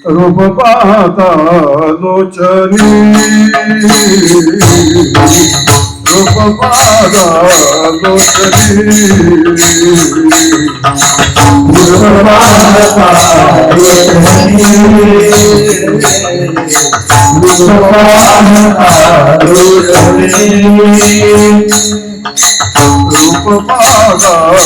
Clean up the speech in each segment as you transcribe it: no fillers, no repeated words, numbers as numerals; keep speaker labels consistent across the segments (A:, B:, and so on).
A: रूप पाहता लोचनी रूप पाहता लोचनी रूप पाहता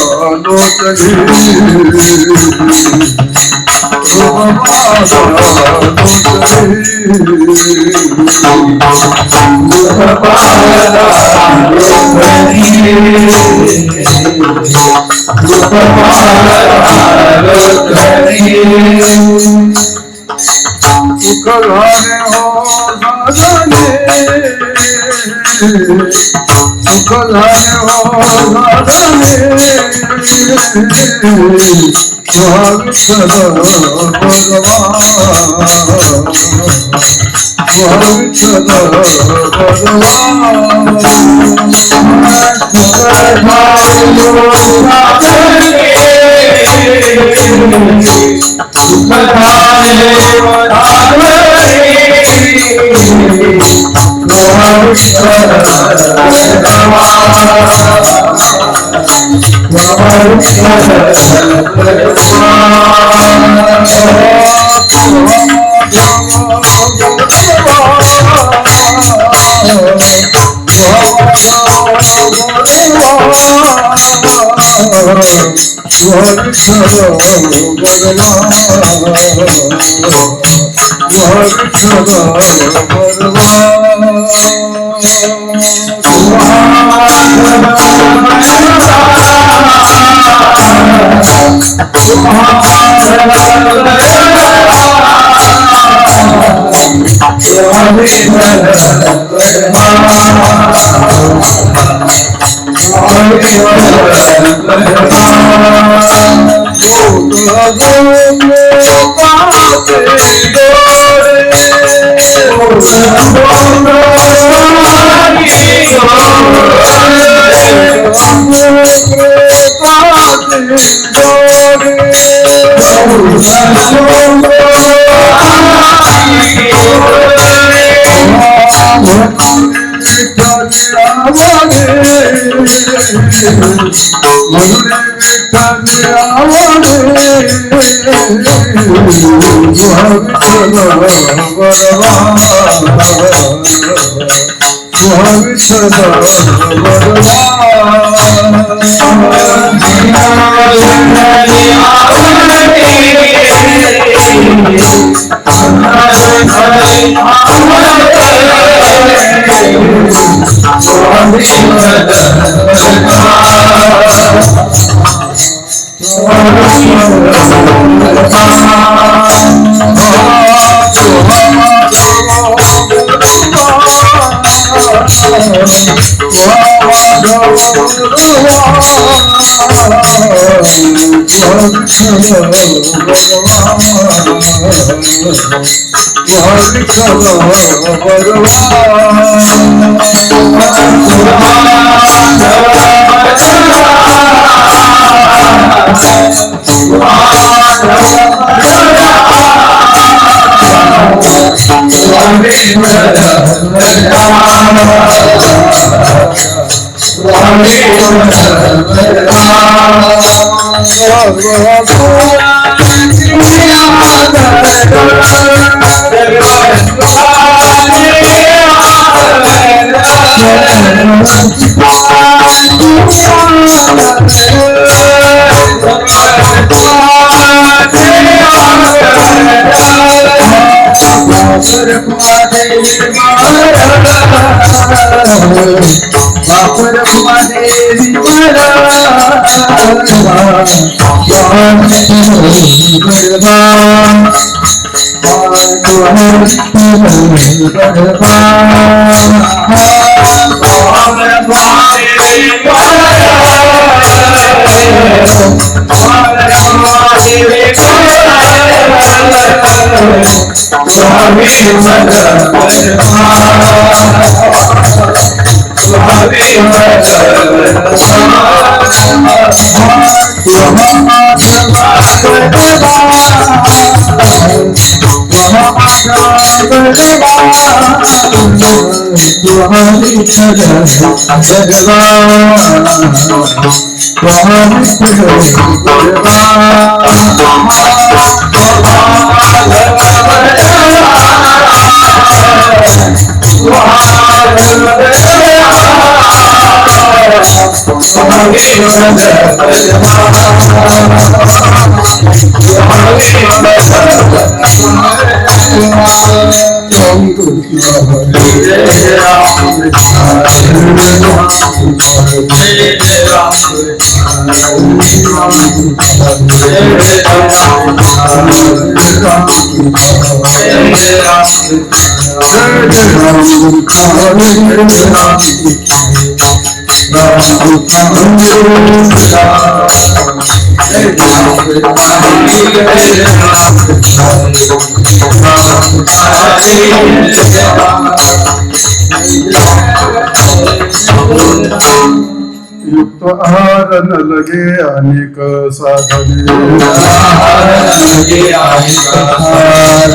A: युक्त आहार न लगे अनेक साधने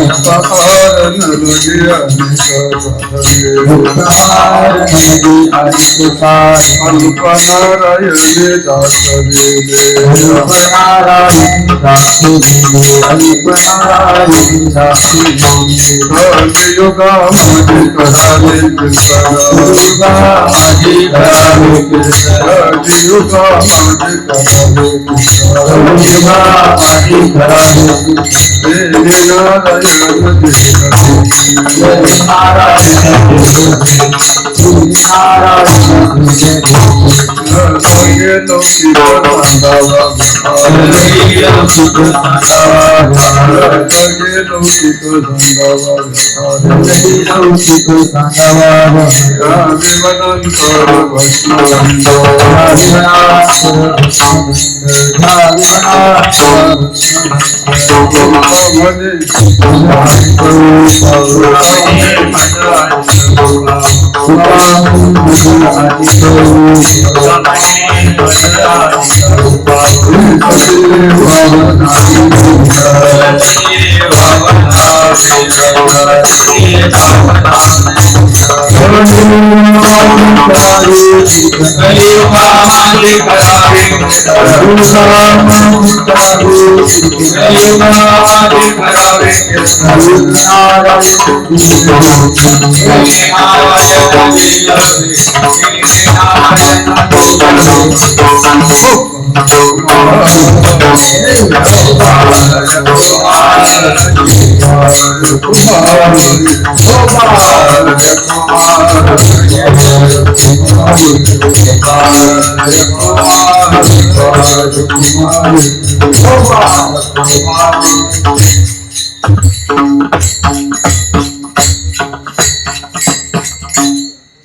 A: युक्त आहार न लगे अनेक साधने अल्प नारायणे दास योगा माझे करावे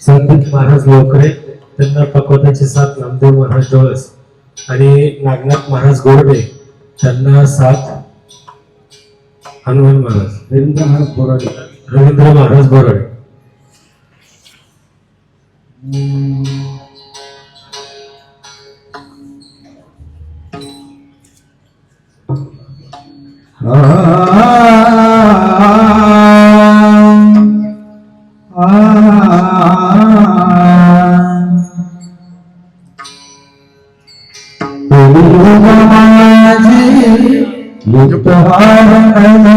B: संदीप महाराज लोकरे, त्यांना पकवानाची साथ नामदेव महाराज डोळस आणि नागनाथ महाराज गोरडे, त्यांना साथ हनुमान महाराज, रवींद्र महाराज बोराडे.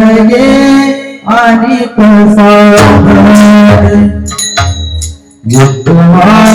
C: लगे आणि युक्त आहार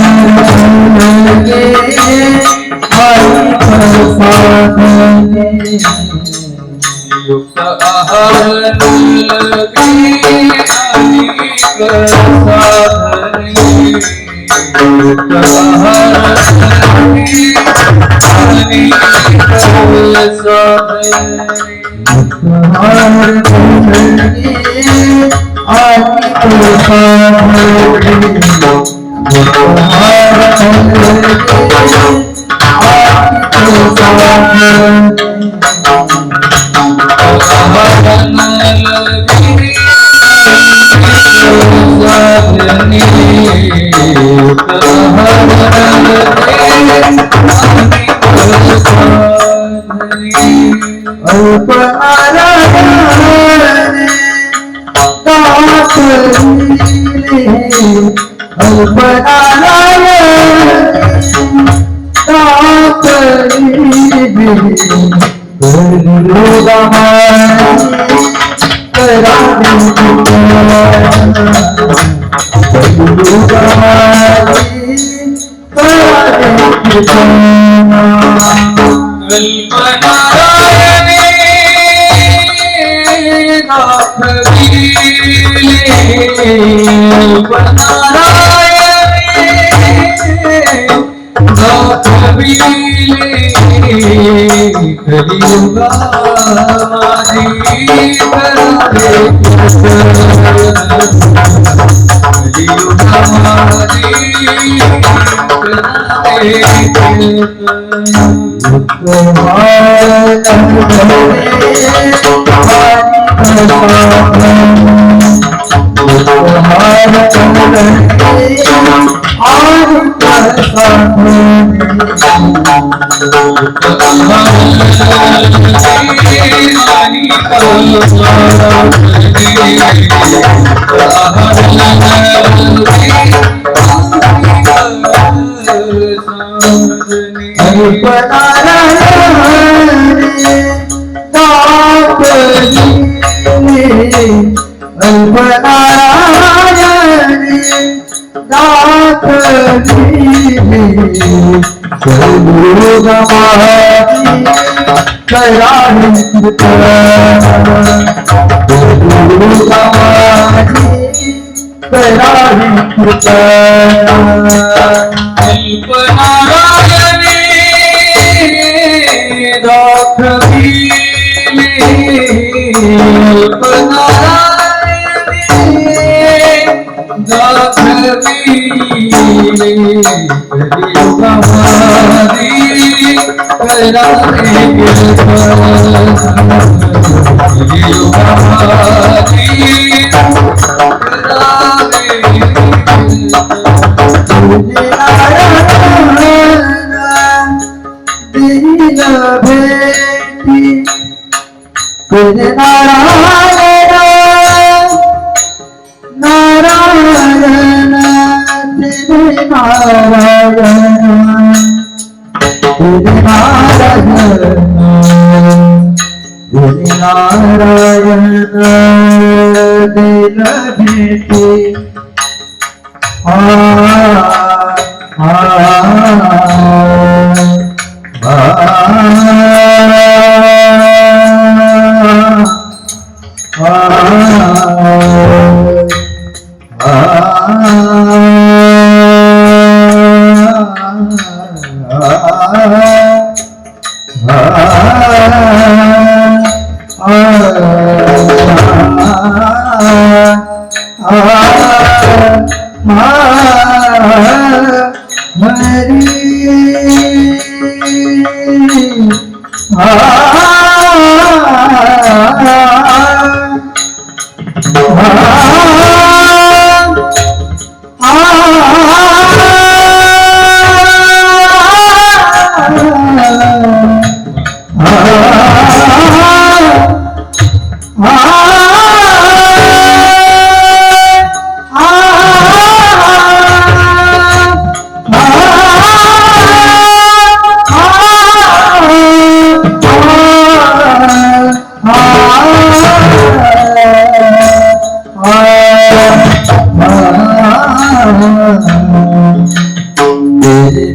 C: ah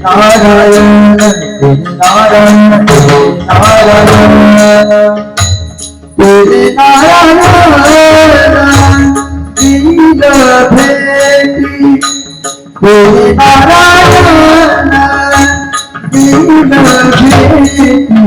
C: नारायण नारायण तेरे नारायण दीन भेटी तेरे नारायण दीन भेटी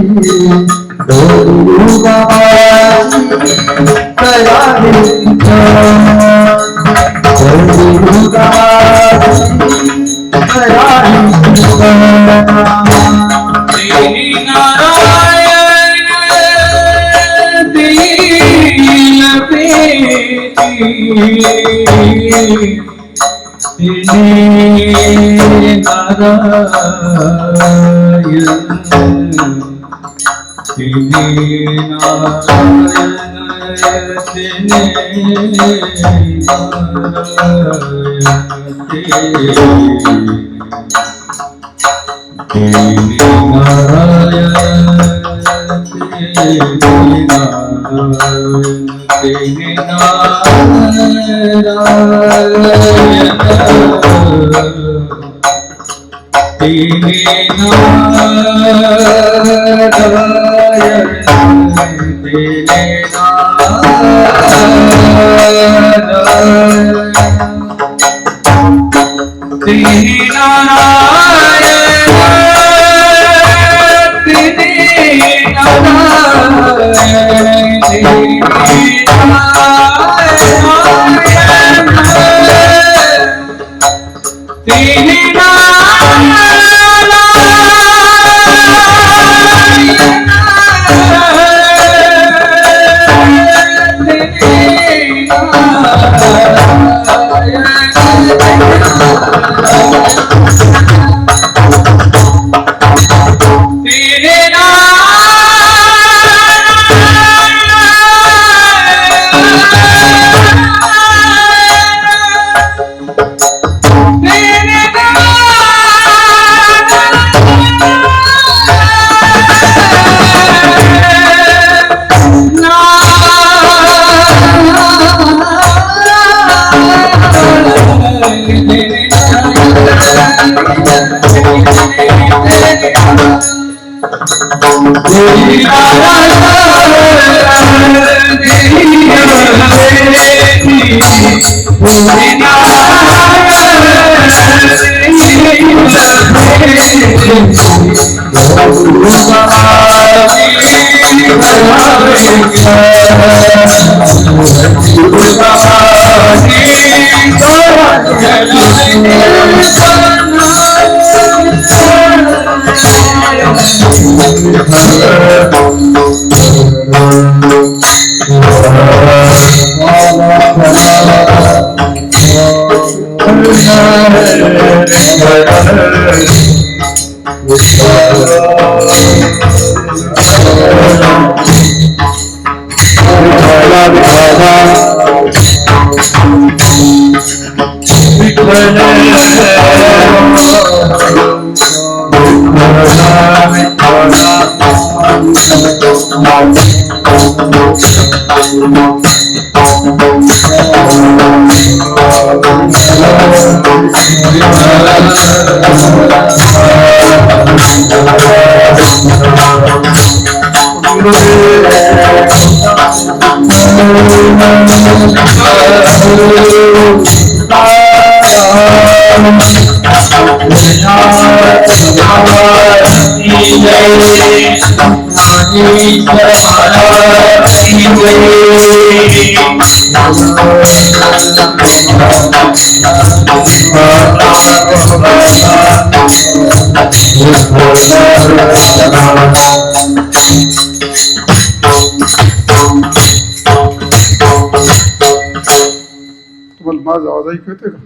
A: तुम्हाला माझा आवाज ऐकू येते का?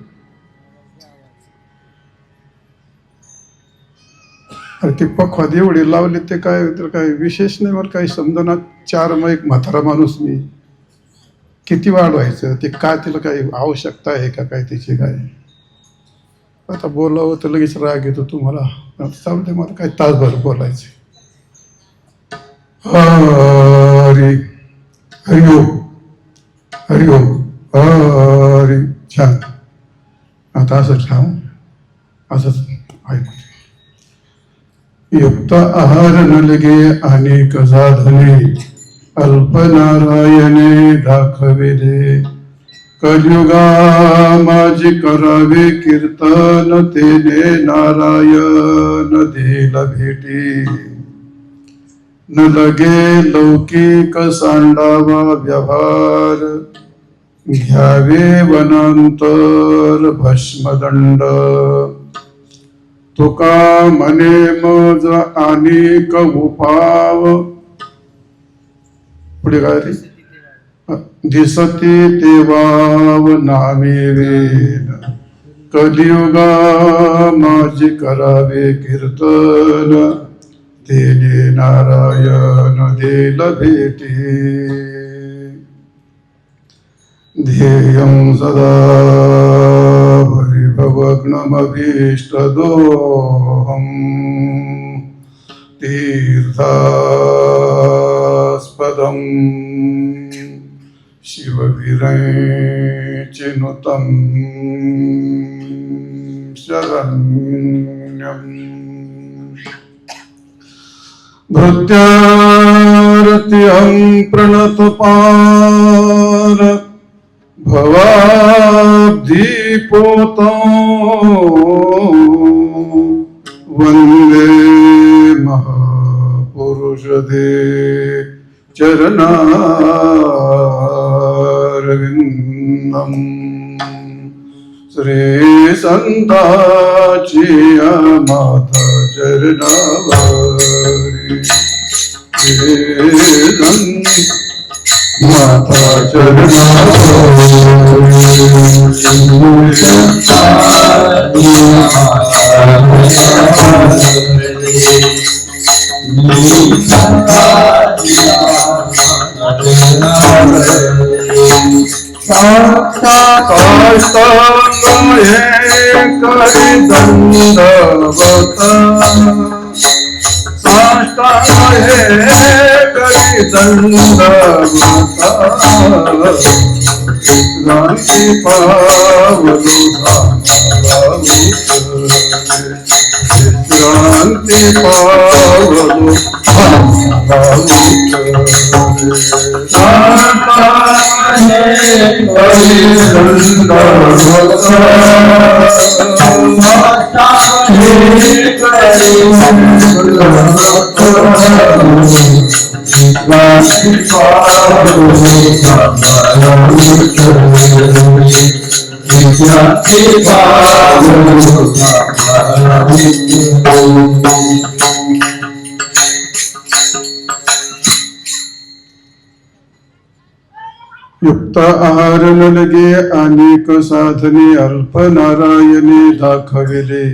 A: अरे ते पखवाद एवढे लावले ते काय तर काय विशेष नाही, मला काही समजणार. चार मग एक म्हातारा माणूस मी, किती वाढवायचं ते? काय तिला काही आवश्यकता आहे का काय त्याची? काय आता बोलावं तर लगेच राग येतो तुम्हाला. चालते मला काय तासभर बोलायचे. हरी हरिओम हरिओम हरी. छान. आता असंच छान असंच ऐकू. युक्त आहार न लगे अनेक साधने, अल्पनारायणे दाखविले. कलियुगा माझी करावे कीर्तन, तेने नारायण देल भेटी. न लगे लौकिक सांडावा व्यवहार, घ्यावे वनांतर भस्मदंड. तुका म्हणे मज अनेक उपाव. पुढे काय रे? दिसती तेवाव नामे वेद. कलियुगा माझी करावे कीर्तन, तेने नारायण देल भेटी. ध्येयं सदा हरिभवग्नमभीष्टदोहम्. तीर्थास्पदम् शिववीरचिनुतं शरण्यम्. भृत्यारत्यहं प्रणतपार, भवाब्धिपोतो वन्दे महापुरुषदे चरणारविन्दम्. श्री संताची माता चरणावारी. माता क्रांति पावलो क्रांति पावलो युक्त आहार न लगे अनेक साधने, अल्प नारायणे दाखविले.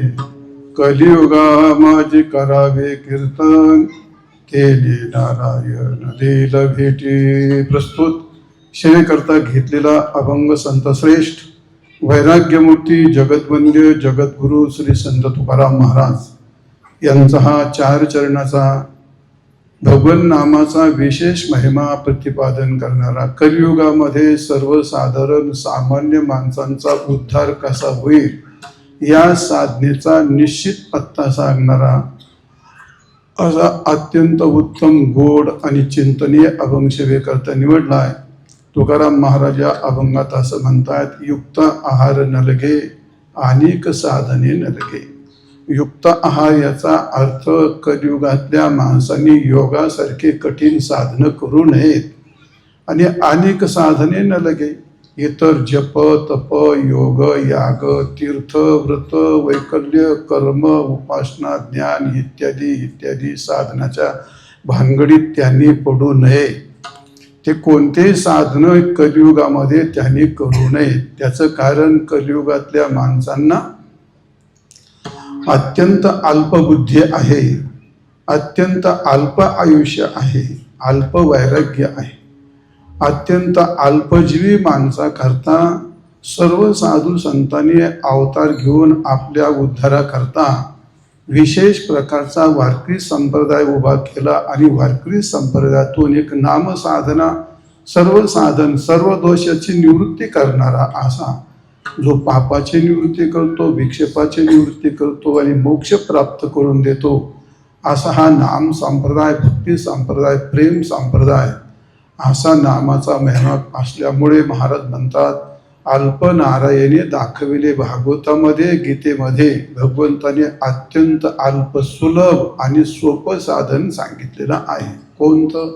A: कलियुगा माझे करावे कीर्तन, केले नारायण देल भेटी. प्रस्तुत सेवेकरता घेतलेला अभंग संत श्रेष्ठ वैराग्यमूर्ती जगद्वंद्य जगद्गुरु श्री संत तुकाराम महाराज यांचा हा 4 चरणाचा भगवन नामाचा विशेष महिमा प्रतिपादन करणारा, कलियुगामध्ये सर्वसाधारण सामान्य माणसांचा उद्धार कसा होईल या साधनेचा निश्चित पत्ता सांगणारा असा अत्यंत उत्तम गोड आणि चिंतनीय अभंग सेवेकरता निवडलाय. तुकाराम महाराज या अभंगात असं म्हणतात, युक्त आहार न लगे अनेक साधने न लगे. युक्त आहार याचा अर्थ कलियुगातल्या माणसांनी योगासारखे कठीण साधनं करू नयेत. आणि अनेक साधने न लगे. इतर जप तप योग याग तीर्थ व्रत वैकल्य कर्म उपासना ज्ञान इत्यादी इत्यादी साधनाच्या भानगडीत त्यांनी पडू नये. ते कोणतेही साधनं कलियुगामध्ये त्यांनी करू नये. त्याचं कारण कलियुगातल्या माणसांना अत्यंत अल्पबुद्धी आहे, अत्यंत अल्प आयुष्य आहे, अल्प वैराग्य आहे. अत्यंत अल्पजीवी माणसाकरता सर्व साधू संतांनी अवतार घेऊन आपल्या उद्धाराकरता विशेष प्रकारचा वारकरी संप्रदाय उभा केला आणि वारकरी संप्रदायातून एक नामसाधना सर्व साधन सर्व दोषाची निवृत्ती करणारा असा जो पापाची निवृत्ती करतो, विक्षेपाची निवृत्ती करतो आणि मोक्ष प्राप्त करून देतो असा हा नाम संप्रदाय, भक्ती संप्रदाय, प्रेम संप्रदाय असा नामाचा महिमा असल्यामुळे महाराज म्हणतात अल्पनारायणे दाखविले भागवतामध्ये गीतेमध्ये भगवंताने अत्यंत अल्प सुलभ आणि सोपं साधन सांगितलेलं आहे. कोणतं?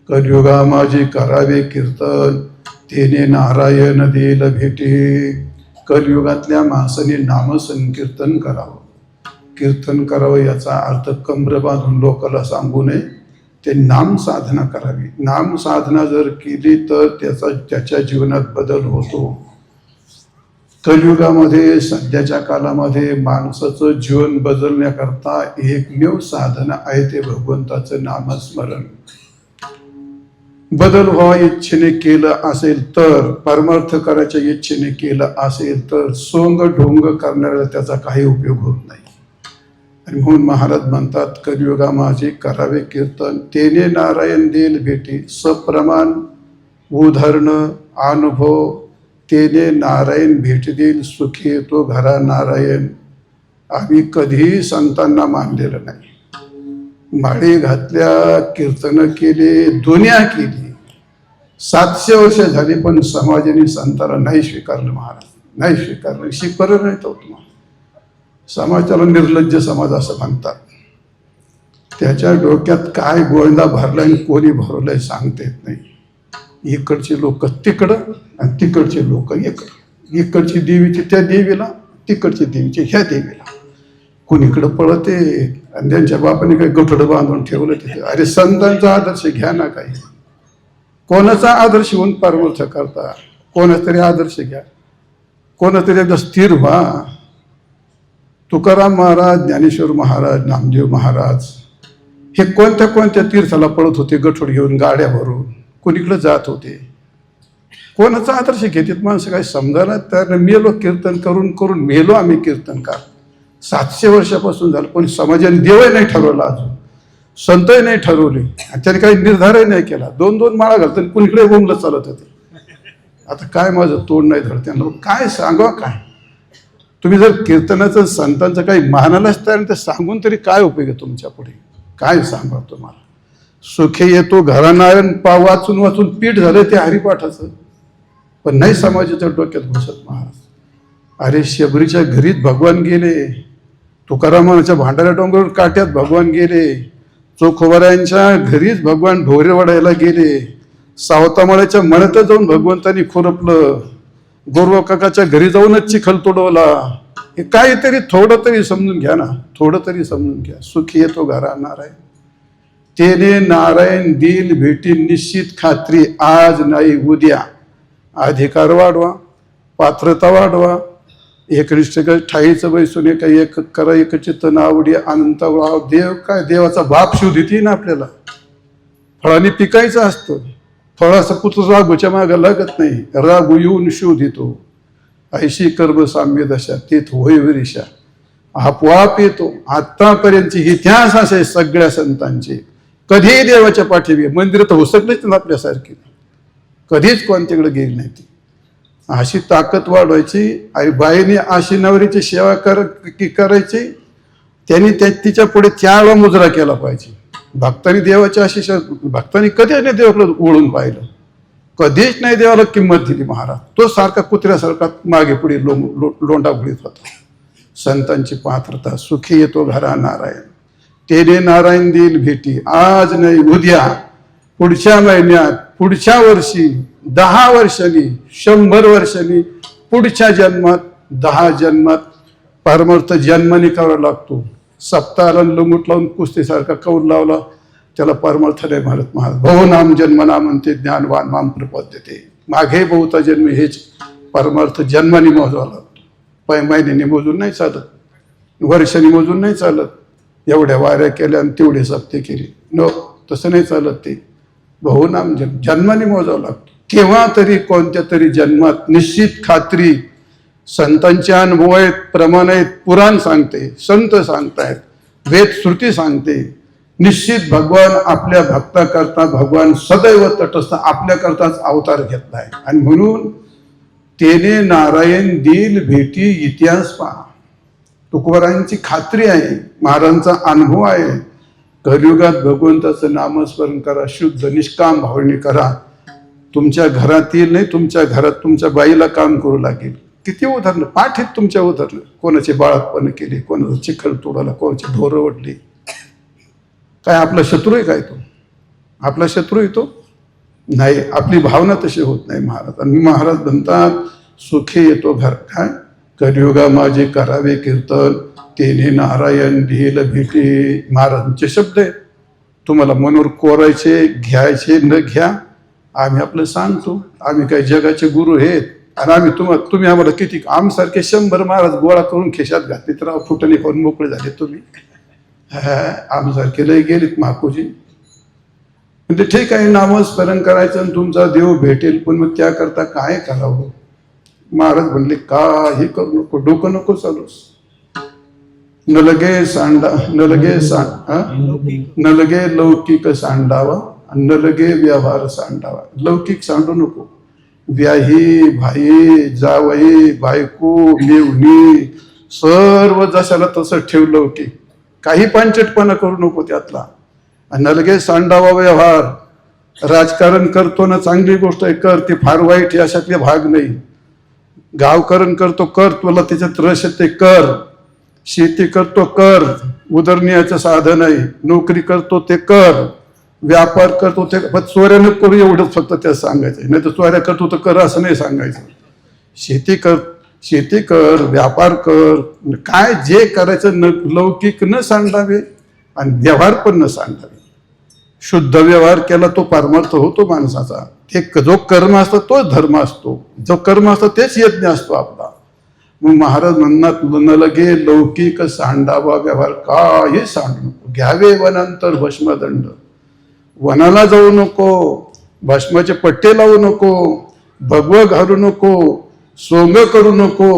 A: कलियुगा माझे करावे कीर्तन तेने नारायण देल भेटे. कलियुगातल्या माणसाने नामसंकीर्तन करावं, कीर्तन करावं. याचा अर्थ कमर बांधून लोकांना सांगू नये, ते नाम साधना करावी. नाम साधना जर केली तर त्याच्या जीवनात बदल होतो. कलियुगामध्ये सध्याच्या काळामध्ये माणसाचं जीवन बदलण्याकरता एकमेव साधन आहे ते भगवंताचं नामस्मरण. बदल व्हावा इच्छेने केलं असेल तर, परमार्थ करायच्या इच्छेने केलं असेल तर सोंग ढोंग करणाऱ्याला त्याचा काही उपयोग होत नाही. आणि म्हणून महाराज म्हणतात कलियुगा माझे करावे कीर्तन तेने नारायण देईल भेटी. सप्रमाण उदाहरण अनुभव तेने नारायण भेट देईल सुखी येतो घरा नारायण. आम्ही कधीही संतांना मानलेलं नाही. माळी घातल्या, कीर्तन केले, दुनिया केली, 700 वर्ष झाली, पण समाजाने संतांना नाही स्वीकारलं. महाराज नाही स्वीकारलं, स्वीकारलं नाही तो तुम्हाला. समाजाला निर्लज्ज समाज असं म्हणतात. त्याच्या डोक्यात काय गोंधळा भरलाय आणि कोणी भरवलंय सांगता येत नाही. इकडचे लोक तिकडं आणि तिकडचे लोक इकडं. इकडची देवीची त्या देवीला, तिकडची देवीची ह्या देवीला. कोणीकडं पळते आणि त्यांच्या बापाने काही गठडं बांधून ठेवलं तिथे. अरे संतांचा आदर्श घ्या ना. काही कोणाचा आदर्श होऊन परमार्थ करता, कोणाचा तरी आदर्श घ्या, कोणातरी एकदा स्थिर व्हा. तुकाराम महाराज, ज्ञानेश्वर महाराज, नामदेव महाराज हे कोणत्या कोणत्या तीर्थाला पळत होते गठोड घेऊन, गाड्या भरून कोणीकडे जात होते. कोणाचा आदर्श घेतात माणसं काही समजायला तर. मेलो कीर्तन करून करून मेलो आम्ही कीर्तनकार. 700 वर्षापासून झालं, पण समाजाने देवही नाही ठरवला, अजून संतही नाही ठरवले आणि त्याने काही निर्धारही नाही केला. 2-2 माळा घालतात, कुणीकडे बोंबलं चालत होते. आता काय माझं तोंड नाही धरत त्यांना, काय सांगा. काय तुम्ही जर कीर्तनाचं संतांचं काही मानायलाच तयार तर सांगून तरी काय उपयोग आहे तुमच्या पुढे? काय सांगा तुम्हाला? सुखे येतो घरानारायण पाव वाचून वाचून पीठ झालं ते हरिपाठाचं, पण नाही समाजाच्या डोक्यात घुसत. महाराज अरे शबरीच्या घरीत भगवान गेले, तुकारामाच्या भांडाऱ्या डोंगरावर काट्यात भगवान गेले, चोखोबरायांच्या घरीच भगवान ढोरे वाढायला गेले, सावतामाळ्याच्या मळ्यात जाऊन भगवंतांनी खुरपलं, गोरवा काकाच्या घरी जाऊनच चिखल तोडवला. हे काहीतरी थोडं तरी समजून घ्या ना, थोडं तरी समजून घ्या. सुखी येतो घरा नारायण तेने नारायण दिल भेटी निश्चित खात्री. आज नाही उद्या अधिकार वाढवा, पात्रता वाढवा, एकनिष्ठ ठाईचं बैसून काही एक करा एक चित्त नावडी अनंत वाव. देव काय देवाचा बाप शिव देते ना आपल्याला. फळाने पिकायचं असतं, फळाचा पुत्र रागूच्या मागं लागत नाही. रागू येऊन शिव देतो. ऐशी कर्म साम्य दशा तेथ होय विरिशा आपोआप येतो. आतापर्यंतचे इतिहास असे सगळ्या संतांचे. कधीही देवाच्या पाठीवी मंदिरात होसकलेच ना आपल्यासारखी, कधीच कोणत्याकडे गेली नाही ती. अशी ताकद वाढवायची. आणि बाईने अशी नवरीची सेवा करायची. त्यांनी तिच्या पुढे 4 वेळा मुजरा केला पाहिजे. भक्तांनी देवाच्या आशिष, भक्तांनी कधीच नाही देवाकडे वळून पाहिलं, कधीच नाही देवाला किंमत दिली. महाराज तो सारखा कुत्र्यासारखा मागे पुढे लोंडा घुळीत होता. संतांची पात्रता. सुखी येतो घरा नारायण तेने नारायण देईल भेटी. आज नाही उद्या पुढच्या महिन्यात, पुढच्या वर्षी, 10 वर्षांनी, 100 वर्षांनी, पुढच्या जन्मात, 10 जन्मात परमार्थ जन्माने करावा लागतो. सप्ताहाला लंगूट लावून कुस्तीसारखा कौल लावला त्याला परमार्थ नाही म्हणत महाराज. बहु नाम जन्मना म्हणते ज्ञानवान माम प्रपद्यते. मागे बहुता जन्म हेच परमार्थ जन्माने मोजावा लागतो. महिन्याने मोजून नाही चालत, वर्षांनी मोजून नाही चालत. एवढ्या वाऱ्या केल्या आणि तेवढे सप्ते केले, नो, तसं नाही चालत. ते बहुनाम जन्माने मोजावं लागतो. केव्हा तरी कोणत्या तरी जन्मात निश्चित खात्री. संतांचे अनुभव आहेत, प्रमाण आहेत, पुराण सांगते, संत सांगतायत, वेद श्रुती सांगते. निश्चित भगवान आपल्या भक्ताकरता, भगवान सदैव तटस्थ आपल्याकरताच अवतार घेतलाय. आणि म्हणून तेने नारायण दिल भेटी इतिहास पहा. तुकोबारांची खात्री आहे, महाराजांचा अनुभव आहे. कलियुगात भगवंताचं नामस्मरण करा, शुद्ध निष्काम भावने करा. तुमच्या घरातील नाही, तुमच्या घरात तुमच्या बाईला काम करू लागेल. किती उदाहरणं पाठीत तुमच्या उदाहरणं. कोणाचे बाळातपण केले, कोणाचं चिखल तोडाला, कोणाची ढोरं ओढली. काय आपला शत्रू आहे काय तो? आपला शत्रू आहे तो नाही. आपली भावना तशी होत नाही महाराज. आणि महाराज म्हणतात सुखी येतो घर. काय कलियुगा माझे करावे कीर्तन, तेने नारायण ढील भेटे. महाराजांचे शब्द आहे. तुम्हाला मनोर कोरायचे, घ्यायचे न घ्या, आम्ही आपलं सांगतो. आम्ही काही जगाचे गुरु आहेत आणि आम्ही तुम्ही आम्हाला किती, आमसारखे 100 महाराज गोळा करून खिशात घातले तर फुटणी खाऊन मोकळे झाले तुम्ही. आमसारखे लय गेलीत माकोजी. म्हणजे ठीक आहे, नामस्मरण करायचं आणि तुमचा देव भेटेल, पण मग त्याकरता काय करावं? महाराज म्हणले काही करू नको, डोकं नको चालूस. न लगे लौकिक सांडावा, न लगे व्यवहार सांडावा. लौकिक सांडू नको. व्याही, भाई, जावई, बायको, मेवणी सर्व जशाला तसं ठेव लौकिक. काही पांचटपणा करू नको त्यातला. न लगे सांडावा व्यवहार. राजकारण करतो ना, चांगली गोष्ट आहे, कर. ते फार वाईट आहे, अशातले भाग नाही. गावकरण करतो, कर. तुला त्याच्यात रस ते कर. शेती करतो, कर. उदरनिर्वाहाचं साधन आहे. नोकरी करतो ते कर. व्यापार करतो ते, पण चोऱ्या नको करू एवढंच फक्त त्यात सांगायचं. नाही तर चोऱ्या करतो तर कर असं नाही सांगायचं. शेती कर, व्यापार कर, काय जे करायचं न लौकिक न सांडावे आणि व्यवहार पण न सांडावे. शुद्ध व्यवहार केला तो परमार्थ होतो माणसाचा. ते जो कर्म असतो तोच धर्म असतो. जो कर्म असतो तेच यज्ञ असतो आपला. मग महाराज म्हणतात न लगे लौकिक सांडावा व्यवहार. काही सांडू नको. घ्यावे वनांतर भस्मदंड. वनाला जाऊ नको, भस्माचे पट्टे लावू नको, भगवं घालू नको, सोंग करू नको,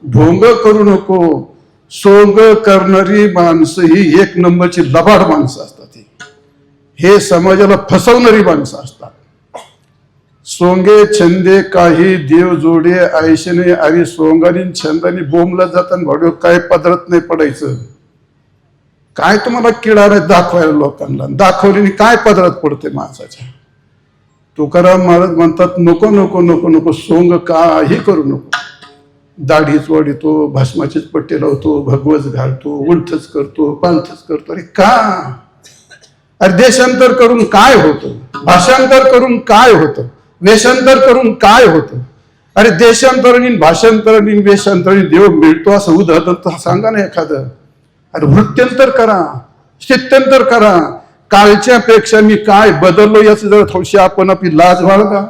A: ढोंग करू नको. सोंग करणारी माणसं ही 1 नंबरची लबाड माणसं असतात. हे समाजाला फसवणारी माणसं असतात. सोंगे छंदे काही देव जोडे आयशने. अरे सोंगाने छंदाने बोंबला जाताना भाडो काय पदरात नाही पडायचं. काय तुम्हाला किडा नाही दाखवायला लोकांना. दाखवल्याने काय पदरात पडते माणसाच्या. तुकाराम महाराज म्हणतात नको नको नको नको. सोंग काही करू नको. दाढीच वाढीतो, भस्माचेच पट्टे लावतो, भगवच घालतो, उलथच करतो, पालथच करतो. अरे का? अरे देशांतर करून काय होतं? भाषांतर करून काय होतं? वेषांतर करून काय होतं? अरे देशांतराने, भाषांतराने, वेषांतराने देव मिळतो असं उदाहरण सांगा ना एखादं. अरे वृत्त्यंतर करा, स्थित्यंतर करा. कालच्या पेक्षा मी काय बदललो याचं जर थोडीशी आपण आपली लाज बाळगा.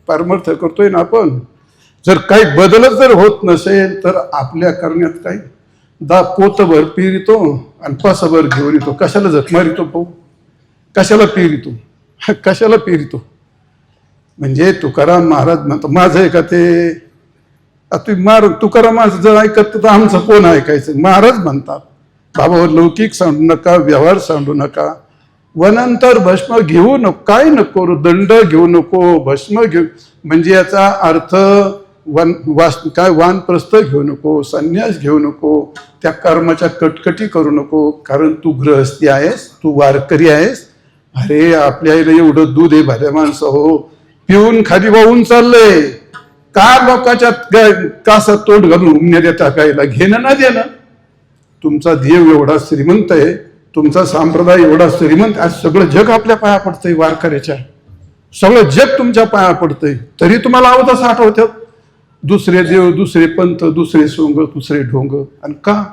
A: परमार्थ करतोय ना आपण. जर काही बदलच जर होत नसेल तर आपल्या करण्यात काही पोतभर पिरितो आणि पसभर घेऊन येतो. कशाला जख मारितो पाहू? कशाला पिरितो? कशाला पिरितो? म्हणजे तुकाराम महाराज म्हणतो माझं आहे का ते? तुकाराम माझं जर ऐकत तर आमचं कोण ऐकायचं? महाराज म्हणतात बाबा लौकिक सांडू नका, व्यवहार सांडू नका. वनांतर भस्म घेऊ नको. काय नको? दंड घेऊ नको, भस्म घेऊ. म्हणजे याचा अर्थ काय वानप्रस्थ घेऊ नको, संन्यास घेऊ नको, त्या कर्माच्या कटकटी करू नको. कारण तू गृहस्थी आहेस, तू वारकरी आहेस. अरे आपल्या आईला एवढं दूध आहे भल्या माणसं हो, पिऊन खाली वाहून चाललंय. का लोकांच्या कासात तोंड घालून उमण्या देता? कायला घेणं ना देणं? तुमचा देव एवढा श्रीमंत आहे, तुमचा संप्रदाय एवढा श्रीमंत, आज सगळं जग आपल्या पाया पडतंय वारकऱ्याच्या, सगळं जग तुमच्या पाया पडतंय, तरी तुम्हाला अवतास आठवतात दुसरे देव, दुसरे पंथ, दुसरे सोंग, दुसरे ढोंग. आणि का?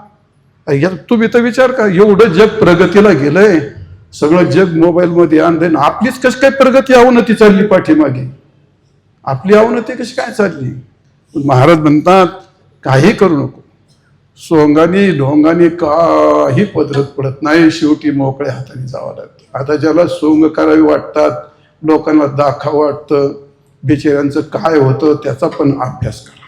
A: यात तुम्ही तर विचार का, एवढं जग प्रगतीला गेलंय, सगळं जग मोबाईलमध्ये आणलंय, आपलीच कशी काय प्रगती अवनती चालली पाठीमागे, आपली अवनती कशी काय चालली? महाराज म्हणतात काही करू नको, सोंगाने ढोंगाने काही पदरत पडत नाही, शेवटी मोकळ्या हाताने जावं लागतं. आता ज्याला सोंग करावी वाटतात, लोकांना दाखवावं वाटतं, बिचाऱ्यांचं काय होतं त्याचा पण अभ्यास करा.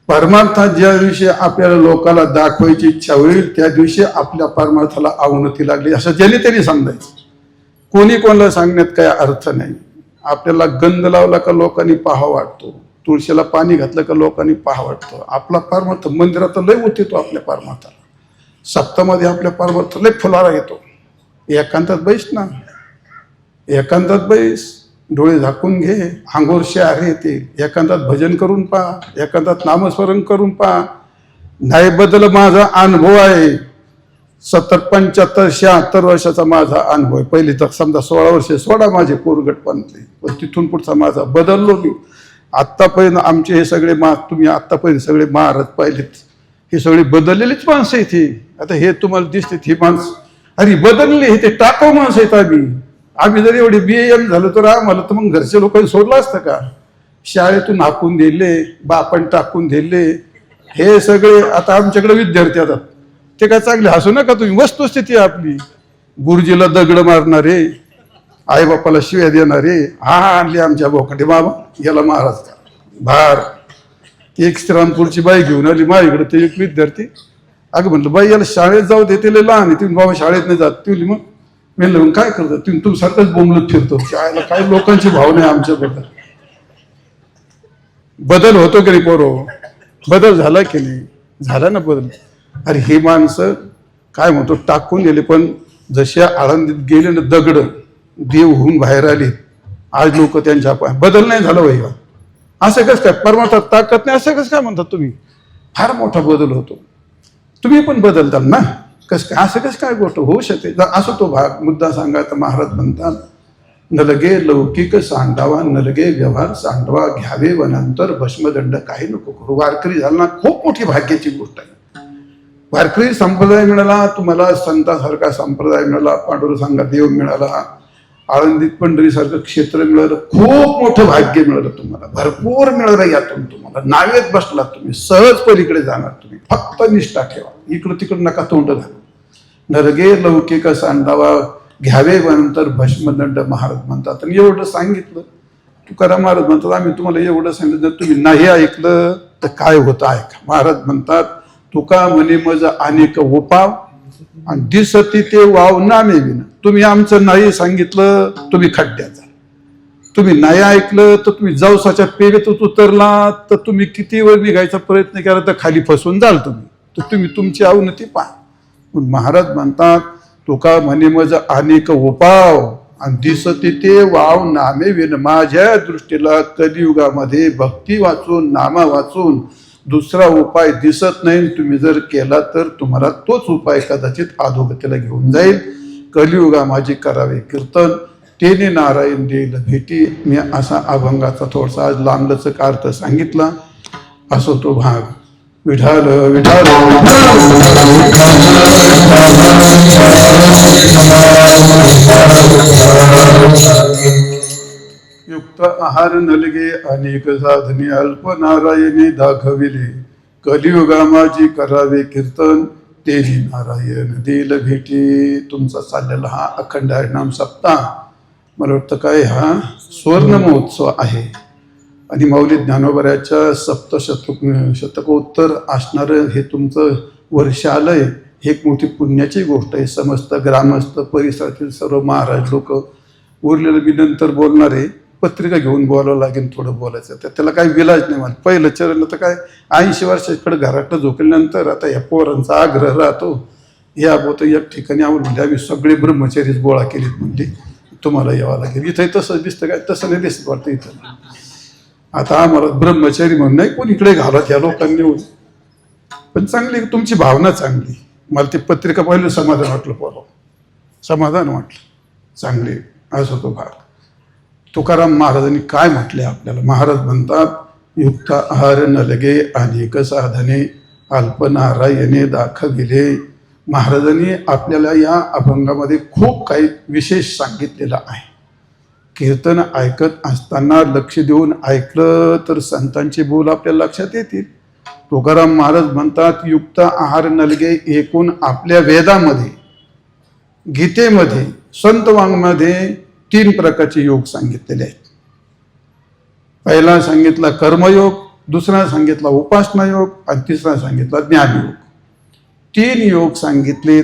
A: परमार्थात ज्या दिवशी आपल्याला लोकांना दाखवायची इच्छा होईल त्या दिवशी आपल्या परमार्थाला अवनती लागली असं ज्याने त्यांनी समजायचं. कोणी कोणाला सांगण्यात काय अर्थ नाही. आपल्याला गंध लावला का लोकांनी पाहा वाटतो, तुळशीला पाणी घातलं का लोकांनी पाहा वाटतं. आपला परमार्थ मंदिरात लय होतो, आपल्या परमार्थाला सप्तामध्ये आपल्या परमार्थ लय फुलारा येतो. एकांतात बैस ना, एकांतात बैस, डोळे झाकून घे, अंगोर शहर येते, एकांतात भजन करून पहा, एकांतात नामस्मरण करून पहा. नाही बदल माझा अनुभव आहे, 70, 75, 76 वर्षाचा माझा अनुभव आहे. पहिली तर समजा 16 वर्षे सोडा माझे पोरगटपणातले, पण तिथून पुढचा माझा बदललो मी. आत्तापर्यंत आमचे हे सगळे तुम्ही आत्तापर्यंत सगळे महाराज पाहिलेत, हे सगळे बदललेलीच माणसं आहेत. हे आता हे तुम्हाला दिसते ही माणसं, अरे बदलले, हे ते टाकाऊ माणसं आहेत. आम्ही जर एवढे BAM झालो तर आम्हाला तर मग घरच्या लोकांनी सोडलं असतं का? शाळेतून हाकून दिले, बापण टाकून दिले, हे सगळे आता आमच्याकडे विद्यार्थी येतात. ते काय चांगले हसू नका तुम्ही, वस्तुस्थिती आहे आपली. गुरुजीला दगड मारणारे, आईबापाला शिव्या देणारे, हा आणले आमच्या बोकाटे बाबा याला महाराज भार. एक श्रीरामपूरची बाई घेऊन आली माझ्याकडे, ते एक विद्यार्थी. अगं म्हटलं बाई याला शाळेत जाऊ दे, ते लहान आहे. तुम्ही बाबा शाळेत नाही जात. ती मग मी मग काय करतो, तुम्ही तुमसारखंच बोंबलत फिरतो. शाळेला काही लोकांची भावना आहे आमच्याबद्दल. बदल होतो की नाही पोरो? बदल झाला की नाही? झाला ना बदल. अरे हे माणसं काय म्हणतो टाकून गेले, पण जसे आळंदीत गेले ना दगड देव होऊन बाहेर आले, आज लोक त्यांच्या बदल नाही झाला वैवा. असं कसं काय? परमार्थात ताकद नाही असं कसं काय म्हणतात तुम्ही? फार मोठा बदल होतो. तुम्ही पण बदलताल ना, कसं काय? असं कसं काय गोष्ट होऊ शकते? असं तो भाग मुद्दा सांगायचा. महाराज म्हणतात नलगे लौकिक सांडावा, नलगे व्यवहार सांडवा, घ्यावे वनांतर भस्मदंड काही नको करू. वारकरी झाला खूप मोठी भाग्याची गोष्ट आहे. वारकरी संप्रदाय मिळाला तुम्हाला, संतासारखा संप्रदाय मिळाला, पांडुरंगा देव मिळाला, आळंदीत पंढरीसारखं क्षेत्र मिळालं, खूप मोठं भाग्य मिळालं तुम्हाला, भरपूर मिळालं. यातून तुम्हाला नावेत बसला, तुम्ही सहज पलीकडे जाणार. तुम्ही फक्त निष्ठा ठेवा, इकडं तिकडं नका तोंड घालू. नरगे लौकिक सांडावा, घ्यावे नंतर भस्मदंड महाराज म्हणतात. आणि एवढं सांगितलं तुकाराम महाराज म्हणतात आम्ही तुम्हाला एवढं सांगितलं, जर तुम्ही नाही ऐकलं तर काय होतं ऐका. महाराज म्हणतात तुका म्हणे मज अनेक उपाव आणि दिसती ते वाव नामे विन. तुम्ही आमचं नाही सांगितलं तुम्ही खड्ड्यात जा, तुम्ही नाही ऐकलं तर तुम्ही जाऊसाच्या पेरेतच उतरला तर तुम्ही किती वर निघायचा प्रयत्न केला तर खाली फसून जाल तुम्ही. तर तुम्ही तुमची अवनती पहा. महाराज म्हणतात तुका म्हणे मज अनेक उपाव आणि दिसते ते वाव नामे विन. माझ्या दृष्टीला कलियुगामध्ये भक्ती वाचून नामा वाचून दुसरा उपाय दिसत नाही. तुम्ही जर केला तर तुम्हाला तोच उपाय कदाचित अधोगतीला घेऊन जाईल. कलियुगा माझी करावे कीर्तन, तेने नारायण देईल भेटी. मी असा अभंगाचा थोडासा आज लांबलचक अर्थ सांगितला. असो तो भाग. विठाल विठाल युक्त आहार नलगे अनेक साधने अल्प नारायणी दाखविले. कलियुगा माझी करावे कीर्तन, तेही नारायण देईल भेटी. तुमचा चाललेला हा अखंड हरिनाम सप्ताह मला वाटतं काय हा सुवर्ण महोत्सव आहे. आणि माऊली ज्ञानोबऱ्याच्या शतकोत्तर असणारं हे तुमचं वर्ष आलंय. हे एक मोठी पुण्याची गोष्ट आहे. समस्त ग्रामस्थ परिसरातील सर्व महाराज लोक, उरलेलं मी नंतर बोलणार आहे. पत्रिका घेऊन बोलावं लागेल, थोडं बोलायचं तर त्याला काही विलाज नाही. मला पहिलं चरण तर काय 80 वर्षाकडे घरात झोकल्यानंतर आता ह्या पोरांचा आग्रह राहतो. या बोत एक ठिकाणी आम्हाला म्हणजे आम्ही सगळे ब्रह्मचारीच गोळा केलेत, म्हणजे तुम्हाला यावं लागेल. इथंही तसंच दिसतं काय? तसं नाही दिसत वाटतं इथं. आता आम्हाला ब्रह्मचारी म्हणून नाही कोण इकडे घालत या लोकांनी. पण चांगली तुमची भावना चांगली. मला ती पत्रिका पाहिलं समाधान वाटलं, समाधान वाटलं, चांगले असं तो भाग. तुकाराम महाराजांनी काय म्हटले आपल्याला? महाराज म्हणतात, युक्त आहार न लगे अनेक साधने अल्पनारायणे दाखविले. महाराजांनी आपल्याला या अभंगामध्ये खूप काही विशेष सांगितलेलं आहे. कीर्तन ऐकत असताना लक्ष देऊन ऐकलं तर संतांचे बोल आपल्या लक्षात येतील. तुकाराम महाराज म्हणतात, युक्त आहार नलगे, एकूण आपल्या वेदामध्ये, गीतेमध्ये, संत वाङ्मयामध्ये 3 प्रकारचे योग सांगितलेले आहेत. पहिला सांगितला कर्मयोग, दुसरा सांगितला उपासना योग आणि तिसरा सांगितला ज्ञानयोग. 3 योग सांगितले.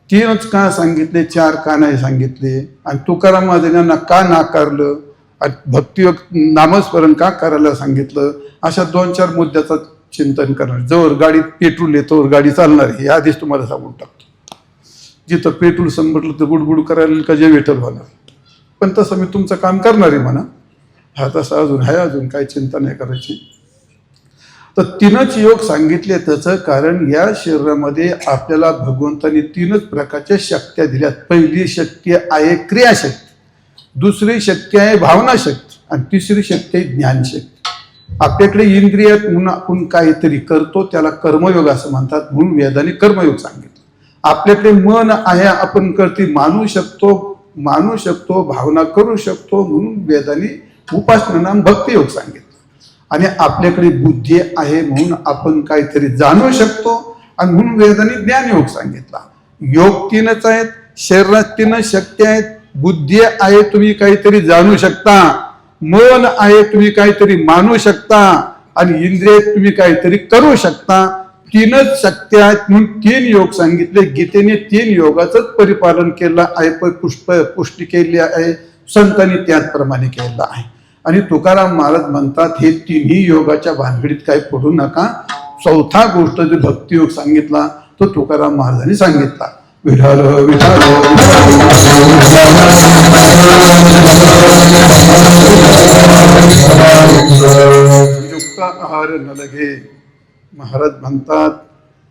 A: 3च का सांगितले, 4 का नाही सांगितले? आणि तुकाराम महाराजांना का नाकारलं आणि भक्तियोग नामस्मरण का करायला सांगितलं? अशा 2-4 मुद्द्याचं चिंतन करणार. जवळ गाडीत पेट्रोल येतो गाडी चालणार, हे आधीच तुम्हाला सांगून टाकतो. जिथं पेट्रोल संपटलं तर बुडबुड करायला का जे विठ्ठल होणार. पण तसं मी तुमचं काम करणार आहे म्हणा. हा तसं अजून आहे, अजून काही चिंता नाही करायची. तर 3च योग सांगितले. त्याचं कारण या शरीरामध्ये आपल्याला भगवंतांनी 3च प्रकारच्या शक्त्या दिल्यात. पहिली शक्ती आहे क्रियाशक्ती, दुसरी शक्ती आहे भावनाशक्ती आणि तिसरी शक्ती आहे ज्ञानशक्ती. आपल्याकडे इंद्रियात म्हणून आपण काहीतरी करतो त्याला कर्मयोग असं म्हणतात, म्हणून वेदाने कर्मयोग सांगितलं. आपल्याकडे मन आहे, आपण करते, मानू शकतो, भावना करू शकतो, म्हणून वेदाने उपासना नाम भक्तियोग सांगितलं. आणि आपल्याकडे बुद्धी आहे म्हणून आपण काहीतरी जाणू शकतो आणि म्हणून वेदाने ज्ञानयोग सांगितला. योग 3च आहेत, शरीरात 3 शक्ती आहेत. बुद्धी आहे, तुम्ही काहीतरी जाणू शकता. मन आहे, तुम्ही काहीतरी मानू शकता. आणि इंद्रिय तुम्ही काहीतरी करू शकता. 3च शक्ती आहेत म्हणून 3 योग सांगितले. गीतेने 3 योगाचंच परिपालन केलं आहे, पुष्टी केली आहे. संतांनी त्याचप्रमाणे केलं आहे. आणि तुकाराम महाराज म्हणतात, हे 3ही योगाच्या भानगडीत काही पडू नका. 4था गोष्ट जो भक्तियोग सांगितला तो तुकाराम महाराजांनी सांगितला. विठाल विठाल युक्त आहार न लगे. महाराज म्हणतात,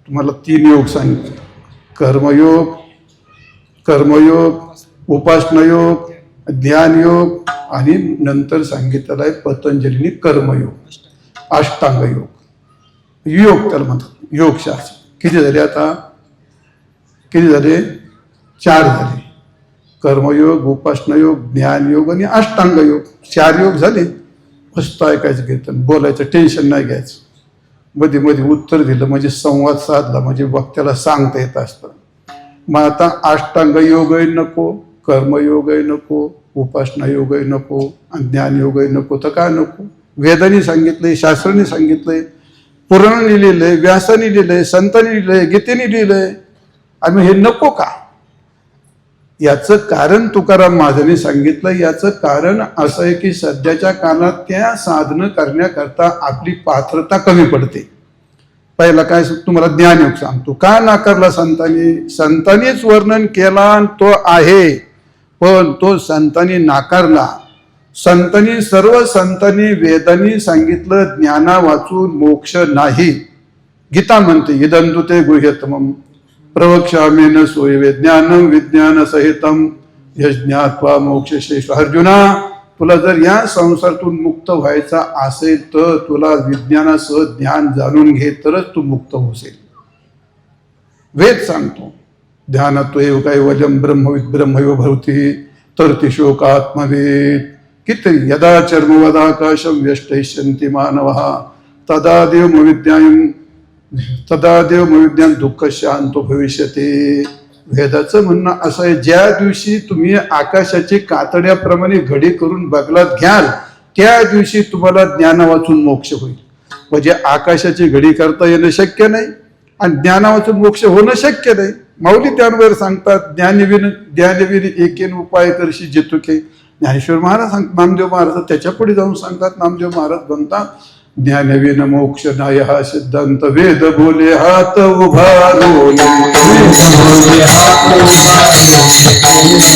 A: तुम्हाला 3 योग सांगितले, कर्मयोग, उपासना योग, ध्यान योग आणि नंतर सांगितलेला आहे पतंजलीने कर्मयोग, अष्टांग योग. योग त्याला म्हणतात, योगशास्त्र. किती झाले आता? किती झाले? 4 झाले. कर्मयोग, उपासना योग, ज्ञान योग आणि अष्टांग योग. 4 योग झाले. मस्त ऐकायचं कीर्तन, बोलायचं, टेन्शन नाही घ्यायचं. मध्ये मध्ये उत्तर दिलं म्हणजे संवाद साधला म्हणजे वक्त्याला सांगता येत असतं. मग आता अष्टांग योगही नको, कर्मयोगही नको, उपासना योगही नको आणि ज्ञान योगही नको. तर काय नको? वेदांनी सांगितलंय, शास्त्राने सांगितलंय, पुराणाने लिहिलंय, व्यासाने लिहिलंय, संतांनी लिहिलंय, गीतेने लिहिलंय. आणि हे नको का? याचं कारण तुकाराम महाराजांनी सांगितलं. याचं कारण असं आहे की सध्याच्या काळात त्या साधनं करण्याकरता आपली पात्रता कमी पडते. पहिला काय तुम्हाला ज्ञानयोग सांगतो. का नाकारला संतांनी? संतांनीच वर्णन केला तो आहे, पण तो संतांनी नाकारला. सर्व संतांनी वेदांनी सांगितलं ज्ञाना वाचून मोक्ष नाही. गीता म्हणते, इदंतु ते गुह्यतमम् प्रवक्ष्यामेन सोयवे ज्ञानम विज्ञान सहितम यज्ञात्वा मोक्षशेष. अर्जुना, तुला जर या संसारातून मुक्त व्हायचा असेल तर तुला विज्ञानासह ज्ञान जाणून घे, तरच तू मुक्त होशील. वेद सांगतो, ध्यानात्वैव कैवल्यं ब्रह्मैव भवति तरति शोकात्मवेद. किती यदा चर्मवदाकाशं व्यष्टयिष्यन्ति मानवः तदा देवमविद्यां दुःख शांतो भविष्यते. वेदाचं म्हणणं असं आहे, ज्या दिवशी तुम्ही आकाशाची कातड्याप्रमाणे घडी करून बगलात घ्याल त्या दिवशी तुम्हाला ज्ञाना वाचून मोक्ष होईल. म्हणजे आकाशाची घडी करता येणं शक्य नाही आणि ज्ञाना वाचून मोक्ष होणं शक्य नाही. माऊली त्यावर सांगतात, ज्ञानविन एकेन उपाय करशी जेतुके. ज्ञानेश्वर महाराज सांगतात, नामदेव महाराज त्याच्या पुढे जाऊन सांगतात. नामदेव महाराज म्हणतात, ज्ञानविन मोक्ष नाही हा सिद्धांत वेद बोले हात उभारोले. ज्ञानविन मोक्ष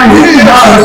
C: नाही हात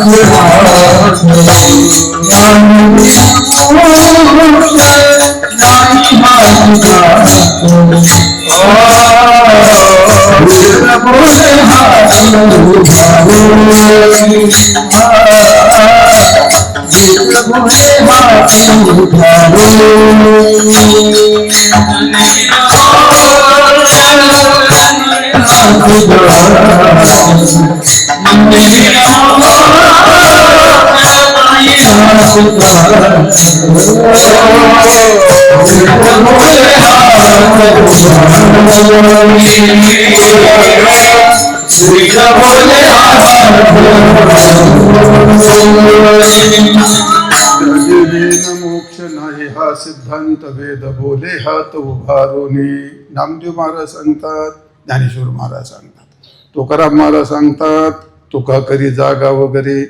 A: मोक्ष नाही हा सिद्धांत वेद बोले हात उभारोनी. नामदेव महाराज सांगतात, ज्ञानेश्वर महाराज सांगतात, तुकाराम महाराज सांगतात, तुका करी जागा वगैरे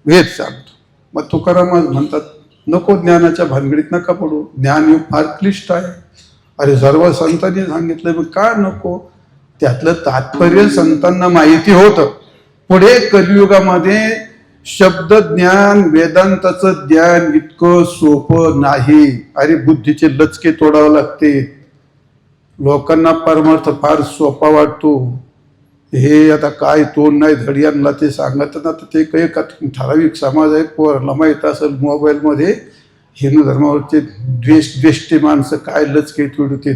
A: वेद सांगतो. मग तुकाराम महाराज म्हणतात नको ज्ञानाच्या भानगडीत नका पडू, ज्ञान हे फार क्लिष्ट आहे. अरे सर्व संतांनी सांगितलं, मग का नको? त्यातलं तात्पर्य संतांना माहिती होतं. पुढे कलियुगामध्ये शब्द ज्ञान, वेदांताचं ज्ञान इतकं सोपं नाही. अरे बुद्धीचे लचके तोडावं लागते. लोकांना परमार्थ फार सोपा वाटतो. हे आता काय तोंड नाही धडियांना ते सांगत ना, तर ते काही ठराविक समाज आहे, पोराला माहीत असेल मोबाईलमध्ये हिंदू धर्मावरचे द्वेष्टी माणसं काय लचके तोडतात.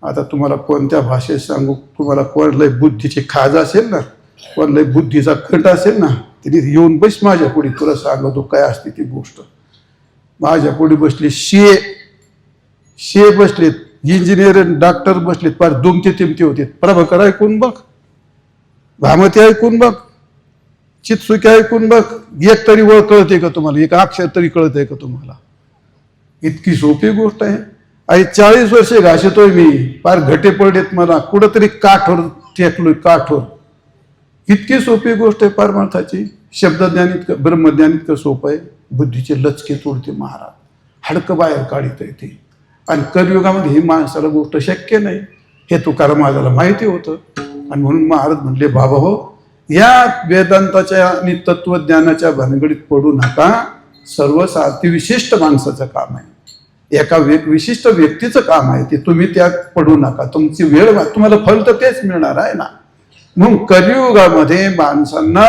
A: आता तुम्हाला कोणत्या भाषेत सांगू, तुम्हाला कोणालाही बुद्धीची खाज असेल ना, कोणालाही बुद्धीचा कट असेल ना, तिने येऊन बस माझ्या पुढे, तुला सांगतो काय असते ती गोष्ट. माझ्या पुढे बसले शे बसलेत, इंजिनियर डॉक्टर बसलेत, फार दुमते तिमते होते. प्रभाकर ऐकून बघ, भामती ऐकून बघ, चित्सुकी ऐकून बघ. एक तरी वळ कळते का तुम्हाला? एक अक्षर तरी कळतंय का तुम्हाला? इतकी सोपी गोष्ट आहे. आणि 40 वर्षे घासतोय मी, फार घटे पडलेत मला, कुठंतरी काठोर टेकलोय, काठोर. इतकी सोपी गोष्ट आहे परमार्थाची. शब्दज्ञान इतकं, ब्रह्मज्ञान इतकं सोपं आहे. बुद्धीचे लचके तोडते महाराज, हडकं बाहेर काढित येते. आणि कलियुगामध्ये ही माणसाला गोष्ट शक्य नाही, हे तुकाराम महाराजाला माहिती होतं. आणि म्हणून महाराज म्हणले, बाबा हो, या वेदांताच्या आणि तत्वज्ञानाच्या भानगडीत पडू नका. सर्वसारथी विशिष्ट माणसाचं काम आहे, एका विशिष्ट व्यक्तीचं काम आहे ते. तुम्ही त्यात पडू नका. तुमची वेळ, तुम्हाला फल तर तेच मिळणार आहे ना. म्हणून कलियुगामध्ये माणसांना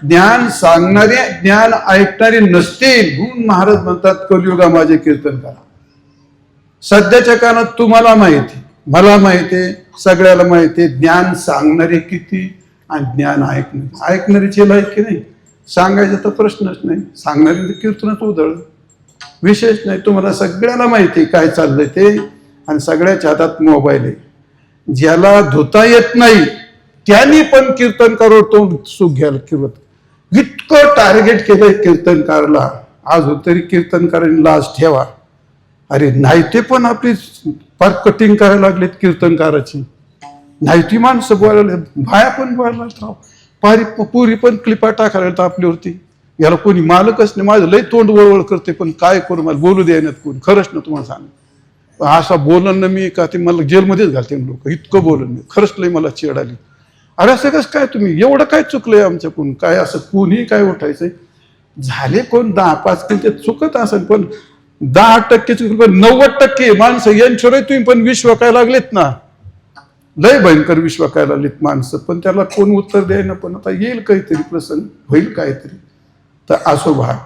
A: ज्ञान सांगणारे, ज्ञान ऐकणारे नसतील. म्हणून महाराज म्हणतात कलियुगामध्ये कीर्तन करा. सध्याच्या काळात तुम्हाला माहिती, मला माहिती, सगळ्याला माहिती, ज्ञान सांगणारे किती आणि ज्ञान ऐकणारीची लायकी नाही. सांगायचा तर प्रश्नच नाही. सांगणारी कीर्तनच उधळ, विशेष नाही. तुम्हाला सगळ्याला माहिती काय चाललंय ते, आणि सगळ्याच्या हातात मोबाईल आहे. ज्याला धुता येत नाही त्यांनी पण कीर्तनकार तो सुख घ्यायला किंवा इतकं टार्गेट केलंय कीर्तनकारला. अजून तरी कीर्तनकारांनी लाज ठेवा. अरे नाही ते पण आपली फार कटिंग करायला लागलेत कीर्तनकाराची. नाही ती माणसं बोलायला, भाया पण बोलायला राव, पारी पुरी पण क्लिपा टाकायला आपल्यावरती. याला कोणी मालकच नाही. माझं लय तोंड वळवळ करते, पण काय करू, मला बोलू द्यायनात कोणी. खरंच ना तुम्हाला सांग, असा बोलन ना मी का ते मला जेलमध्येच घालते लोक. इतकं बोलन मी, खरंच लय मला चिड आली. अरे असं कसं काय, तुम्ही एवढं काय चुकलंय आमच्याकडून, काय असं कोणी काय उठायचंय. झाले कोण 10-5 ते चुकत असेल, पण 10% चुकलं, पण 90% माणसं यांच्यावर तुम्ही पण विश्वासायला लागलेत ना. लय भयंकर विश्वासायला लागलेत माणसं, पण त्याला कोण उत्तर द्यायना. पण आता येईल काहीतरी प्रसंग, होईल काहीतरी. तर असो भाग,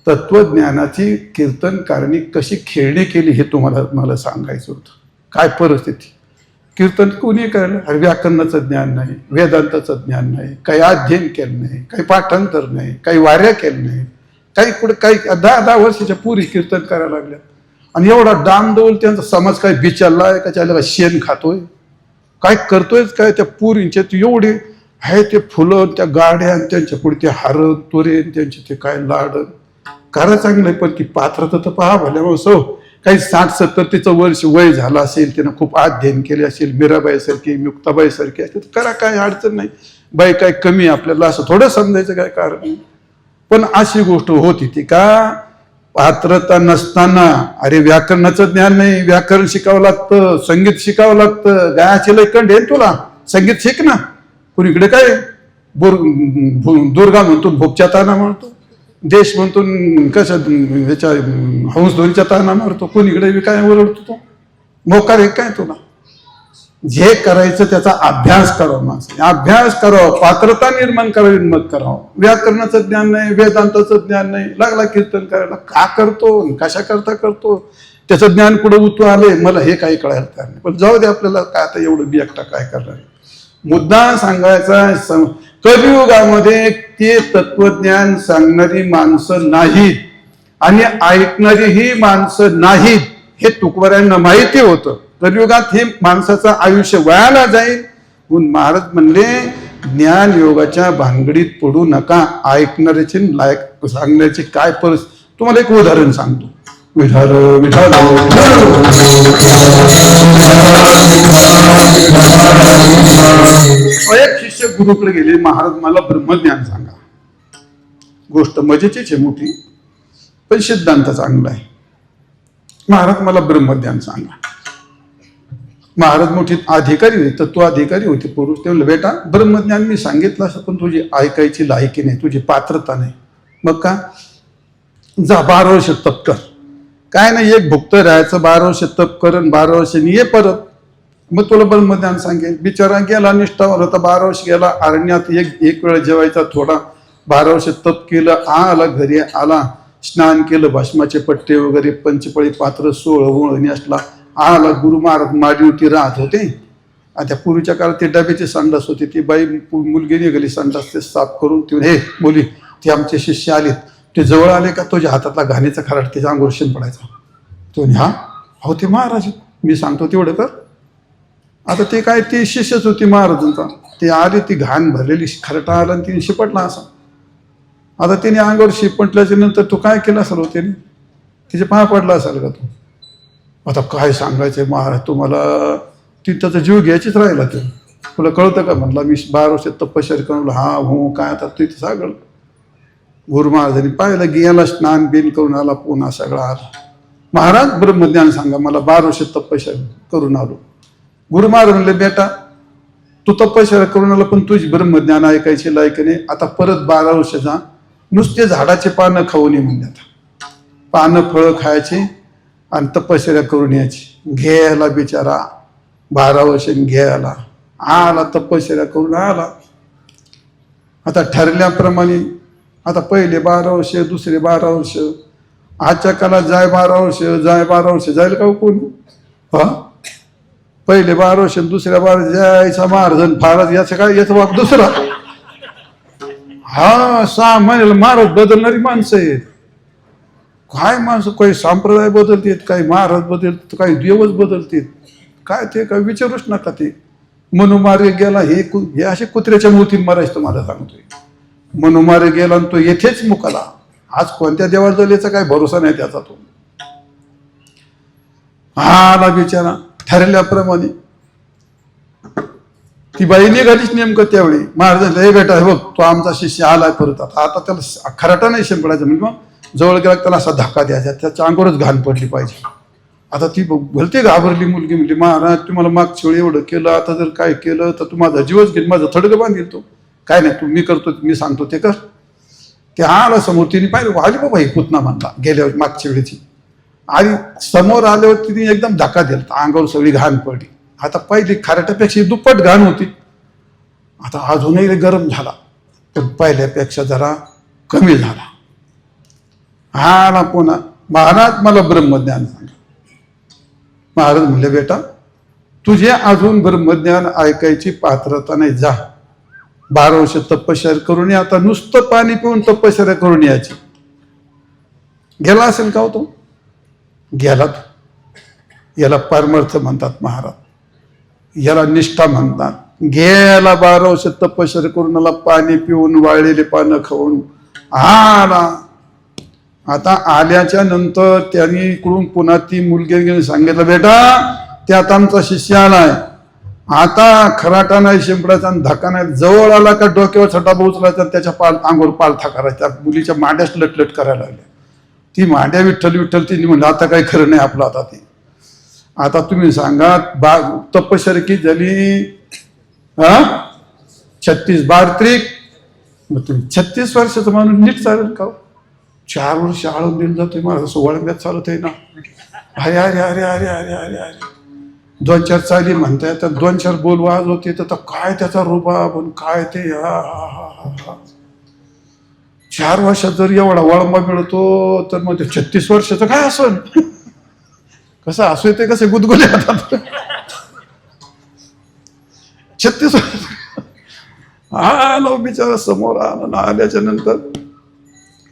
A: तत्वज्ञानाची कीर्तनकारांनी कशी खेळणी केली हे तुम्हाला मला सांगायचं होतं. काय परिस्थिती, कीर्तन कोणी करायला? अरे व्याकरणाचं ज्ञान नाही, वेदांताचं ज्ञान नाही, काही अध्ययन केलं नाही, काही पाठांतर नाही, काही वाऱ्या केलं नाही, काही कुठे काही 10-10 वर्षाच्या पुरी कीर्तन करायला लागल्या. आणि एवढा डामडोल त्यांचा समाज काय बिचारलाय का, त्याला शेण खातोय, काय करतोयच काय. त्या पुरींच्या एवढे आहे ते फुलं, त्या गाड्या, त्यांच्या पुढे ते हार तुरे, त्यांचे ते काय लाड करा चांगलंय. पण ती पात्रता तर पहा भल्या सो. काही 60-70 तिचं वर्ष वय झालं असेल, त्यानं खूप अध्ययन केले असेल, मीराबाई सारखी, मुक्ताबाई सारखी असेल, तर करा, काय अडचण नाही. बाई काय कमी आपल्याला असं थोडं समजायचं काय कारण नाही. पण अशी गोष्ट होती ती का, पात्रता नसताना, अरे व्याकरणाचं ज्ञान नाही, व्याकरण शिकावं लागतं, संगीत शिकावं लागतं, गायचे लय कंड आहे तुला, संगीत शिक ना. कुणीकडे काय दुर्गा म्हणतो भोगच्या ताना मारतो, देश म्हणतो कसं ह्याच्या हंसधोरीच्या ताना मारतो, कोणीकडे बी काय ओरडतो तो मोकार आहे काय तुला. जे करायचं त्याचा अभ्यास करावा, माणसं अभ्यास करावा, पात्रता निर्माण करावी, मग करावं. व्याकरणाचं ज्ञान नाही, वेदांताचं ज्ञान नाही, लागला कीर्तन करायला का करतो, कशा करता करतो, त्याचं ज्ञान कुठं उतू आले मला हे काही कळायला तयार नाही. पण जाऊ दे, आपल्याला काय आता एवढं बी एकटा काय करणार. मुद्दा सांगायचा, कलियुगामध्ये ते तत्वज्ञान सांगणारी माणसं नाहीत आणि ऐकणारी ही माणसं नाहीत हे तुकवऱ्यांना माहिती होतं. कलियुगात हे माणसाचं आयुष्य वायाला जाईल म्हणून महाराज म्हणले ज्ञान योगाच्या भानगडीत पडू नका. ऐकणाऱ्याची लायक सांगण्याची काय परिस्थिती. तुम्हाला एक उदाहरण सांगतो. विठाल विठाल एक शिष्य गुरुकडे गेले, महाराज मला ब्रह्मज्ञान सांगा. गोष्ट मजेचीच आहे मोठी, पण सिद्धांत चांगला आहे. महाराज मला ब्रह्मज्ञान सांगा. महाराज मोठी अधिकारी होते, तत्व अधिकारी होते पुरुष. ते म्हणले बेटा ब्रह्मज्ञान मी सांगितलं असं, पण तुझी ऐकायची लायकी नाही, तुझी पात्रता नाही. मग का, जा 12 वर्ष तप कर. काय नाही, एक भुक्त राहायचं, 12 वर्ष तप कर, 12 वर्षांनी ये परत, मग तुला ब्रह्मज्ञान सांगेल. बिचारा गेला, निष्ठावर होता, 12 वर्ष गेला अरण्यात, एक वेळ जेवायचा थोडा, 12 वर्ष तप केलं, आला घरी, आला स्नान केलं, भस्माचे पट्टे वगैरे, पंचपळी पात्र 16 वळणी असला, आला. गुरु महाराज माडीवरती राहत होते. त्या पूर्वीच्या काळात ते डब्याची संडास होती, ती बाई मुलगी निघाली संडास ते साफ करून, ती हे बोली ते आमचे शिष्य आलेत, ते जवळ आले का तुझ्या हातातला घाणीचा खराट त्याच्या अंगावर शेण पडायचा. तो हा हो ते महाराज, मी सांगतो तेवढं कर. आता ते काय, ती शिष्यच होती महाराजांचा. ते आले, ती घाण भरलेली खरटा आला आणि तिने शिपटला असा. आता तिने अंगावर शिपटल्याच्या नंतर तू काय केलं असेल हो, त्याने तिचे पाय पडला असेल का तू. आता काय सांगायचंय महाराज तुम्हाला, ती त्याचा जीव घ्यायचीच राहिला. ते तुला कळतं का म्हणला, मी 12 वर्ष तपश्चर्या करून, हा हो काय आता तिथे सगळं. गुरु महाराजांनी पाहिलं, गेला स्नान बिन करून आला, पुन्हा सगळं आला. महाराज ब्रह्मज्ञान सांगा मला, 12 वर्ष तपश्चर्या करून आलो. गुरु महाराज म्हणले बेटा तू तपश्चर्या करून आला, पण तुझी ब्रह्मज्ञान ऐकायची लायक नाही. आता परत 12 वर्ष जा, नुसते झाडाचे पानं खाऊन ये म्हणजे. आता पानं फळं खायचे आणि तपश्चर्या करून यायची. घ्यायला बिचारा 12 वर्ष घ्यायला आला, तपश्चर्या करून आला. आता ठरल्याप्रमाणे आता पहिले 12 वर्ष, दुसरे 12 वर्ष, आजच्या काळात जाय 12 वर्ष, जाय 12 वर्ष जाईल का कोण. हा पहिले 12 वर्ष, दुसऱ्या 12 जायचा महाराज फारच, याचं काय, याचा बाप दुसरा. हा 6 महिन्याला महाराज बदलणारी माणसं आहेत. काय माणसं, काही संप्रदाय बदलतात, काही महाराज बदलतात, काही देवच बदलतात. काय ते काय विचारूच नका. ते मनोमार्ग गेला, हे असे कुत्र्याच्या मोतीन मारायचं तुम्हाला सांगतोय. मनोमार्ग गेला आणि तो येथेच मुकाला. आज कोणत्या देवाला जाईल याचा काय भरोसा नाही त्याचा. तो आला बिचारा ठरल्याप्रमाणे. ती बाई निघालीच नेमकं त्यावेळी. महाराज हे बेटा हे बघ, तो आमचा शिष्य आलाय परत. आता त्याला खराटा नाही शिंपडायचा, म्हणजे मग जवळ गेला त्याला असा धक्का द्यायचा, त्याच्या अंगावरच घाण पडली पाहिजे. आता ती भलती घाबरली मुलगी, म्हणजे महाराज तुम्हाला मागच्या वेळी एवढं केलं, आता जर काय केलं तर तू माझा जीवच घेईल, माझं थडगं बांधील. तो काय नाही, तू मी करतो, मी सांगतो ते कर. ते आला समोर, तिने पाहिलं आली बाबा ही पुतना म्हणला गेल्यावर मागच्या वेळेची. आणि समोर आल्यावर तिने एकदम धक्का दिला, अंगावर सगळी घाण पडली. आता पहिली खराट्यापेक्षा दुप्पट घाण होती. आता अजूनही गरम झाला, पण पहिल्यापेक्षा जरा कमी झाला. हा ना पुन्हा महाराज मला ब्रह्मज्ञान सांगा. महाराज म्हणले बेटा तुझे अजून ब्रह्मज्ञान ऐकायची पात्रता नाही, जा 12 वर्ष तपश्चर्या करून ये. आता नुसतं पाणी पिऊन तपश्चर्या करून यायची. गेला असेल का हो तो, गेला. याला परमार्थ म्हणतात महाराज, याला निष्ठा म्हणतात. गेला 12 वर्ष तपश्चर्या करून आला, पाणी पिऊन वाळलेले पानं खाऊन आला. आता आल्याच्या नंतर त्यांनी इकडून पुन्हा ती मुलगी सांगितलं बेटा त्यात आमचा शिष्य आलाय, आता खराटा नाही शिंपडायचा आणि धक्का नाही. जवळ आला का डोक्यावर छटा उचलायचा, त्याच्या अंगावर पालथा करायचा. मुलीच्या मांड्याच लटलट करायला लागल्या. ती मांड्या विठ्ठल विठ्ठल तिने म्हणलं आता काही खरं नाही आपलं. आता ते आता तुम्ही सांगा तपश्चर्या की झाली 36 12 त्रिक मग तुम्ही 36 वर्षाचा माणूस नीट चालेल का हो? 4 वर्ष आळून दिलं जातोय मला असं वळंब्यात चालत आहे ना. अरे अरे अरे अरे अरे अरे अरे 2-4 चाली म्हणताय तर 2-4 बोल वाज होते तर काय त्याचा रुबाब पण काय ते 4 वर्षात जर एवढा वळंबा मिळतो तर मग ते 36 वर्षाचं काय असन. कसं असू येते कसे गुदगुले होतात. 36 वर्ष आलो बिचारा समोर आला. आल्याच्या नंतर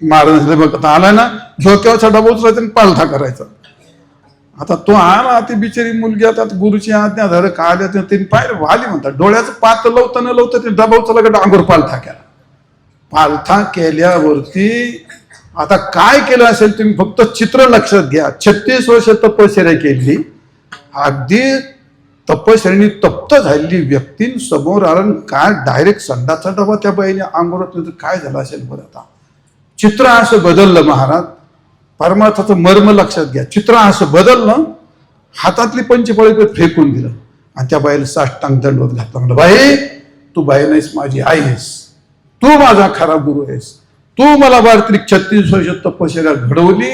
A: महाराजांकडे बघत आला ना झोक्यावरचा डबा उचलायचा आणि पालथा करायचा. आता तो आला ती बिचारी मुलगी आता गुरुची आज्ञा झालं का आल्या त्यांनी पाहिलं वाली म्हणतात डोळ्याचं पात लवता न लवता ते डबा उचला का डांगोर पालथा केला. पालथा केल्यावरती आता काय केलं असेल तुम्ही फक्त चित्र लक्षात घ्या. 36 वर्ष तपश्चर्या केली. अगदी तपश्चर्याने तप्त झालेली व्यक्ती समोर आला काय डायरेक्ट संडाचा डबा त्या बाईने अंगावर काय झालं असेल बरं. आता चित्र असं बदललं महाराज. परमार्थाचं मर्म लक्षात घ्या. चित्र असं बदललं. हातातली पंचफळी फेकून दिलं आणि त्या बाईला साष्टांग दंडवत घातला. म्हणलं बाई तू बाई नाहीस माझी आई आहेस. तू माझा खरा गुरु आहेस. तू मला बारत्रिक 36 वर्ष तपश्चर्या घडवली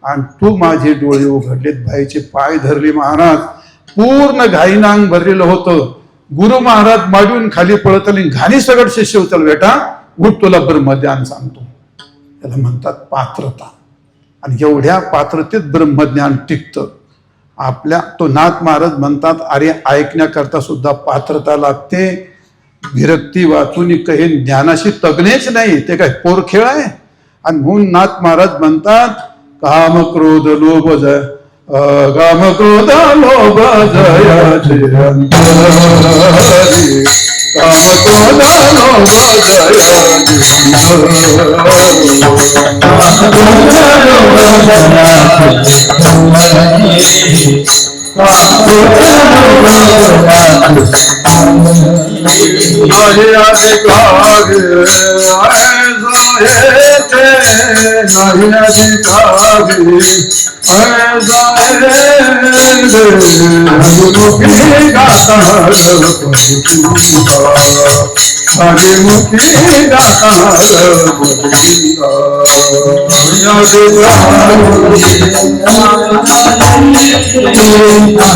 A: आणि तू माझे डोळे उघडलेत. बाईचे पाय धरले महाराज. पूर्ण घाईनांग भरलेलं होतं. गुरु महाराज माडून खाली पळत आले. घाणी सगळं शिष्य उचल बेटा उठ तुला ब्रह्मज्ञान सांगतो. त्याला म्हणतात पात्रता. आणि एवढ्या पात्रतेत ब्रह्मज्ञान टिकतं. आपल्या तो नाथ महाराज म्हणतात अरे ऐकण्याकरता सुद्धा पात्रता लागते. विरक्ती वाचून काही ज्ञानाशी तगणेच नाही ते काय पोरखेळ आहे. आणि म्हणून नाथ महाराज म्हणतात काम क्रोध लोभ जय काम क्रोध लोभ जयाचे अंतरी काम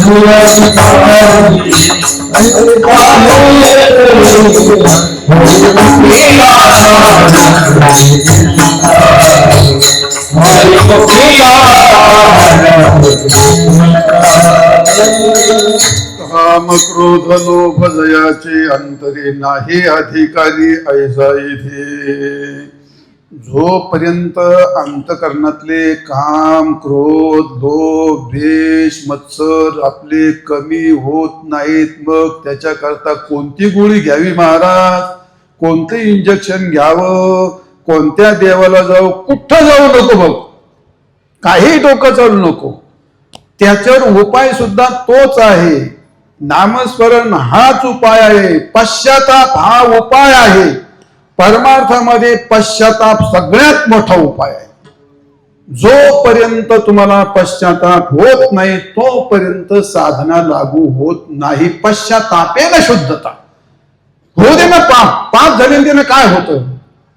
A: क्रोध लोभ काम क्रोध लोभ जयाचे अंतरे नाही अधिकारी ऐसा इथे. जोपर्यंत अंतकरणातले काम क्रोध लोभ द्वेष मत्सर आपले कमी होत नाहीत मग त्याच्याकरता कोणती गोळी घ्यावी महाराज. कोणते इंजेक्शन घ्यावं. कोणत्या देवाला जाऊ कुठं जाऊ नको बघ. काही डोकं चालू नको. त्याच्यावर उपाय सुद्धा तोच आहे. नामस्मरण हाच उपाय आहे. पश्चाताप हा उपाय आहे. परमार्थामध्ये पश्चाताप सगळ्यात मोठा उपाय आहे. जोपर्यंत तुम्हाला पश्चाताप होत नाही तोपर्यंत साधना लागू होत नाही. पश्चातापेन शुद्धता. होऊ दे ना पाप. पाप झालेलं काय होतं.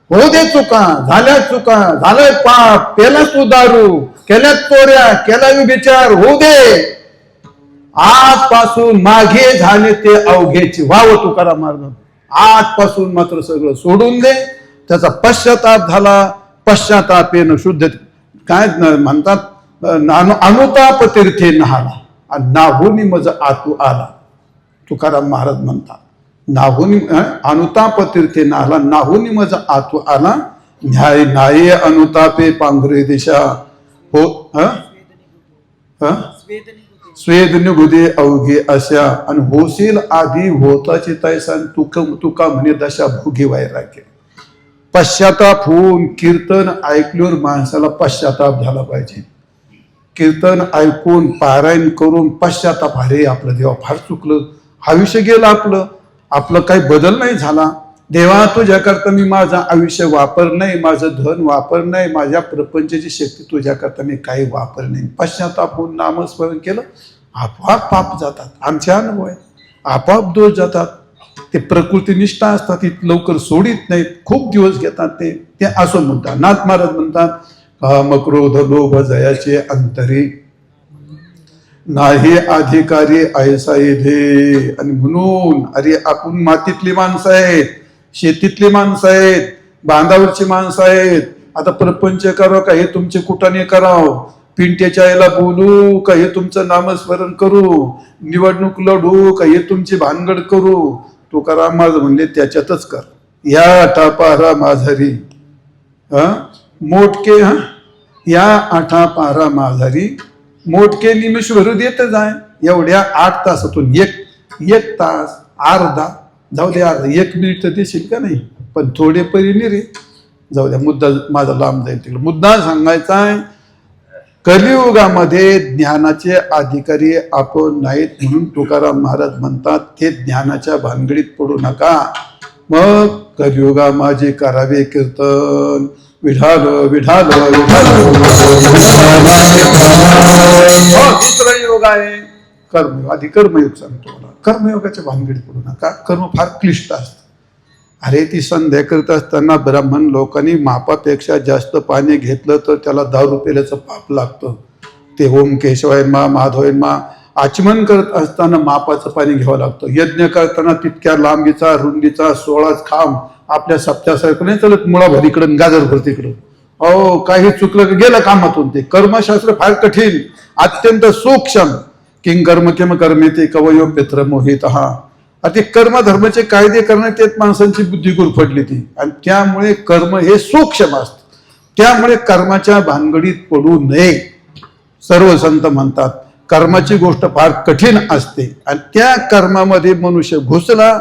A: होऊ दे चुका झाल्या चुका झालंय पाप. पेला तू दारू केल्यात चोऱ्या केला विचार होऊ दे. आजपासून मागे झाले ते अवघेची व्हावं तुकाराम महाराज. आजपासून मात्र सगळं सोडून दे. त्याचा पश्चाताप झाला. पश्चातापेन शुद्ध काय म्हणतात अनुताप तीर्थे नहाला आणि नाहूनी मज आतू आला. तुकाराम महाराज म्हणतात नाहूनी अनुताप तीर्थे नाला नाहूनी मज आतू आला. न्याय नाये अनुतापे पांघरे दिशा हो स्वेद निगुदे अवघे अशा आणि होशील आधी होताची तैसा तुका म्हणे दशा भोगी वैराग्य. पश्चाताप होऊन कीर्तन ऐकल्यावर माणसाला पश्चाताप झाला पाहिजे. कीर्तन ऐकून पारायण करून पश्चाताप अरे आपलं देवा फार चुकलं. आयुष्य गेलं आपलं. आपलं काही बदल नाही झाला. देवा तुझ्याकरता मी माझं आयुष्य वापर नाही. माझं धन वापर नाही. माझ्या प्रपंचाची शक्ती तुझ्याकरता मी काही वापर नाही. पश्चाताप होऊन नामस्मरण केलं आपोआप पाप जातात. आमचे अनुभव आहे. आपोआप दोष जातात. ते प्रकृतीनिष्ठ असतात, ती लवकर सोडित नाहीत, खूप दिवस घेतात. ते असो मुद्दा. नाथ महाराज म्हणतात, काम क्रोध लोभ जयाचे अंतरी नाही अधिकारी ऐसा येधे. आणि म्हणून अरे आपण मातीतली माणसं आहेत, शेतीतली माणसं आहेत, बांधावरची माणसं आहेत. आता प्रपंच करावं का हे तुमचे कुटाने करावं, पिंट्याच्या आईला बोलू का हे तुमचं नामस्मरण करू, निवडणूक लढू का हे तुमची भानगड करू. तुकाराम महाराज म्हणले त्याच्यातच कर. या टापारा माझारी मोठके या आठा पारा माझारी मोठके निमिष भरू देत जाय. एवढ्या 8 तासातून एक तास अर्धा जाऊ दे, अर्धा 1 मिनिट तर देशील का नाही, पण थोडे परिणी रे. जाऊ द्या, मुद्दा माझा लांब जाईल तिकडे. मुद्दा सांगायचा आहे, कलियुगामध्ये ज्ञानाचे अधिकारी आपण नाहीत म्हणून तुकाराम महाराज म्हणतात ते ज्ञानाच्या भानगडीत पडू नका. मग कलियुगा माझे करावे कीर्तन, विठाल विठाल विठाल. दुसरा योग आहे कर्मयोग. आधी कर्मयोग सांगतो मला. कर्मयोगाच्या भानगडीत पडू नका. कर्म फार क्लिष्ट असतं. अरे ती संध्या करत असताना ब्राह्मण लोकांनी मापापेक्षा जास्त पाणी घेतलं तर त्याला 10 रुपयाचं पाप लागतं. ते ओम केशवाय मा माधवाय मा आचमन करत असताना मापाचं पाणी घ्यावं लागतं. यज्ञ करताना तितक्या लांबीचा रुंदीचा 16 खांब आपल्या सप्त्यासारखं नाही चालत, मुळाभर इकडं गाजरभर तिकडं. अहो काही चुकलं की गेलं कामातून. ते कर्मशास्त्र फार कठीण, अत्यंत सूक्ष्म. किंग कर्म किम कर्मेते कवयो पित्र मोहित. ते कर्मधर्माचे कायदे करण्यात त्यात माणसांची बुद्धी गुरफटली ती. आणि त्यामुळे कर्म हे सूक्ष्म असतं. त्यामुळे कर्माच्या भानगडीत पडू नये. सर्व संत म्हणतात कर्माची गोष्ट फार कठीण असते आणि त्या कर्मामध्ये मनुष्य घुसला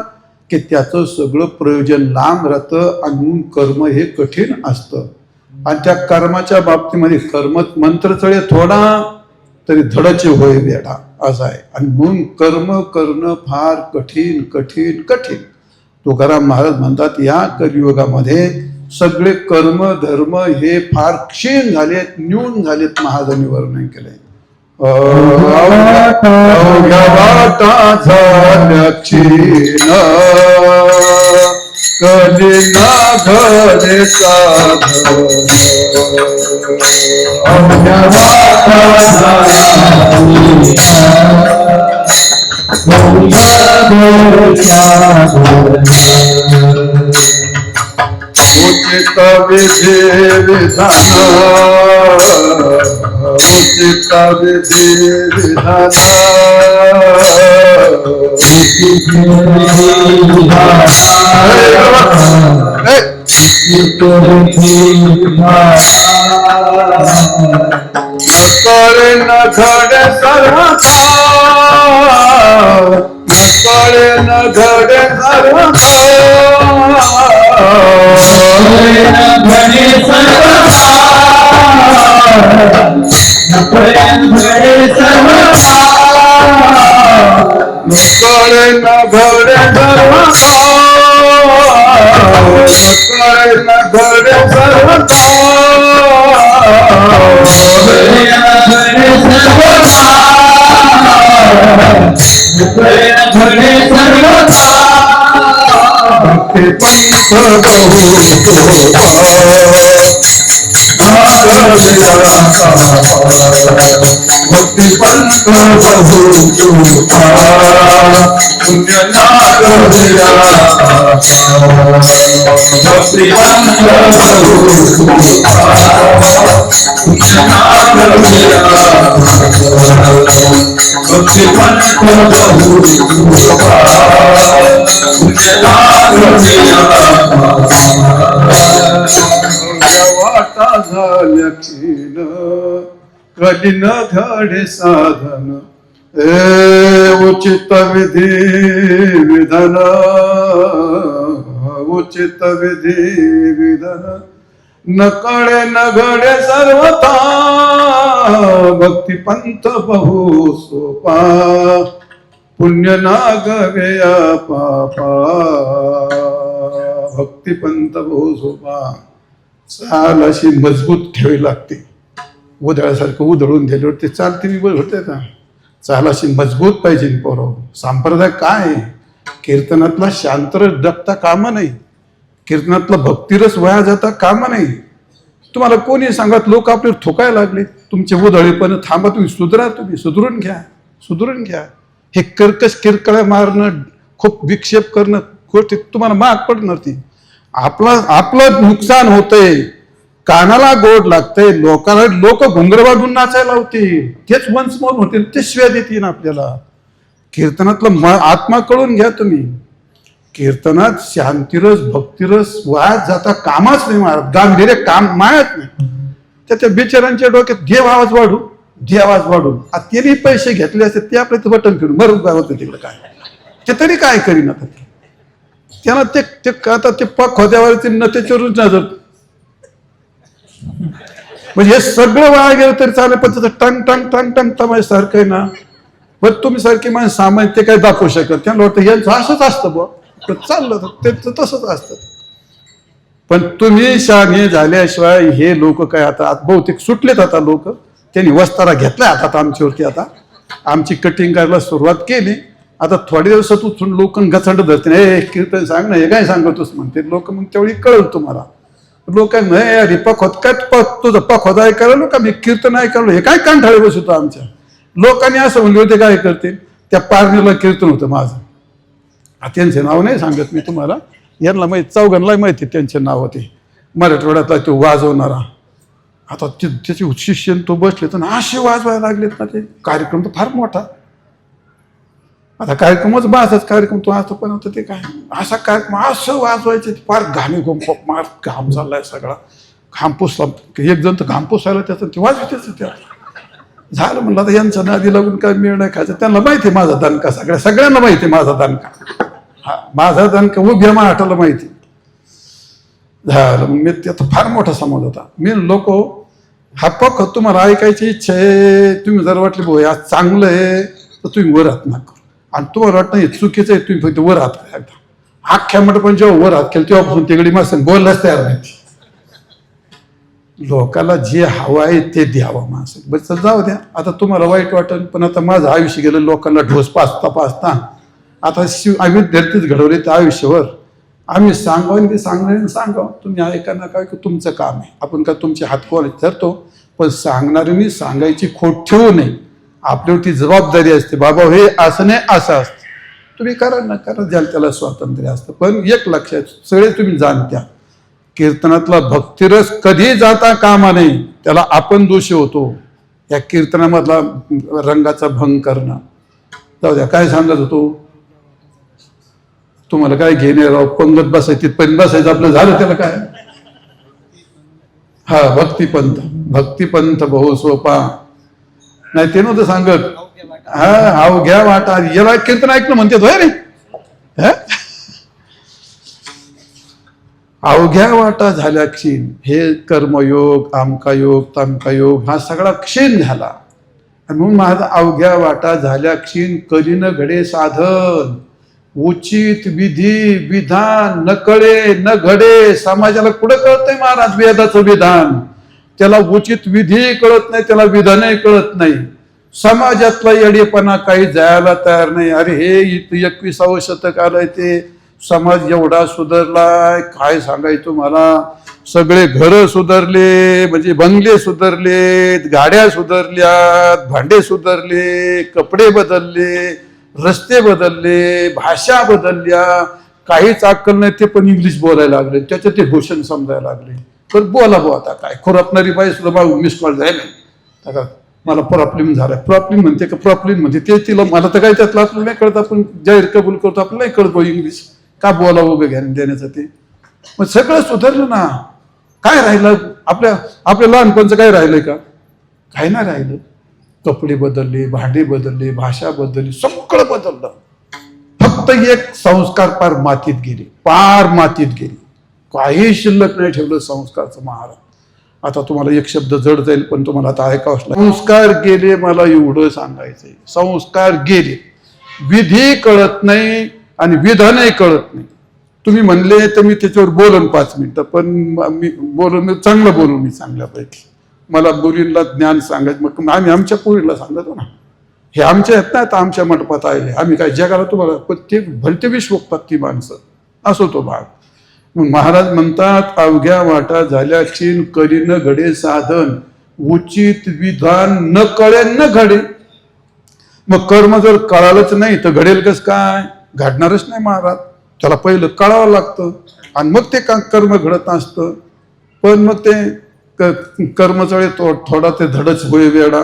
A: की त्याचं सगळं प्रयोजन लांब राहतं. आणि म्हणून कर्म हे कठीण असतं. आणि त्या कर्माच्या बाबतीमध्ये कर्म मंत्र चळे थोडा तरी धडाचे होय बेडा असं आहे. आणि म्हणून कर्म करणं फार कठीण कठीण कठीण. तुकाराम महाराज म्हणतात या कलियुगामध्ये सगळे कर्म धर्म हे फार क्षीण झालेत, न्यून झालेत. महाराजांनी वर्णन केलंय. अवघ्या वाटा झाल्या क्षीण कधी ना घडे साधन. अवघ्या वाटा उचित विधी विधान उचित विधी विधान करे न घडे सर्वथा करे न घडे सर्वथा करे न घडे सर्वथा करे न घडे सर्वथा भक्ति पंथ भक्ति पंथ पुण्य नाग भक्ति पंथ भक्ति वाटा झाल्या क्षीण कधी न घडे साधन. उचित विधी विधान उचित विधी विधान न कळे न घडे सर्वथा. भक्ती पंथ बहु सोपा पुण्य नागवे पापा. भक्ती पंथ बहु सोपा. चाल अशी मजबूत ठेवावी लागते. उधळासारखं उधळून दिल्यावर ते चालते मी होते का. चाल अशी मजबूत पाहिजे. पोरं संप्रदाय काय कीर्तनातला शांतरस डकता कामा नाही, कीर्तनातला भक्तिरस वाया जाता कामा नाही. तुम्हाला कोणी सांगत लोक आपले ठोकायला लागले, तुमचे उधळेपण थांबा, तुम्ही सुधरा, तुम्ही सुधरून घ्या. हे कर्कश किरकळ्या मारणं, खूप विक्षेप करणं गोष्टी तुम्हाला महाग पडणार. ती आपलं नुकसान होतंय, कानाला गोड लागतंय, लोक घुंगर वाजून नाचायला होतील, तेच वंशमौन होतील, ते शिव्या देतील आपल्याला. कीर्तनातलं आत्मा कळून घ्या तुम्ही. कीर्तनात शांतिरस भक्तिरस वायात जाता कामाच नाही, महाराज गांभीर्य काम मायत नाही. त्या बिचारांच्या डोक्यात देव आवाज वाढून त्यांनी पैसे घेतले असते, ते आपल्या बटन फिरून मरून होतं तिकडे. काय ते तरी काय करीन आता, त्याला ते आता ते पक होत्यावरती न त्याच्यावरून नजर, म्हणजे हे सगळं वाया गेलं तरी चालेल, पण त्याचं टंग टंग टंग टंग तमाशा सारखं आहे ना. पण तुम्ही सारखी माणसं सामान्य ते काही दाखवू शकत, त्यांना वाटतं यांचं असंच असतं बुवा, चाललं त्यांचं तसंच असतं. पण तुम्ही शहाणे झाल्याशिवाय हे लोक काय आता बहुतेक सुटलेत. आता लोक त्यांनी वस्तारा घेतलाय आता आमच्यावरती, आता आमची कटिंग करायला सुरुवात केली. आता थोड्या दिवसात उचलून लोक गचंड धरते, हे कीर्तन सांग ना, हे काय सांगतोस म्हणते लोक. मग तेवढी कळलं तुम्हाला. लोक नाही अरे तुझं पख होता ऐकायला का मी कीर्तन ऐकायला, हे काय कांठाळे बसवतो आमच्या लोकांनी असं म्हणले होते. काय करते, त्या पारणीला कीर्तन होतं माझं, त्यांचे नाव नाही सांगत मी तुम्हाला, यांना माहिती, चौघांना माहिती त्यांचे नाव होते. मराठवाड्यातला तो वाजवणारा, आता त्याचे शिष्य तो बसले तर असे वाजवायला लागलेत ना. ते कार्यक्रम तर फार मोठा, आता कार्यक्रमच बाचाच कार्यक्रम तो असतो, पण आता ते काय असा कार्यक्रम असं वाजवायचे फार घामी मार घाम झालाय सगळा. घाम पुसला एक जण तर घाम पुसायला त्याचं ते वाजवतेच त्या. झालं म्हणलं आता यांच्या नादी लागून काय मिळ नाही खायचं. त्यांना माहिती आहे माझा दणका, सगळ्यांना माहिती आहे माझा दणका. हा माझा दणका उभ्या महाटाला माहिती झालं. मग मी त्याचा फार मोठा समाज होता. मी लोक हा पक्ष तुम्हाला ऐकायची इच्छा आहे, तुम्ही जर वाटले भाऊ आज चांगलं आहे तर तुम्ही वर हात नका, आणि तुम्हाला वाटतं हे चुकीचं आहे तुम्ही फक्त वर हात करा. एकदा अख्ख्या मोठं पण जेव्हा वर हात केलं तेव्हापासून तिकडे माणसं बोललाच तयार नाही. लोकाला जे हवं आहे ते द्यावं माणसं. बस जाऊ द्या, आता तुम्हाला वाईट वाटेल, पण आता माझं आयुष्य गेलं लोकांना ढोस पाचता आता विद्यार्थीच घडवले त्या आयुष्यावर. आम्ही सांगावं ते सांगावं, तुम्ही ऐका ना काय तुमचं काम आहे. आपण का तुमचे हात कोण धरतो, पण सांगणाऱ्यांनी सांगायची खोट ठेवू नये. आपल्यावरती जबाबदारी असते, बाबा हे असं नाही असं असतं, तुम्ही करा ना करा, ज्याला त्याला स्वातंत्र्य असतं. पण एक लक्षात सगळे तुम्ही जाणत्या, कीर्तनातला भक्तिरस कधी जाता कामा नाही, त्याला आपण दोषी होतो. या कीर्तनामधला रंगाचा भंग करणं. जाऊ द्या, काय सांगत होतो तुम्हाला, काय घेणे राव, पंगत बसायची पण बसायचं आपलं झालं, त्याला काय. हा भक्तिपंथ बहु सोपा नाही, ते नव्हतं सांगत. हा अवघ्या वाटा, याला कीर्तन ऐकलं म्हणते होय रे. अवघ्या वाटा झाल्या क्षीण, हे कर्मयोग आमका योग तमका योग हा सगळा क्षीण झाला. आणि म्हणून माझा अवघ्या वाटा झाल्या क्षीण, करीन घडे साधन, उचित विधी विधान न कळे न घडे. समाजाला कुठं कळतंय महाराज वेदाचं विधान, त्याला उचित विधी कळत नाही, त्याला विधानही कळत नाही. समाजातला येडेपणा काही जायला तयार नाही. अरे हे 21वे शतक आलंय, ते समाज एवढा सुधारलाय काय सांगायचं तुम्हाला. सगळे घरं सुधारले, म्हणजे बंगले सुधारले, गाड्या सुधारल्यात, भांडे सुधारले, कपडे बदलले, रस्ते बदलले, भाषा बदलल्या. काहीच अक्कल नाही, ते पण इंग्लिश बोलायला लागले, त्याच्यात ते भूषण समजायला लागले. तर बोला आता काय, खुरपणारी बाई सुद्धा मिस कॉल जायला मला प्रॉब्लेम झालाय. प्रॉब्लेम म्हणते का प्रॉब्लेम म्हणते ते तिला, मला तर काही त्यातलं आपल्याला नाही कळत. आपण जाहीर कबूल करतो, आपल्याला नाही कळतो इंग्लिश का बोलावं उभं घ्या देण्याचं. ते मग सगळं सुधारलं ना. काय राहिलं आपल्या लहानपणचं, काय राहिलंय का, काय नाही राहिलं. कपडे बदलले, भांडे बदलले, भाषा बदलली, सगळं बदललं. फक्त एक संस्कार पार मातीत गेले, काही शिल्लक नाही ठेवलं संस्कारचं महाराज. आता तुम्हाला एक शब्द जड जाईल, पण तुम्हाला आता ऐकावंच लागेल. संस्कार गेले, मला एवढं सांगायचंय. संस्कार गेले, विधी कळत नाही आणि विधानही कळत नाही. तुम्ही म्हणले तर मी त्याच्यावर बोलून 5 मिनिटं, पण मी चांगलं बोलून मी चांगल्यापैकी. मला मुलींना ज्ञान सांगायचं, मग आम्ही आमच्या पोरीला सांगतो ना, हे आमचे आहेत ना, आता आमच्या मंडपात आले, आम्ही काय जगाला तुम्हाला, पण ते भलते विश्वकतात ती माणसं, असो तो भाग. मग महाराज म्हणतात, अवघ्या वाटा झाल्या चीन, कली न घडे साधन, उचित विधान न कळे न घडे. मग कर्म जर कळालंच नाही तर घडेल कस काय? घडणारच नाही महाराज. त्याला पहिलं कळावं लागतं आणि मग ते कर्म घडत असतं. पण मग ते कर्मचळे थोडा ते धडच होय वेडा,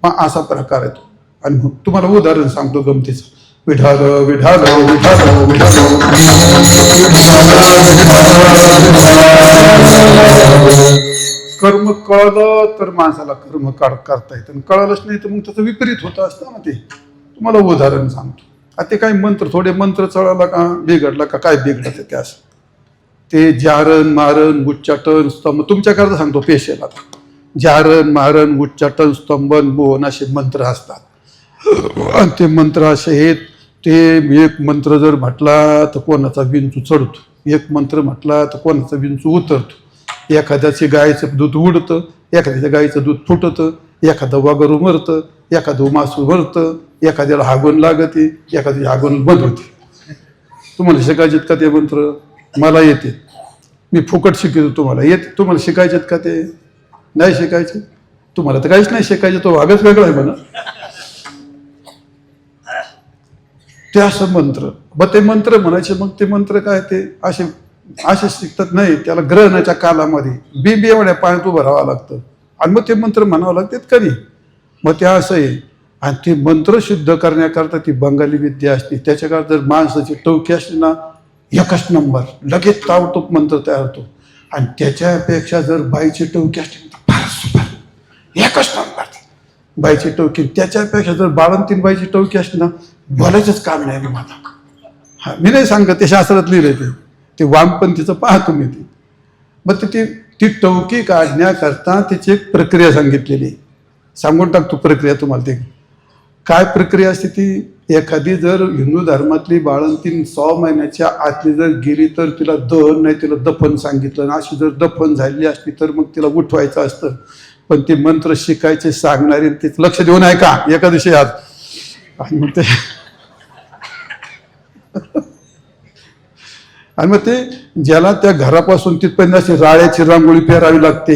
A: असा प्रकार आहे तो. आणि मग तुम्हाला उदाहरण सांगतो गमतीचं. विठाल विठाल विठाल विठाल, कर्म कळलं तर माणसाला कर्म करता येतं, कळालंच नाही तर मग त्याचं विपरीत होतं असतं ना. ते तुम्हाला उदाहरण सांगतो. आता ते काही मंत्र, थोडे मंत्र चढवला का बिघडला का काय बिघडत ते असं. ते जारण मारण उच्चाटन स्तंभ, तुमच्याकरता सांगतो पेशल. आता जारण मारण उच्चाटन स्तंभन मोहन असे मंत्र असतात. आणि ते मंत्र असे आहेत, ते एक मंत्र जर म्हटला तर कोणाचा विंचू चढतो, एक मंत्र म्हटला तर कोणाचा विंचू उतरतो. एखाद्याचे गायचं दूध उडतं, एखाद्याच्या गायचं दूध फुटतं, एखादं वागरू मरतं, एखादं मासू मरतं, एखाद्याला हागून लागते, एखाद्याची हागून बंद होते. तुम्हाला शिकायचेत का ते मंत्र? मला येते, मी फुकट शिकवतो. तुम्हाला येते? तुम्हाला शिकायचेत का ते? नाही शिकायचे? तुम्हाला तर काहीच नाही शिकायचे, तो भागच वेगळा आहे म्हणा. ते असं मंत्र, मग ते मंत्र म्हणायचे. मग ते मंत्र काय, ते असे असे शिकतात नाही. त्याला ग्रहणाच्या कालामध्ये बी एवढ्या पाण्यात उभं राहावं लागतं आणि मग ते मंत्र म्हणावं लागतात कधी. मग ते असं आहे. आणि ते मंत्र शुद्ध करण्याकरता ती बंगाली विद्या असते. त्याच्याकरता जर माणसाची टवकी असली ना, एकच नंबर, लगेच ताबडतोब मंत्र तयार होतो. आणि त्याच्यापेक्षा जर बाईची टवकी असली तर फार सुपर, एकच नंबर बाईची टवकी. त्याच्यापेक्षा जर 12-3 बाईची टवकी असली ना, बोलायचंच काम नाही माझा. हा, मी नाही सांगत, ते शास्त्रात लिहिलंय ते वामपंथीचं पहा तुम्ही ते. मग ती टवकी काढण्याकरता त्याची एक प्रक्रिया सांगितलेली. सांगून टाकतो प्रक्रिया तुम्हाला. ते काय प्रक्रिया असते ती, एखादी जर हिंदू धर्मातली बाळंतीण 6 महिन्याच्या आतली जर गेली तर तिला दहन नाही, तिला दफन सांगितलं. अशी जर दफन झाली असली तर मग तिला उठवायचं असतं. पण ते मंत्र शिकायचे सांगणारे ते लक्ष देऊन ऐका एकादशी आज. आणि मग ते आणि मग ते ज्याला त्या घरापासून तिथपर्यंत अशी राळ्याची रांगोळी फेरावी लागते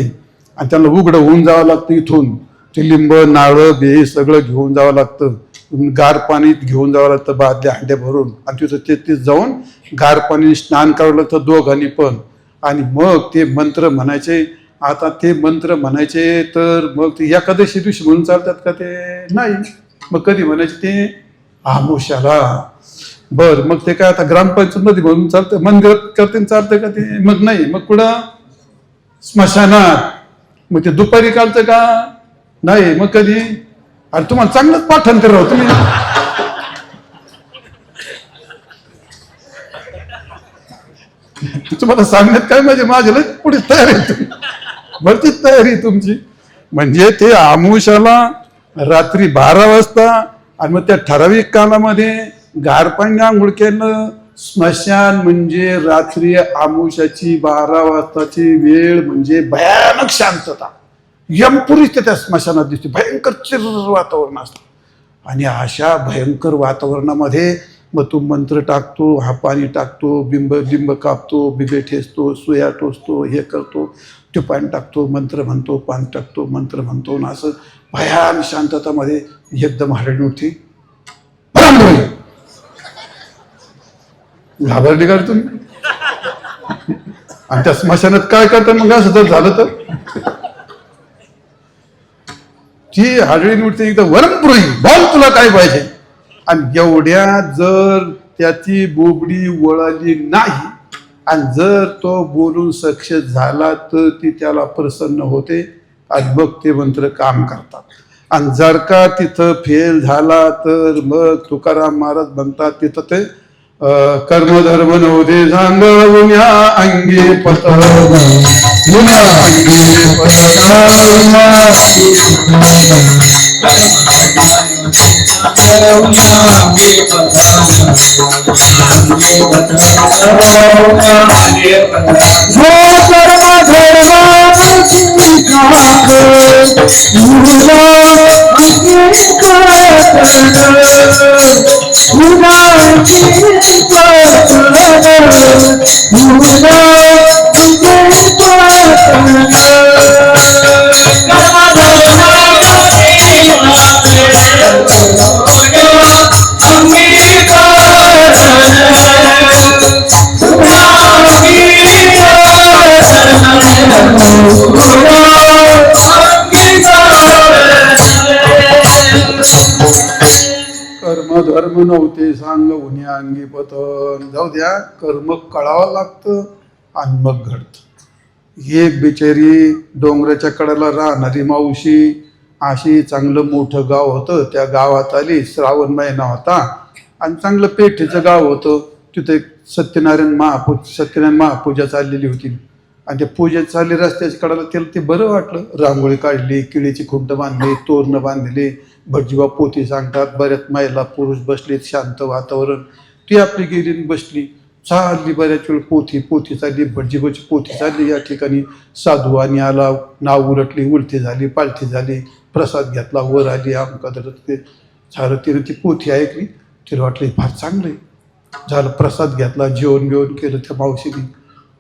A: आणि त्याला उघडं होऊन जावं लागतं. इथून ते लिंब नारळ बे सगळं घेऊन जावं लागतं. गार पाणी घेऊन जावं लागतं बादल्या हांड्या भरून. आणि तिथं ते जाऊन गार पाणी स्नान करावं लागतं दोघांनी पण. आणि मग ते मंत्र म्हणायचे. आता ते मंत्र म्हणायचे तर मग ते एकादशी दिवशी म्हणून चालतात का? ते नाही. मग कधी म्हणायचे? ते आमुष्याला. बर, मग ते काय आता ग्रामपंचायत मध्ये म्हणून चालतं, मंदिरात करते चालतं का ते? मग नाही. मग कुठं? स्मशानात. मग ते दुपारी चालतं का? नाही. मग कधी? अरे तुम्हाला चांगलंच पाठांतर राहू तुम्ही. तुम्हाला सांगण्यात काय म्हणजे माझ्याला पुढे तयारी आहे, भरतीच तयारी तुमची. म्हणजे ते आमुषाला रात्री 12 वाजता आणि मग त्या ठराविक कालामध्ये गार पाणी आंघोळ केलं. स्मशान म्हणजे रात्री आमुषाची 12 वाजताची वेळ म्हणजे भयानक शांतता. यमपुरीच त्या स्मशानात दिसते. भयंकर चिर वातावरण असतं. आणि अशा भयंकर वातावरणामध्ये मग तो मंत्र टाकतो, हा पाणी टाकतो, बिंब कापतो, बिबे ठेचतो, सुया टोचतो, हे करतो, ते पाणी टाकतो, मंत्र म्हणतो, पाणी टाकतो, मंत्र म्हणतो. आणि असं भयान शांततामध्ये एकदम हरणी उठती. घाबरली का तुम्ही? आणि त्या स्मशानात काय करतात मग असं जर झालं तर? ती हाडळी उठते एकदम, वरमपुरी बोल तुला काय पाहिजे. आणि एवढ्या जर त्याची बोबडी वळाली नाही आणि जर तो बोलून सक्सेस झाला तर ती त्याला प्रसन्न होते आणि मग ते मंत्र काम करतात. आणि जर का तिथं फेल झाला तर मग तुकाराम महाराज म्हणतात तिथं ते कर्मधर्म नव्हते सांगुन्या अंगी पतर कर्म धर्म नव्हते सांग उन्या अंगी पतन. जाऊ द्या, कर्म कळावं लागतं आणि मग घडतं. एक बिचारी डोंगराच्या कडेला राहणारी मावशी, अशी चांगलं मोठं गाव होतं. त्या गावात आली, श्रावण महिना होता आणि चांगलं पेठेचं गाव होतं. तिथे सत्यनारायण महापूजा चाललेली होती आणि त्या पूजेत चालली रस्त्याच्या कडेला. त्याला ते बरं वाटलं. रांगोळी काढली, केळीची खुंट बांधली, तोरणं बांधले, भटजीबा पोथी सांगतात. बऱ्याच महिला पुरुष बसलेत, शांत वातावरण. ती आपली गेली बसली, चालली बऱ्याच वेळ पोथी चालली, भटजीबाची पोथी चालली. या ठिकाणी साधू आणि आला, नाव उलटली, उलटी झाली, पालथी झाली, प्रसाद घेतला, वर आली, आमका धरत ते झालं. तिने ती पोथी ऐकली, तिला वाटलं फार चांगलं झालं. प्रसाद घेतला, जेवण केलं. त्या मावशीने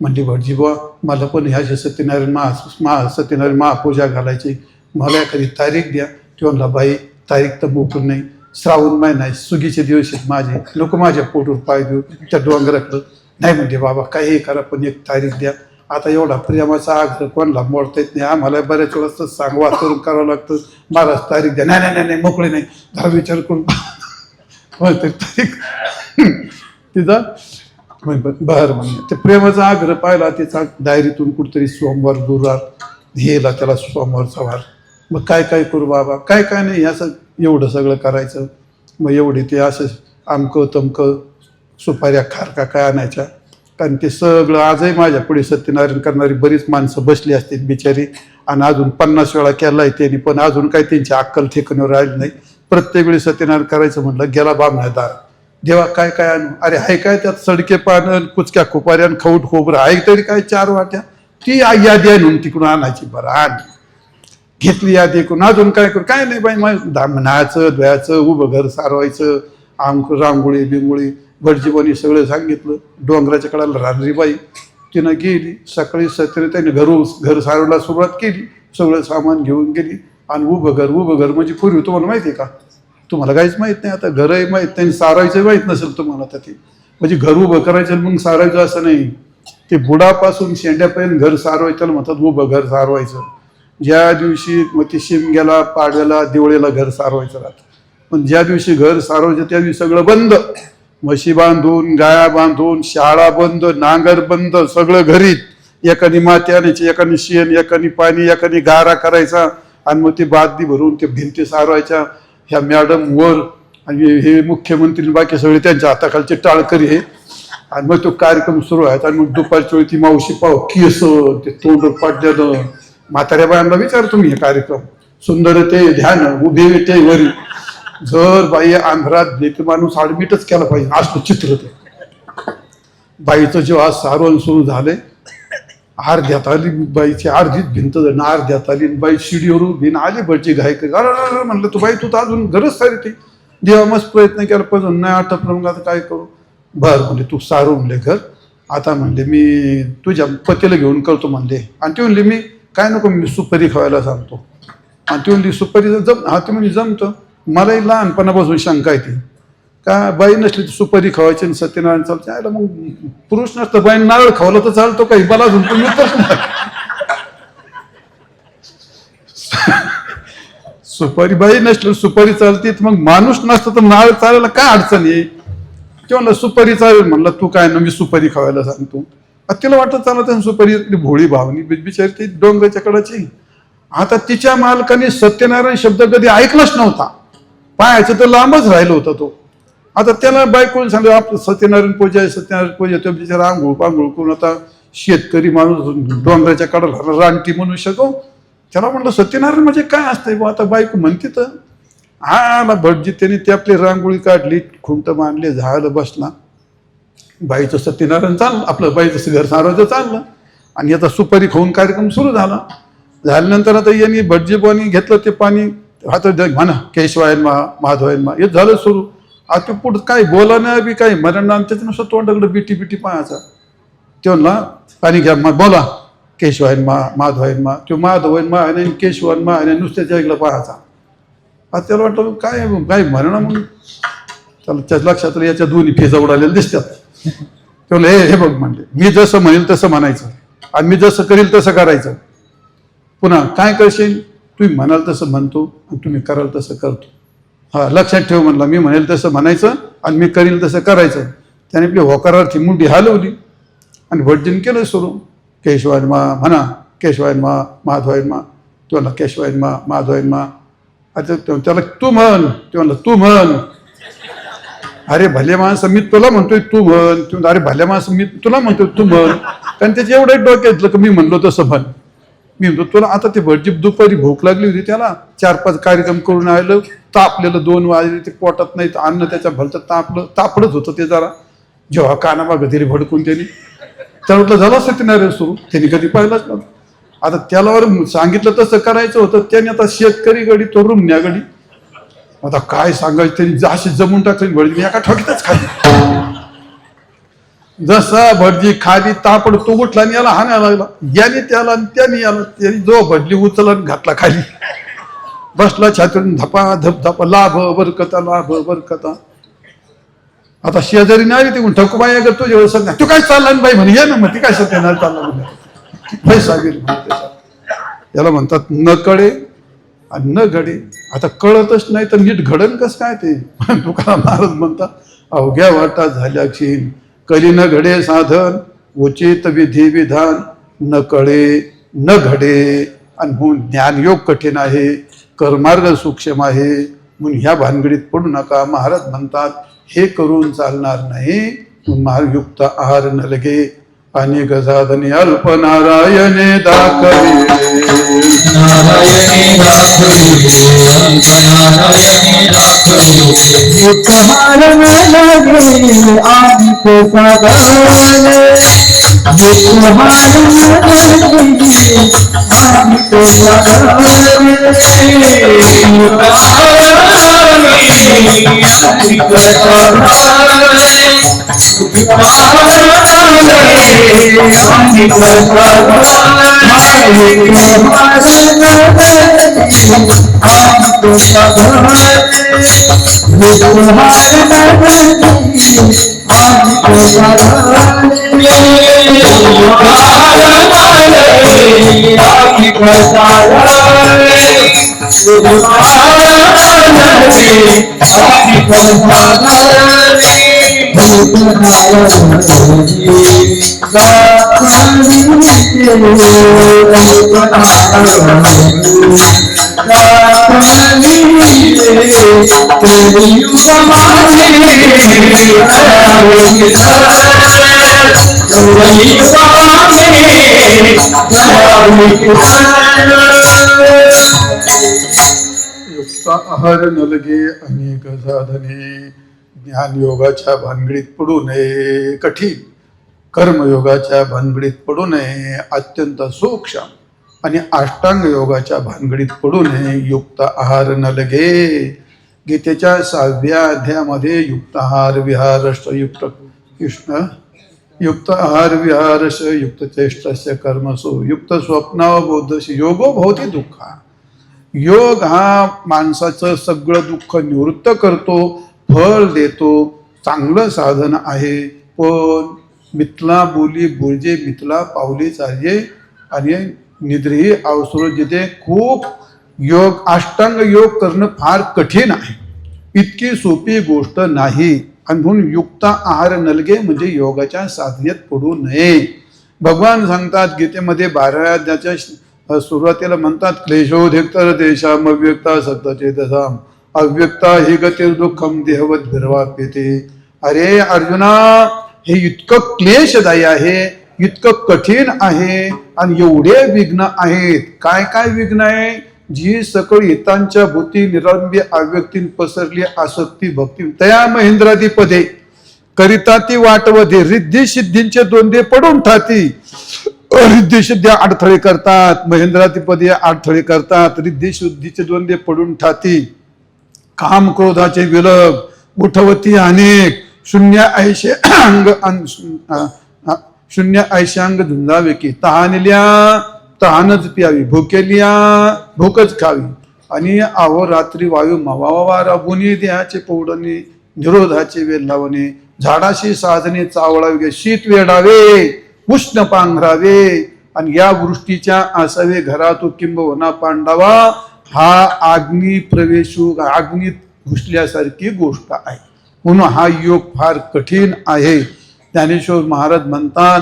A: म्हणली, भटजीबा मला पण ह्या सत्यनारायण महापूजा घालायची, मला एखादी तारीख द्या. ती म्हणला, बाई तारीख तर मोकून नाही, श्रावण महिना आहे, सुगीचे दिवस आहेत माझे, नको माझ्या पोटवर पाय देऊ त्या डोंगराकडं. नाही म्हणते, बाबा काही करा पण एक तारीख द्या. आता एवढा प्रेमाचा आग्रह कोणाला मोडता येत नाही, आम्हाला बऱ्याच वेळेस वातावरण करावं लागतं. महाराज तारीख द्या. नाही मोकळे नाही, जरा विचार करून तारीख तिचा बरं म्हणजे ते प्रेमाचा आग्रह पाहिला. तिचा डायरीतून कुठतरी सोमवार गुरुवार हेला, त्याला सोमवारचा वार. मग काय करू बाबा, काय नाही, असं एवढं सगळं करायचं. मग एवढे ते असं आमकं तमकं सुपाऱ्या खारका काय आणायच्या. कारण ते सगळं आजही माझ्या पुढे सत्यनारायण करणारी बरीच माणसं बसली असतील बिचारी. आणि अजून 50 वेळा केला आहे त्यांनी, पण अजून काही त्यांची अक्कल ठिकाणीवर राहिली नाही. प्रत्येक वेळी सत्यनारायण करायचं म्हटलं, गेला बामणादार, देवा काय आणू. अरे आहे काय त्यात, सडके पानं, कुचक्या खुपाऱ्यान, खऊट खोबरं आहे तरी काय 4 वाट्या. ती यादी आणून तिकडून आणायची. बरं आण, घेतली यादी करून. अजून काय करू, काय नाही बाई, न्हायचं धुवायचं, उभं घर सारवायचं, रांगोळी बिंगोळी. भटजीबानी सगळं सांगितलं. डोंगराच्या कडाला राहणारी बाई, तिनं गेली. सकाळी त्याने घर सारवायला सुरुवात केली. सगळं सामान घेऊन गेली आणि उभं घर म्हणजे पूर्वी तुम्हाला माहिती आहे का, तुम्हाला काहीच माहीत नाही. आता घरही माहीत नाही, सारायचं माहीत नसेल तुम्हाला. आता ते म्हणजे घर उभं करायचं मग सारायचं असं नाही. ते बुडापासून शेंड्यापर्यंत घर सारवायचं म्हणतात उभं घर सारवायचं. ज्या दिवशी मग ते शिमग्याला, पाडव्याला, दिवाळीला घर सारवायचं राहतं. पण ज्या दिवशी घर सारवायचं त्या दिवशी सगळं बंद. म्हशी बांधून, गाया बांधून, शाळा बंद, नांगर बंद, सगळं घरीत. एकाने माती आणायची, एकाने शेण, एकाने पाणी, एकाने गारा करायचा आणि मग ते बादली भरून ते भिंती सारवायच्या. ह्या मॅडम वर आणि हे मुख्यमंत्री बाकी सगळे त्यांच्या हाताखालचे टाळकरी आहे. आणि मग तो कार्यक्रम सुरू व्हायचा. आणि मग दुपारच्या वेळी ती मावशी पाव केस, ते तोंड पाडलेलं. म्हाताऱ्या बायांना विचार तुम्ही, हे कार्यक्रम सुंदर ते ध्यान उभे विटे वरी. जर बाई आंध्रात माणूस ऍडमिटच केला पाहिजे असं चित्र. ते बाईचं जेव्हा सारवण सुरू झाले, अर्ध्यात आली बाईची, अर्धीच भिंत अर्ध्यात आली. बाई शिडीवरून भिन आली, भटजी घाई करी. अरे म्हणलं, तू बाई तू तर अजून गरज सारी ती देवा मस्त प्रयत्न केला पण नाही आटपलं. मग आता काय करू. बरं म्हणले, तू सारू म्हणले घर. आता म्हणले मी तुझ्या पतीला घेऊन करतो म्हणले. आणि ती म्हणली, मी काय नको, मी सुपारी खावायला सांगतो. आणि ती म्हणली, सुपारी ती म्हणजे जमतं. मलाही लहानपणापासून शंका येते का बाई नसली तर सुपारी खावायची आणि सत्यनारायण चालते. आयला मग पुरुष नसतं, बाई नारळ खावलं तर चालतो काही, मला अजून पण सुपारी बाई नसली सुपारी चालते. मग माणूस नसतं तर नारळ चालायला काय अडचण आहे. ते म्हणलं सुपारी चालेल. म्हणलं तू काय ना, मी सुपारी खावायला सांगतो. तिला वाटत चालत सुपारी भोळी भावनी बिचारी ती डोंगराच्या कडाची. आता तिच्या मालकाने सत्यनारायण शब्द कधी ऐकलाच नव्हता, पायाचं तर लांबच राहिलं होता तो. आता त्याला बायको सांगितलं आपलं सत्यनारायण पूजा आहे, सत्यनारायण पूजा. तो बिचारा आंघोळ करून आता शेतकरी माणूस डोंगराच्या कडाला रानटी म्हणू शकतो. त्याला म्हणलं सत्यनारायण म्हणजे काय असतंय बा. आता बायको म्हणते तर आला भटजी. त्याने ती आपली रांगोळी काढली, खुंट बांधले, झालं बसला. बाईचं सत्यनारायण चाललं, आपलं बाईचं घर सारवायचं चाललं. आणि आता सुपारी खाऊन कार्यक्रम सुरू झाला. झाल्यानंतर आता यांनी भटजीबानी घेतलं ते पाणी आता म्हणा केशवायन मा माधवायन मा हे झालं सुरू. आता पुढं काय बोलानं बी काही म्हणणं आणि त्याचं नुसतं तोंडाकडे बिटी बिटी पाहायचा. ते म्हणला पाणी घ्या बोला केशवायन मा माधवायन मा. तो माधवायन मा आणि केशवायन मा आणि नुसत्याच्या इकडे पाहायचा. आता त्याला वाटलं काय काय म्हणणं म्हणून त्याला त्याच्या लक्षात आलं याच्या दोन्ही फेजा उडालेल्या दिसतात. ते म्हणलं हे बघ म्हणले मी जसं म्हणेल तसं म्हणायचं आणि मी जसं करील तसं करायचं. पुन्हा काय करशील तुम्ही म्हणाल तसं म्हणतो आणि तुम्ही कराल तसं करतो. हा लक्षात ठेव म्हणला मी म्हणेल तसं म्हणायचं आणि मी करील तसं करायचं. त्याने आपली होकारार्थी मुंडी हलवली आणि भटजीन केलं सुरू. केशवायन मा म्हणा केशवायन मा माधवायन मा. तो म्हणला केशवायन मा माधवायन मा. आता त्याला तू म्हण. ते म्हणलं तू म्हण. अरे भले माणसं मी तुला म्हणतोय तू म्हण. तू अरे भल्या माणसं मी तुला म्हणतोय तू म्हण. कारण त्याच्या एवढं डोक्यातलं की मी म्हणलो तसं म्हण. मी म्हणतो तुला आता ते भटजी दुपारी भूक लागली होती त्याला 4-5 कार्यक्रम करून आलं तापलेलं 2 वाजले ते पोटात नाही अन्न त्याच्या भलतं तापडच होतं ते जरा जेव्हा कानामागं तरी भडकून त्यांनी त्याला म्हटलं झालं असं ते सुरू त्यांनी कधी पाहिलंच नव्हतं. आता त्याला सांगितलं तसं करायचं होतं त्याने आता शेतकरी गडी तो रुमण्या गडी. आता काय सांगायचं त्यांनी अशी जमून टाकली भटजी एका ठोकीतच खाली. जसा भटजी खाली तापड तो उठला आणि याला हाणायला लागला. याने त्याला आणि त्याने याला त्याने जो भटली उचला घातला खाली. बसला छातीतून धपा धप धपा लाभ बरकता लाभ बरकता. आता शेजारी नाही ते ठकूबाई करतो जेव्हा सांग तू काय चालला बाई म्हणे ये ना मग ती काय सत्यानार चालला म्हणे पैसा गेली. याला म्हणतात न कळे आणि न घडे. आता कळतच नाही तर नीट घडण कस काय ते. तुकाराम महाराज म्हणतात अवघ्या वाटा झाल्या क्षीण कली न घडे साधन उचित विधी विधान न कळे न घडे. आणि म्हणून ज्ञानयोग कठीण आहे कर्मार्ग सूक्ष्म आहे म्हणून ह्या भानगडीत पडू नका. महाराज म्हणतात हे करून चालणार नाही. महायुक्त आहार न लगे आणि गजादने अल्प नारायणे दाखवे.
C: नारायणे दाखवे नारायणे दाखवे युक्तहार लगे आदि को साधन युक्तहार लगे आदि को साधन
A: आहार न लगे अनेक साधने. ज्ञानयोगाच्या भानगडीत पडू नये कठीण कर्मयोगाच्या भानगडीत पडू नये अत्यंत सूक्ष्म आणि अष्टांग योगाच्या भानगडीत पडू नये. युक्त आहार न लगे. गीतेच्या 6व्या अध्यायामध्ये युक्त आहार विहारश युक्त कृष्ण युक्त आहार विहारश युक्त चेष्टस्य कर्मसु युक्त स्वप्नावबोधश योगो भवति दुःखा. योग हा माणसाचं सगळं दुःख निवृत्त करतो फळ देतो चांगलं साधन आहे. पण मिथला बोली बोलजे मिथला पावली चालजे आणि निद्री अवसर जिथे खूप योग अष्टांग योग करणं फार कठीण आहे. इतकी सोपी गोष्ट नाही. आणि म्हणून युक्त आहार नलगे म्हणजे योगाच्या साधनेत पडू नये. भगवान सांगतात गीतेमध्ये 12व्या अध्यायाच्या सुरुवातीला म्हणतात क्लेशोधिकतर देशाम अव्यक्ता सत्तचेतसाम अव्यक्ता ही गतिर दुःखम देहवत भिरवाप्यते. अरे अर्जुना हे इतकं क्लेशदायी आहे इतकं कठीण आहे आणि एवढे विघ्न आहेत. काय काय विघ्न आहे. जी सकळ हितांच्या भूती निरंबी अव्यक्तीन पसरली आसक्ती भक्ती तया महेंद्राधिपदे करिता ती वाटवधे रिद्धी सिद्धींचे दोंदे पडून ठाती रिद्धी अडथळे करतात, महेंद्राधिपती अडथळे करतात, रिद्धी शुद्धीचे द्वंद्व पडून ठाती, काम क्रोधाचे विलग, उठवती अनेक, शून्य ऐशे शून्य ऐशांग धुंदावे की, तहानल्या तहानच प्यावी, भुकेल्या भूकच खावी, आणि अहोरात्री वायू मवावा राबुनी, देहाचे पौडणे निरोधाचे वेल लावणे, झाडाशी साधने चावळावे, शीत वेडावे, उष्ण पांघरावे, आणि या वृष्टीच्या असावे घरात किंबहुना पांडावा, हा अग्नी प्रवेशू, अग्नीत घुसल्यासारखी गोष्ट आहे. म्हणून हा योग फार कठीण आहे. ज्ञानेश्वर महाराज म्हणतात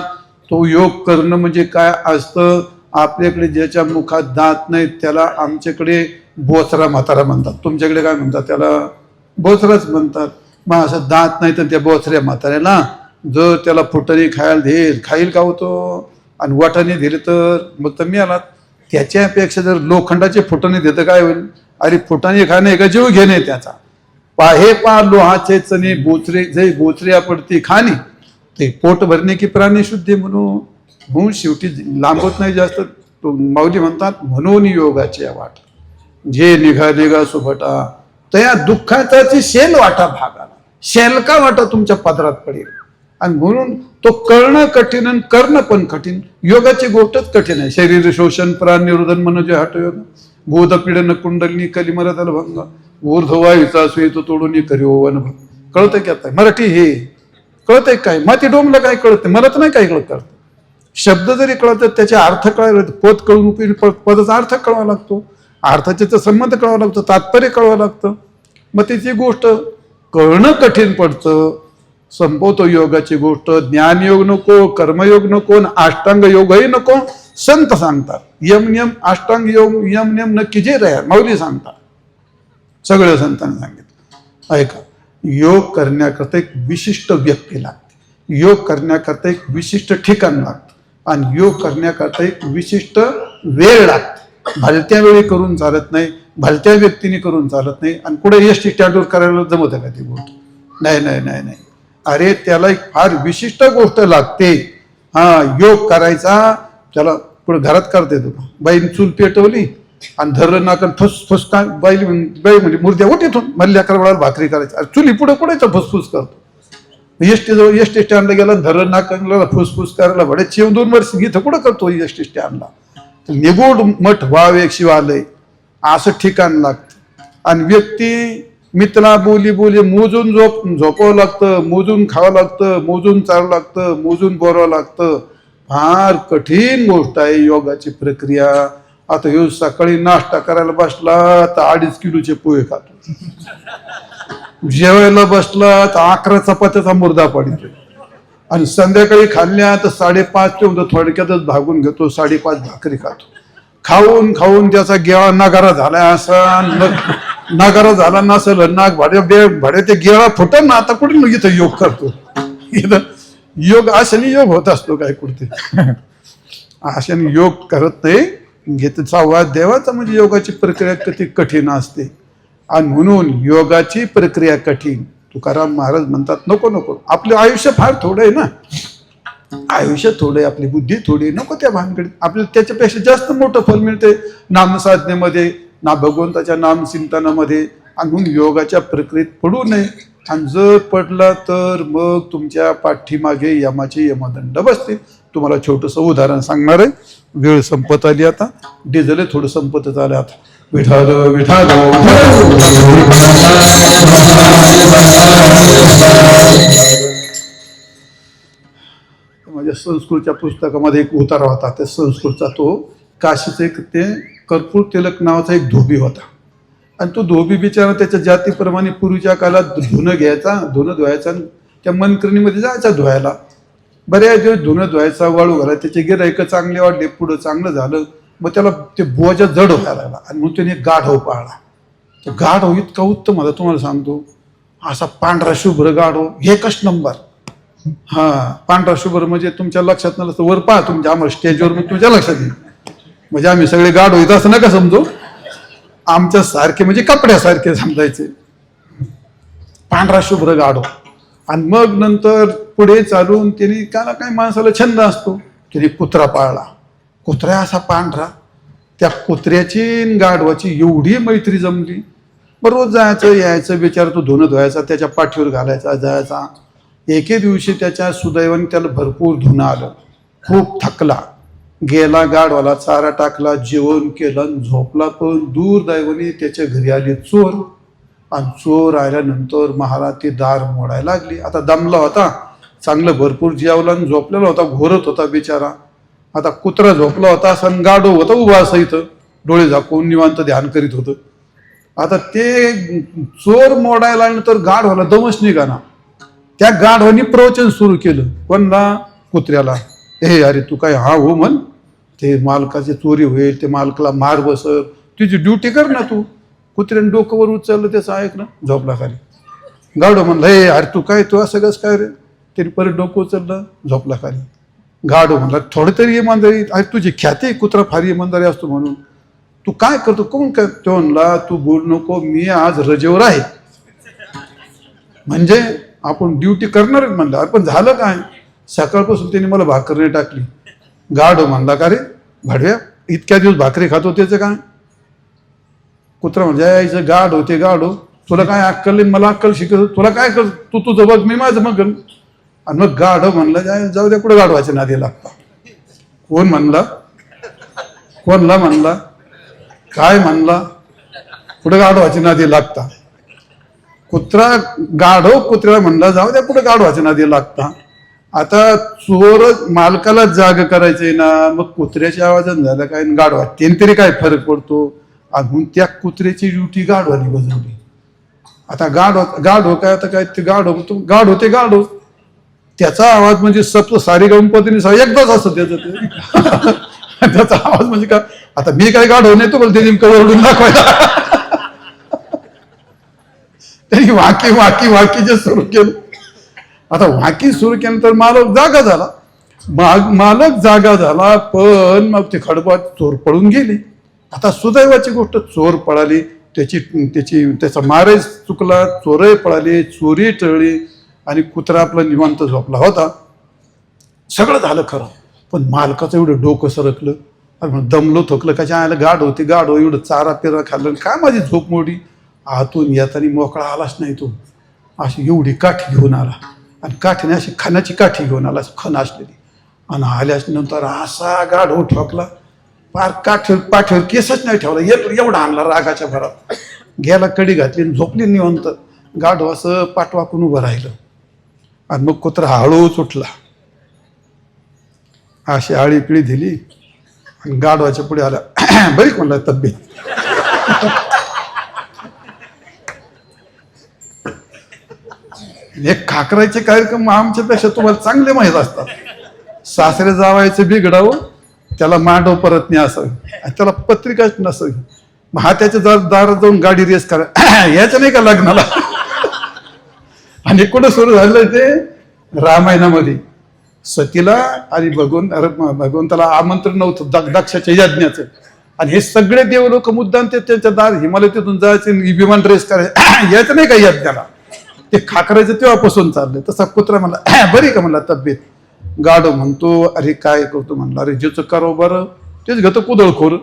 A: तो योग करणं म्हणजे काय असतं. आपल्याकडे ज्याच्या मुखात दात नाही त्याला आमच्याकडे बोचरा म्हातारा म्हणतात, तुमच्याकडे काय म्हणतात त्याला? बोचराच म्हणतात. मग असं दात नाही तर त्या बोचऱ्या म्हाताऱ्याला जर त्याला फुटाणे खायला देईल, खाईल का होतो, आणि वाटाणे दिले तर मग तर मी आला. त्याच्यापेक्षा जर लोखंडाचे फुटाणे देतं काय होईल? अरे फुटाणे खाणे का जीव घेणे त्याचा. पाहे पा लोहाचे चणे बोचरे जे बोचऱ्या पडते खाणे, ते पोट भरणे की प्राणी शुद्धी म्हणून शेवटी लांबत नाही जास्त. माऊली म्हणतात म्हणून योगाची वाट, जे निघा सुभटा तया दुःखाची शेल वाटा भागाला, शेलका वाटा तुमच्या पदरात पडेल. आणि म्हणून तो करणं कठीण आणि करणं पण कठीण. योगाची गोष्टच कठीण आहे. शरीर शोषण प्राण निरोधन म्हणजे हटयोग, बोध पीडन कुंडलिनी कलिमरतल भंग, ऊर्ध्ववायूचा स्वेत तोडून करिओ वन. कळतंय की आता मराठी हे कळतंय काय? माती डोमला काय कळतंय? मला तर नाही काय कळत. शब्द जरी कळत त्याचे अर्थ कळायला, पद कळून पदाचा अर्थ कळावा लागतो, अर्थाचे संबंध कळावा लागतो, तात्पर्य कळावं लागतं. मग त्याची गोष्ट कळणं कठीण पडतं. संपवतो योगाची गोष्ट. ज्ञानयोग नको, कर्मयोग नको, अष्टांग योगही नको. संत सांगतात यम नियम अष्टांग योग यम नियम नक्की जे राहा, माऊली सांगतात, सगळ्या संतांनी सांगितलं. ऐका, योग करण्याकरता एक विशिष्ट व्यक्ती लागते, योग करण्याकरता एक विशिष्ट ठिकाण लागतं, आणि योग करण्याकरता एक विशिष्ट वेळ लागते. भलत्या वेळी करून चालत नाही, भलत्या व्यक्तीने करून चालत नाही. आणि कुठे एसटी स्टँडवर करायला जमत का ती गोष्ट? नाही नाही नाही नाही. अरे त्याला एक फार विशिष्ट गोष्ट लागते. हा योग करायचा त्याला पुढे घरात करता येतो का? बाईने चूल पेटवली आणि धरलं नाकन फुसफुस का बाई म्हणजे मुर्द्या उठ इथून मल्ल्या वेळाला भाकरी करायची. चुली पुढे पुढेच फुसफुस करतो. एसटी स्टँडला गेला, धरलं नाकनला फुसफुस करायला भडे 2 वर्ष इथं कुठं करतो एसटी स्टँडला? निगूढ मठ व्हावे शिवालय असं ठिकाण लागतं. आणि व्यक्ती मित्रा बोली मोजून झोपावं लागतं, मोजून खावं लागतं, मोजून चालावं लागतं, मोजून बोलावं लागतं. फार कठीण गोष्ट आहे योगाची प्रक्रिया. आता ह्यो सकाळी नाश्ता करायला बसला तर 2.5 किलोचे पोहे खातो, जेवायला बसला तर 11 चपात्याचा मुर्दा पडतो, आणि संध्याकाळी खाल्ल्या तर 5:30 ते थोडक्यातच भागून घेतो, 5:30 भाकरी खातो. खाऊन खाऊन त्याचा गेळा नगारा झाला. असा नगारा झाला नसेल, नाक भाड्या ते गेळा फुटन ना. आता कुठे इथं योग करतो? इथं योग अशाने योग होत असतो काय कुठे? अशाने योग करत नाही. घेत संवाद देवाचा म्हणजे योगाची प्रक्रिया किती कठीण असते. आणि म्हणून योगाची प्रक्रिया कठीण. तुकाराम महाराज म्हणतात नको नको, आपलं आयुष्य फार थोडं आहे ना, आयुष्य थोडं आहे, आपली बुद्धी थोडी, नको त्या भानगडीत. आपल्याला त्याच्यापेक्षा जास्त मोठं फल मिळते नामसाधनेमध्ये, ना भगवंताच्या नामचिंतनामध्ये. आणि म्हणून योगाच्या प्रक्रियेत पडू नये. आणि जर पडला तर मग तुमच्या पाठीमागे यमाचे यमदंड बसतील. तुम्हाला छोटंसं उदाहरण सांगणार आहे. वेळ संपत आली आता, डिझेल थोडं संपतच आलं आता. विठाल विठाल माझ्या संस्कृतच्या पुस्तकामध्ये एक उतारा होता. त्या संस्कृतचा तो काशीचा एक ते कर्पूर तिलक नावाचा एक धोबी होता. आणि तो धोबी बिचारा त्याच्या जातीप्रमाणे पूर्वीच्या काळात धुणं घ्यायचा, धुणं धुवायचा, आणि त्या मनकरणीमध्ये जायचा धुवायला. बऱ्याच दिवस धुणं धुवायचा, वाळू घाला. त्याचे गिऱ्हाईक चांगले वाढले, पुढं चांगलं झालं. मग त्याला ते बोजा जड व्हायला लागला. आणि मग त्याने गाढव पाळला. तो गाढव इतका उत्तम होता तुम्हाला सांगतो. असा पांढरा शुभ्र गाढव, एकच नंबर. हा पांढरा शुभ्र म्हणजे तुमच्या लक्षात नसतं, वर पहा तुमच्या आम्हाला स्टेजवर मग तुमच्या लक्षात येईल. म्हणजे आम्ही सगळे गाढव येत असं नका समजू. आमच्या सारखे म्हणजे कपड्यासारखे समजायचे, पांढरा शुभ्र गाढव. आणि मग नंतर पुढे चालून त्यांनी काय माणसाला छंद असतो, त्याने कुत्रा पाळला. कुत्रा असा पांढरा, त्या कुत्र्याची आणि गाढवाची एवढी मैत्री जमली. रोज जायचं यायचं, बिचारा तो धुणं धुवायचा, त्याच्या पाठीवर घालायचा, जायचा. एके दिवशी त्याच्या सुदैवाने त्याला भरपूर धुणं आलं, खूप थकला. गेला गाढवाला चारा टाकला, जेवण केलं आणि झोपला. पण दुर्दैवाने त्याच्या घरी आले चोर. आणि चोर आल्यानंतर महाराज ते दार मोडायला लागली. आता दमला होता, चांगलं भरपूर जेवला आणि झोपलेला होता, घोरत होता बिचारा. आता कुत्रा झोपला होता, असा गाढव होता उभा असं इथं, डोळे झाकून निवांत ध्यान करीत होतं. आता ते चोर मोडायला आल्यानंतर गाढवाला दमच निघाला. त्या गाढवानी प्रवचन सुरू केलं. कोणला? कुत्र्याला. ए अरे तू काय हा हो म्हण, ते मालकाची चोरी होईल, ते मालकाला मार बसल, तुझी ड्युटी कर ना तू. कुत्र्याने डोकंवर उचललं, त्याचं ऐक ना, झोपला खाली. गाढव म्हणला हे अरे तू काय, तू असं कस काय रे? तरी परत डोकं उचललं, झोपला खाली. गाढव म्हणला थोडं तरी इमानदारी, अरे तुझी ख्याती कुत्रा फार इमानदारी असतो म्हणून, तू काय करतो? कोण काय? तो म्हणला तू बोल नको, मी आज रजेवर आहे. म्हणजे आपण ड्युटी करणारच म्हणलं. पण झालं काय? सकाळपासून त्याने मला भाकर नाही टाकली. गाढव म्हणला का रे भाडव्या, इतक्या दिवस भाकरी खातो त्याचं काय? कुत्रा म्हणजे यायचं गाढ होते, गाढो तुला काय अक्कल नाही, मला अक्कल शिकवतो, तुला काय कर, तू तुझं बघ, मी माझं मग. आणि मग गाढव म्हणलं जाऊ द्या, कुठे गाढवाच्या नादी लागता. कोण म्हणला? कोणला म्हणला? काय म्हणला? कुठे गाढवाच्या नादी लागता? कुत्रा गाढव कुत्र्याला म्हणला जाऊ द्या, कुठे गाढवाच्या नादी लागता. आता चोर मालकाला जाग करायचंय ना, मग कुत्र्याच्या आवाजात झालं काय, गाढवा त्याने तरी काय फरक पडतो. म्हणून त्या कुत्र्याची ड्युटी गाढवानी बजवली. आता गाढव काय, आता काय ते गाढव ते गाढव, त्याचा आवाज म्हणजे सप्त सारी गम पद्धतीने एकदाच असतं त्याचं ते. त्याचा आवाज म्हणजे काय, आता मी काय गाढव नाही तो बोलते नेमकं ओरडून दाखवायला. त्यांनी वाकी जे सुरू केलं. आता वाकी सुरू केल्यानंतर मालक जागा झाला. मालक जागा झाला, पण मग ते खडपात चोर पळून गेले. आता सुदैवाची गोष्ट, चोर पळाली, त्याचा मारही चुकला, चोरही पळाली, चोरी टळली आणि कुत्रा आपला निवांत झोपला होता. सगळं झालं खरं, पण मालकाचं एवढं डोकं सरकलं. दमलो थकलं, कशा आलं गाढव एवढं चारा पेरा खाल्लं, काय माझी झोप मोडी. आतून येताना मोकळा आलाच नाही तो. अशी एवढी काठी घेऊन आला आणि काठीने अशी खाण्याची काठी घेऊन आला, खण असलेली. आणि आल्याच नंतर असा गाढव ठोकला, फार पाठीवर केसच नाही ठेवला, एवढा आणला रागाच्या भरात. गेला, कडी घातली, झोपली निवंत. गाढव असं पाठवाकून उभं राहिलं. आणि मग कुत्रा हळूच उठला, अशी आळी पिळी दिली आणि गाढवाच्या पुढे आला. बरी म्हणला तब्येत? एक खाकरायचे कार्यक्रम आमच्यापेक्षा तुम्हाला चांगले माहीत असतात. सासरे जावायचं बिघडावं, त्याला मांडव परत नाही असावी, त्याला पत्रिकाच नसावी. मग हा त्याच्या दारात जाऊन गाडी रेस करा, याच्या नाही का लग्नाला. आणि कुठं सुरू झालं ते रामायणामध्ये, सतीला आणि भगवंताला आमंत्रण नव्हतं दक्षाच्या यज्ञाचं. आणि हे सगळे देव लोक मुद्दाम त्यांच्या दार हिमालयातून जायचे, विमान रेस करायचे, याचं नाही का यज्ञाला. ते खाकरायचं तेव्हापासून चाललंय. तसा कुत्रा म्हणला बरी का म्हणला तब्येत? गाढव म्हणतो अरे काय करतो म्हणला, अरे ज्याचं करावं बरं तेच घेतो कुदळखोर.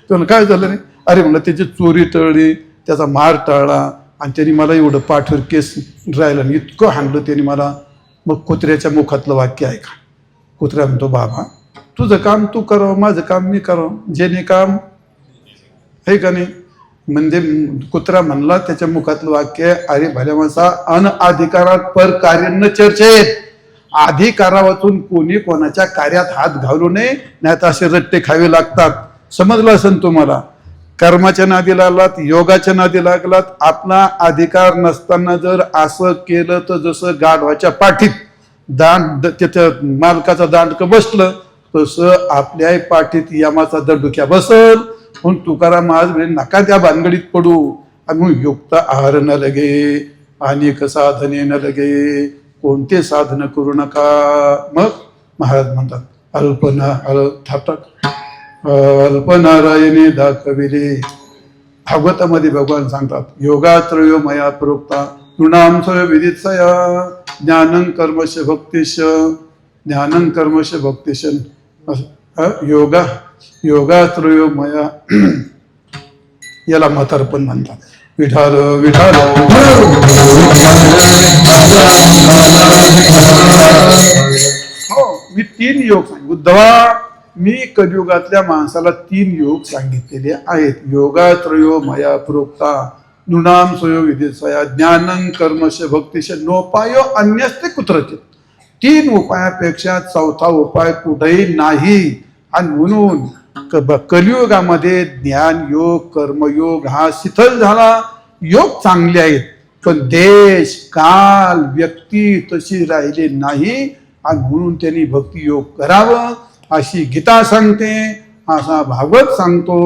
A: तो काय झालं नाही, अरे म्हणलं त्याची चोरी टळली, त्याचा मार टळला आणि त्यांनी मला एवढं पाठवर केस राहिला आणि इतकं हाणलं त्यांनी मला. मग कुत्र्याच्या मुखातलं वाक्य ऐका. कुत्रा म्हणतो बाबा तुझं काम तू करावं, माझं काम मी करावं, जेणे काम आहे का नाही. म्हणजे कुत्रा म्हणला त्याच्या मुखातलं वाक्य, अरे भल्या माणसा अनअधिकारात पर कार्य न चर्चेत. अधिकारावातून कोणी कोणाच्या कार्यात हात घालू नये, नाही तर असे रट्टे खावे लागतात. समजलं असेल तुम्हाला. कर्माच्या नादी लागलात, योगाच्या नादी लागलात, आपला अधिकार नसताना जर असं केलं तर जसं गाढवाच्या पाठीत त्याच्या मालकाचा दांडकं बसलं, तसं आपल्या पाठीत यमाचा दंडुक्या बसल. म्हणून तुकाराम महाराज म्हणजे नका त्या भानगडीत पडू. आणि म्हणून युक्त आहार न लगे, अनेक साधने न लगे, कोणते साधन करू नका. मग महाराज म्हणतात अल्पनारायणे दाखविले. भागवतामध्ये भगवान सांगतात योगात्रयो मया प्रोक्ता नृणाम विदित्सया ज्ञानं कर्मश भक्तिश ज्ञानं कर्मश भक्तिशन योगा योगात्रयो मया याला म्हातारपण म्हणतात. विठाल विठाल हो, मी 3 योग सांगितले उद्धवा. मी कलियुगातल्या माणसाला 3 योग सांगितलेले आहेत. योगात्रयो मया प्रोक्ता नृणाम स्वयो विदेशया ज्ञानं कर्मश भक्तिश नोपायो अन्यस्ते कुत्रचित. 3 उपायापेक्षा चौथा उपाय कुठेही नाही. आणि म्हणून कलियुगामध्ये ज्ञान योग कर्मयोग हा शिथिल झाला. योग चांगले आहेत पण देश काल व्यक्ती तशी राहिली नाही. आणि म्हणून त्यांनी भक्ती योग करावं अशी गीता सांगते, असा भागवत सांगतो.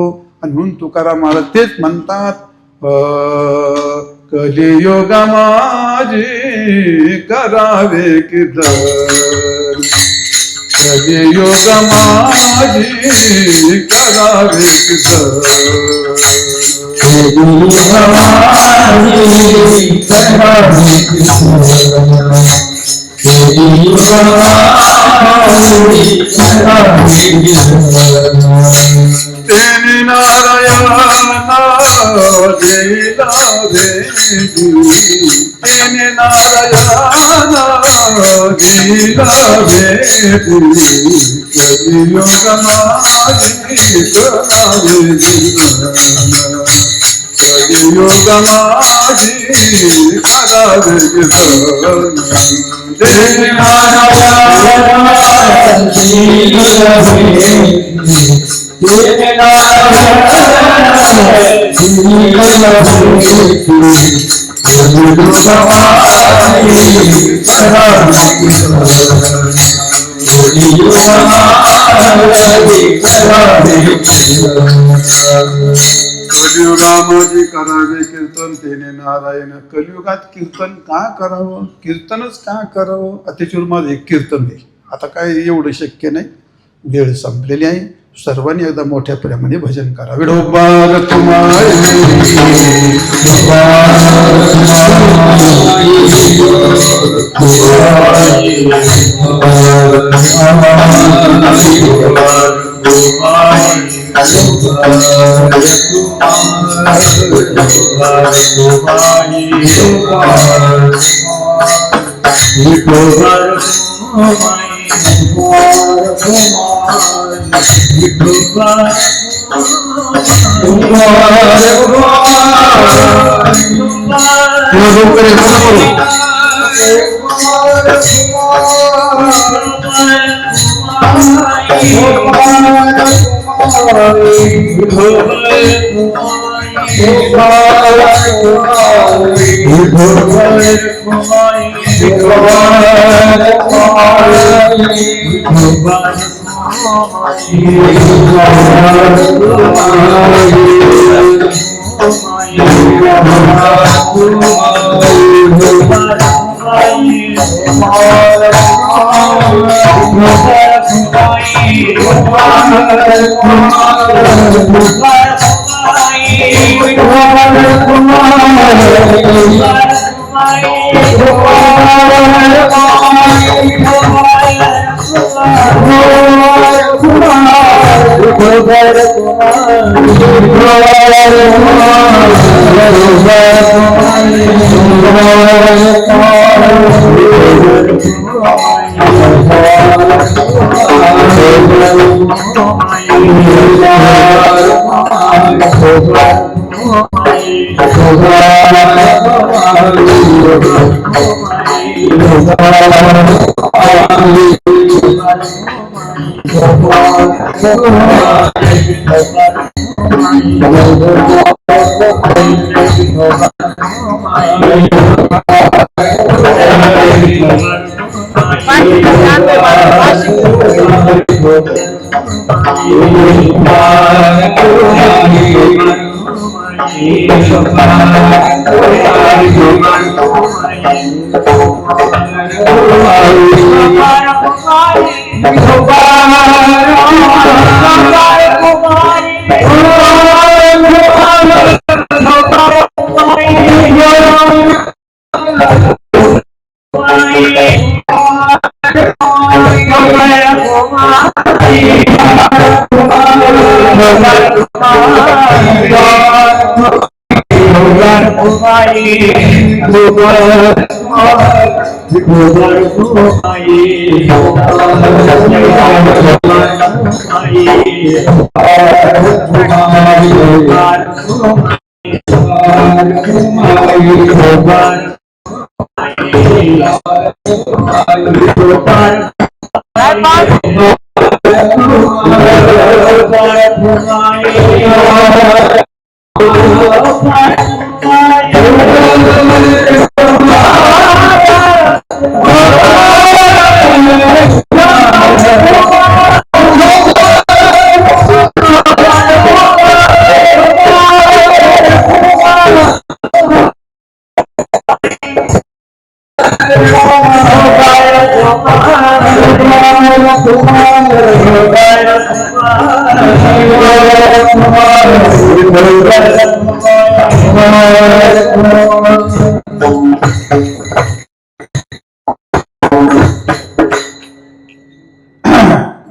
A: आणि म्हणून तुकाराम महाराज तेच म्हणतात, कलियुगा माझी करावे कीर्तन, कलियुगा माझी करावे कीर्तन,
C: कलियुगा माझी करावे कीर्तन, कलियुगा माझी करावे कीर्तन.
A: तेने नारायणा दिला भेटी, तेने नारायणा दिला भेटी, कलियुग माझी करावे कीर्तन, कलियुग माझी करावे कीर्तन. तेने नारायणा दिला भेटी, कलियुगामध्ये करावे कीर्तन तेने नारायण. कलियुगात कीर्तन का करावं, कीर्तनच का करावं. त्याच्यावर माझं एक कीर्तन आहे. आता काय एवढं शक्य नाही, वेळ संपलेली आहे. सर्वांनी एकदा मोठ्या प्रेमाने भजन करा. विठोबा तुम्हारे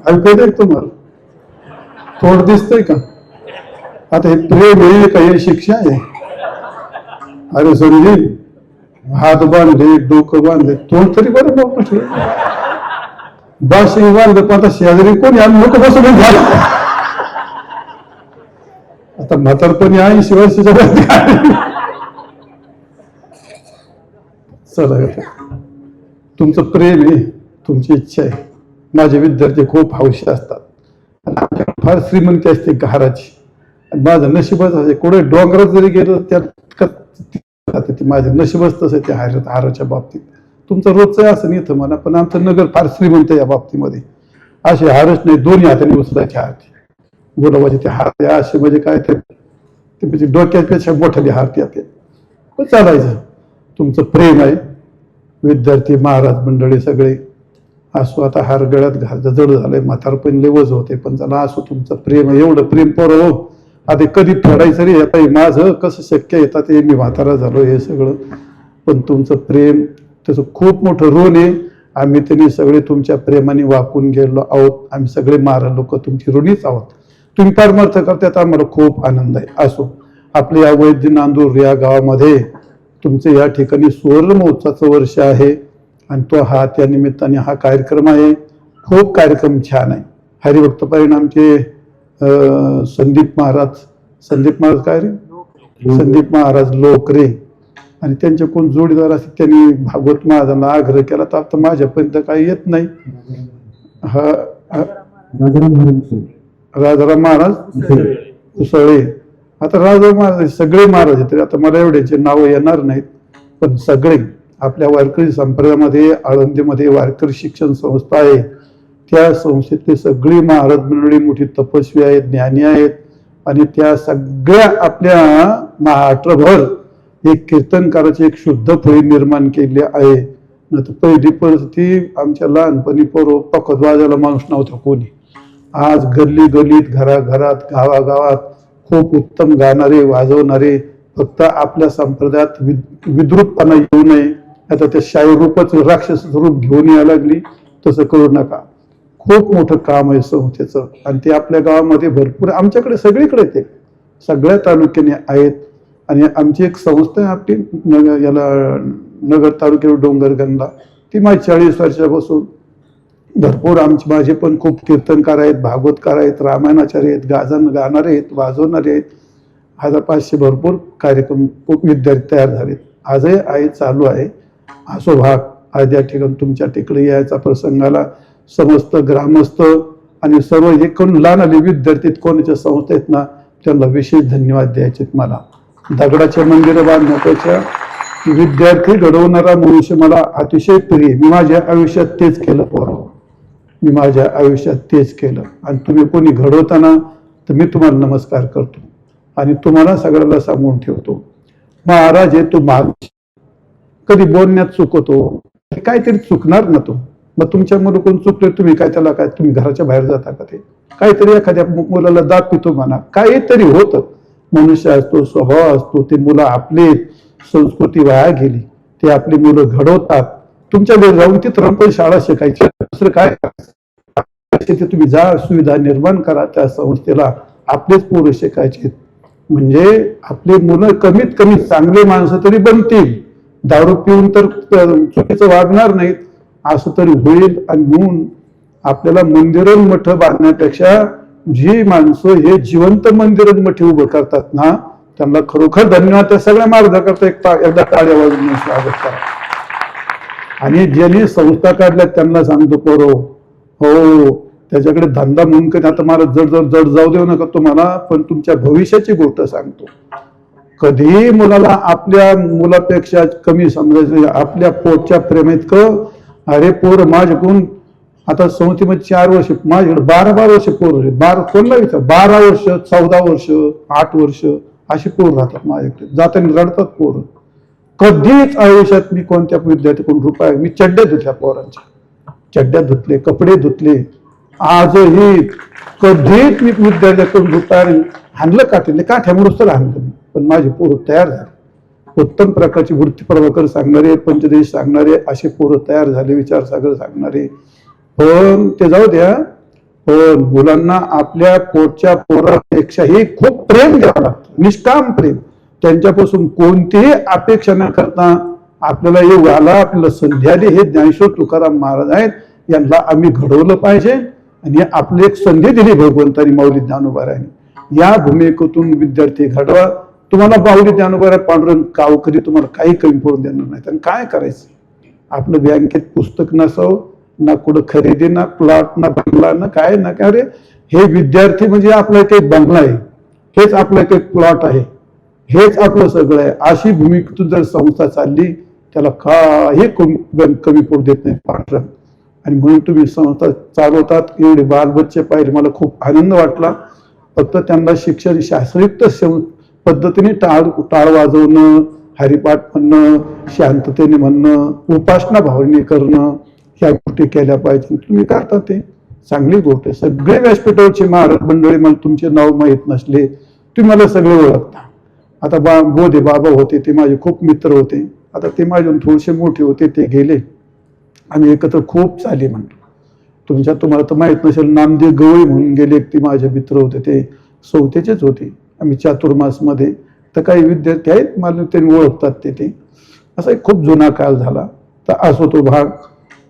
A: ऐकू येतंय तुम्हाला? तोड दिसतंय का? आता हे प्रेम आहे का हे शिक्षा आहे? अरे समजेल, हात बांधले, डोकं बांधले, तोंड तरी बरं बाप बाशी बांधलं पण आता शेजारी कोणी आम्ही लोक बसून झालं. आता म्हातारपणी 80 वर्षाच्या चला तुमचं प्रेम आहे, तुमची इच्छा आहे. माझे विद्यार्थी खूप हौशी असतात, फार श्रीमंती असते घराची. माझं नशीबच असे कुठे डोंगरात जरी गेलं त्यात माझं नशीबच तसं ते हाराच्या बाबतीत. तुमचं रोजचं असं नाही इथं म्हणा, पण आमचं नगर फार श्रीमंत या बाबतीमध्ये. असे हारच नाही, दोन्ही हाताने उचलायचे हारते, गुलाबाचे ते हारते असे म्हणजे काय ते म्हणजे डोक्यापेक्षा मोठाली हारते ते. पण चालायचं, तुमचं प्रेम आहे. विद्यार्थी महाराज मंडळी सगळे असो, आता हार गळ्यात घालतं जड झालंय, म्हातारपण लेवज होते, पण चला असो, तुमचं प्रेम आहे. एवढं प्रेम पोरं हो, आता कधी फेडायचं रे आता माझं कसं शक्य येतात ते, मी म्हातारा झालो हे सगळं. पण तुमचं प्रेम त्याचं खूप मोठं ऋण आहे. आम्ही त्यांनी सगळे तुमच्या प्रेमाने वाकून गेलो आहोत. आम्ही सगळे महाराज लोक तुमची ऋणीच आहोत. तुम्ही परमार्थ करतात, आम्हाला खूप आनंद आहे. असो, आपल्या या वैद्य नांदूर या गावामध्ये तुमचं या ठिकाणी सुवर्ण महोत्सवाचं वर्ष आहे आणि तो हा त्या निमित्ताने हा कार्यक्रम आहे. खूप कार्यक्रम छान आहे. हरिभक्त परिणामचे संदीप महाराज काय रे, संदीप महाराज लोकरे आणि त्यांचे कोण जोडीदार असते, त्यांनी भागवत महाराजांना आग्रह केला, तर आता माझ्यापर्यंत काही येत नाही. हा राजाराम महाराज उसळे. आता राजाराम महाराज सगळे महाराज आहेत, आता मला एवढ्याचे नाव येणार नाहीत, पण सगळे आपल्या वारकरी संप्रदायामध्ये आळंदीमध्ये वारकरी शिक्षण संस्था आहे. त्या संस्थेतले सगळी महाराज मंडळी मोठी तपस्वी आहेत, ज्ञानी आहेत आणि त्या सगळ्या आपल्या महाराष्ट्रभर एक कीर्तनकाराची एक शुद्ध फळी निर्माण केली आहे. नाही तर पहिली परिस्थिती आमच्या लहानपणी पखत वाजायला माणूस नव्हता कोणी. आज गल्ली गल्लीत घराघरात गावागावात खूप उत्तम गाणारे वाजवणारे, फक्त आपल्या संप्रदायात विद्रुपपणा येऊ नये. आता त्या शाही रूपच राक्षस रूप घेऊन यायला लागली, तसं करू नका. खूप मोठं काम आहे संस्थेचं आणि ते आपल्या गावामध्ये भरपूर, आमच्याकडे सगळीकडे ते सगळ्या तालुक्याने आहेत. आणि आमची एक संस्था आहे आपली याला नगर तालुक्यात डोंगरगंगा, ती माझी 40 वर्षापासून भरपूर माझे पण खूप कीर्तनकार आहेत, भागवतकार आहेत, रामायणाचार्य आहेत, गाणारे आहेत, वाजवणारे आहेत. 1500 भरपूर कार्यक्रम खूप विद्यार्थी तयार झालेत. आजही आहे, चालू आहे. असो भाग आज या ठिकाणी तुमच्या तिकडे यायचा प्रसंगाला समस्त ग्रामस्थ आणि सर्व हे कोण लहान आले विद्यार्थी कोणाच्या संस्था आहेत ना, त्यांना विशेष धन्यवाद द्यायचे. मला दगडाचे मंदिर बांधण्यापेक्षा विद्यार्थी घडवणारा मनुष्य मला अतिशय प्रिय. मी माझ्या आयुष्यात तेच केलं पोरं, मी माझ्या आयुष्यात तेच केलं. आणि तुम्ही कोणी घडवताना तर मी तुम्हाला नमस्कार करतो आणि तुम्हाला सगळ्याला सांगून ठेवतो, महाराज आहे तो महाराज. कधी बोलण्यात चुकतो, काहीतरी चुकणार ना तो. मग तुमच्या मुलं कोण चुकले, तुम्ही काय त्याला काय तुम्ही घराच्या बाहेर जाता का? ते काहीतरी एखाद्या मुलाला दात पितो म्हणा, काहीतरी होतं. मनुष्य असतो, स्वभाव असतो. ते मुलं आपली संस्कृती वाया गेली, ते आपली मुलं घडवतात. तुमच्या घरी जाऊन ती शाळा शिकायची, दुसरं काय. ते तुम्ही जा, सुविधा निर्माण करा त्या संस्थेला, आपलेच पोरं शिकायचे, म्हणजे आपली मुलं कमीत कमी चांगले माणसं तरी बनतील, दारू पिऊन तर चुकीचं वागणार नाहीत, असं तरी होईल. आणि म्हणून आपल्याला मंदिरं मठं बांधण्यापेक्षा जी माणसं हे जिवंत मंदिरं मठे उभं करतात ना, त्यांना खरोखर धन्यवाद. त्या सगळ्या मार्गाकरता एकदा टाळ्या वाजवून स्वागत करा. आणि ज्यांनी संस्था काढल्या त्यांना सांगतो पोरो, हो त्याच्याकडे धंदा म्हणून कधी आता मला जड जाऊ देऊ नका तुम्हाला, पण तुमच्या भविष्याची गोष्ट सांगतो. कधीही मुलाला आपल्या मुलापेक्षा कमी समजायचं, आपल्या पोटच्या प्रेम इतकं. अरे पोर माझ्याकडून आता संस्थेमध्ये 4 वर्ष, माझ्याकडे 12 वर्ष पोर, कोणला विचार 12 वर्ष, 14 वर्ष, 8 वर्ष अशी पोर राहतात माझ्याकडे, जाताना रडतात पोर. कधीच आयुष्यात मी कोणत्या विद्यार्थ्याकडून रुपया, मी चड्ड्या धुतल्या पोरांच्या, चड्ड्या धुतले, कपडे धुतले, आजही कधीच मी विद्यार्थ्याकडून रुपया हाणलं, काठ्यामुळेच तर हाणलं मी. पण माझे पोरं तयार झाले, उत्तम प्रकारची वृत्ती प्रभाकर सांगणारे, पंचदेश सांगणारे असे पोरं तयार झाले, विचारसागर सांगणारे. पण ते जाऊ द्या, पण मुलांना आपल्या पोटच्या पोरापेक्षाही खूप प्रेम द्यावं लागतं, निष्काम प्रेम. त्यांच्यापासून कोणतीही अपेक्षा न करता आपल्याला योग आला, आपल्याला संधी आली, हे ज्ञानेश्वर तुकाराम महाराज आहेत, यांना आम्ही घडवलं पाहिजे. आणि आपली एक संधी दिली भगवंतानी माऊली ज्ञानोबारायांनी, या भूमिकेतून विद्यार्थी घडवा. तुम्हाला माऊली ज्ञानोबा पांडुरंग गावकरी तुम्हाला काही कमी पडून देणार नाही. आणि काय करायचं, आपलं बँकेत पुस्तक नसावं, ना कुठं खरेदी, ना प्लॉट, ना बंगला, ना काय ना काय. अरे हे विद्यार्थी म्हणजे आपला एक बंगला आहे, हेच आपलं एक प्लॉट आहे, हेच आपलं सगळं आहे. अशी भूमिकेतून जर संस्था चालली, त्याला काही कमी पडू देत नाही पांडुरंग. आणि म्हणून तुम्ही संस्था चालवतात, एवढे बालबच्चे पाहिले, मला खूप आनंद वाटला. फक्त त्यांना शिक्षण शास्त्रयुक्त पद्धतीने टाळ वाजवणं, हरिपाठ म्हणणं, शांततेने म्हणणं, उपासना भावने करणं, ह्या गोष्टी केल्या पाहिजे. तुम्ही करता ते चांगली गोष्ट आहे. सगळे व्यासपीठावरचे महाराज मंडळी, मला तुमचे नाव माहीत नसले, तुम्ही मला सगळे ओळखता. आता बोधे बाबा होते, ते माझे खूप मित्र होते. आता ते माझ्याहून थोडेसे मोठे होते, ते गेले. आम्ही एकत्र खूप चाली म्हणतो. तुम्हाला तर माहित नसेल, नामदेव गवळी म्हणून गेले, ते माझे मित्र होते, ते सौतेचेच होते. आम्ही चातुर्मासमध्ये तर काही विद्यार्थी आहेत, मला त्यांनी ओळखतात ते. असा एक खूप जुना काळ झाला. तर असो तो भाग.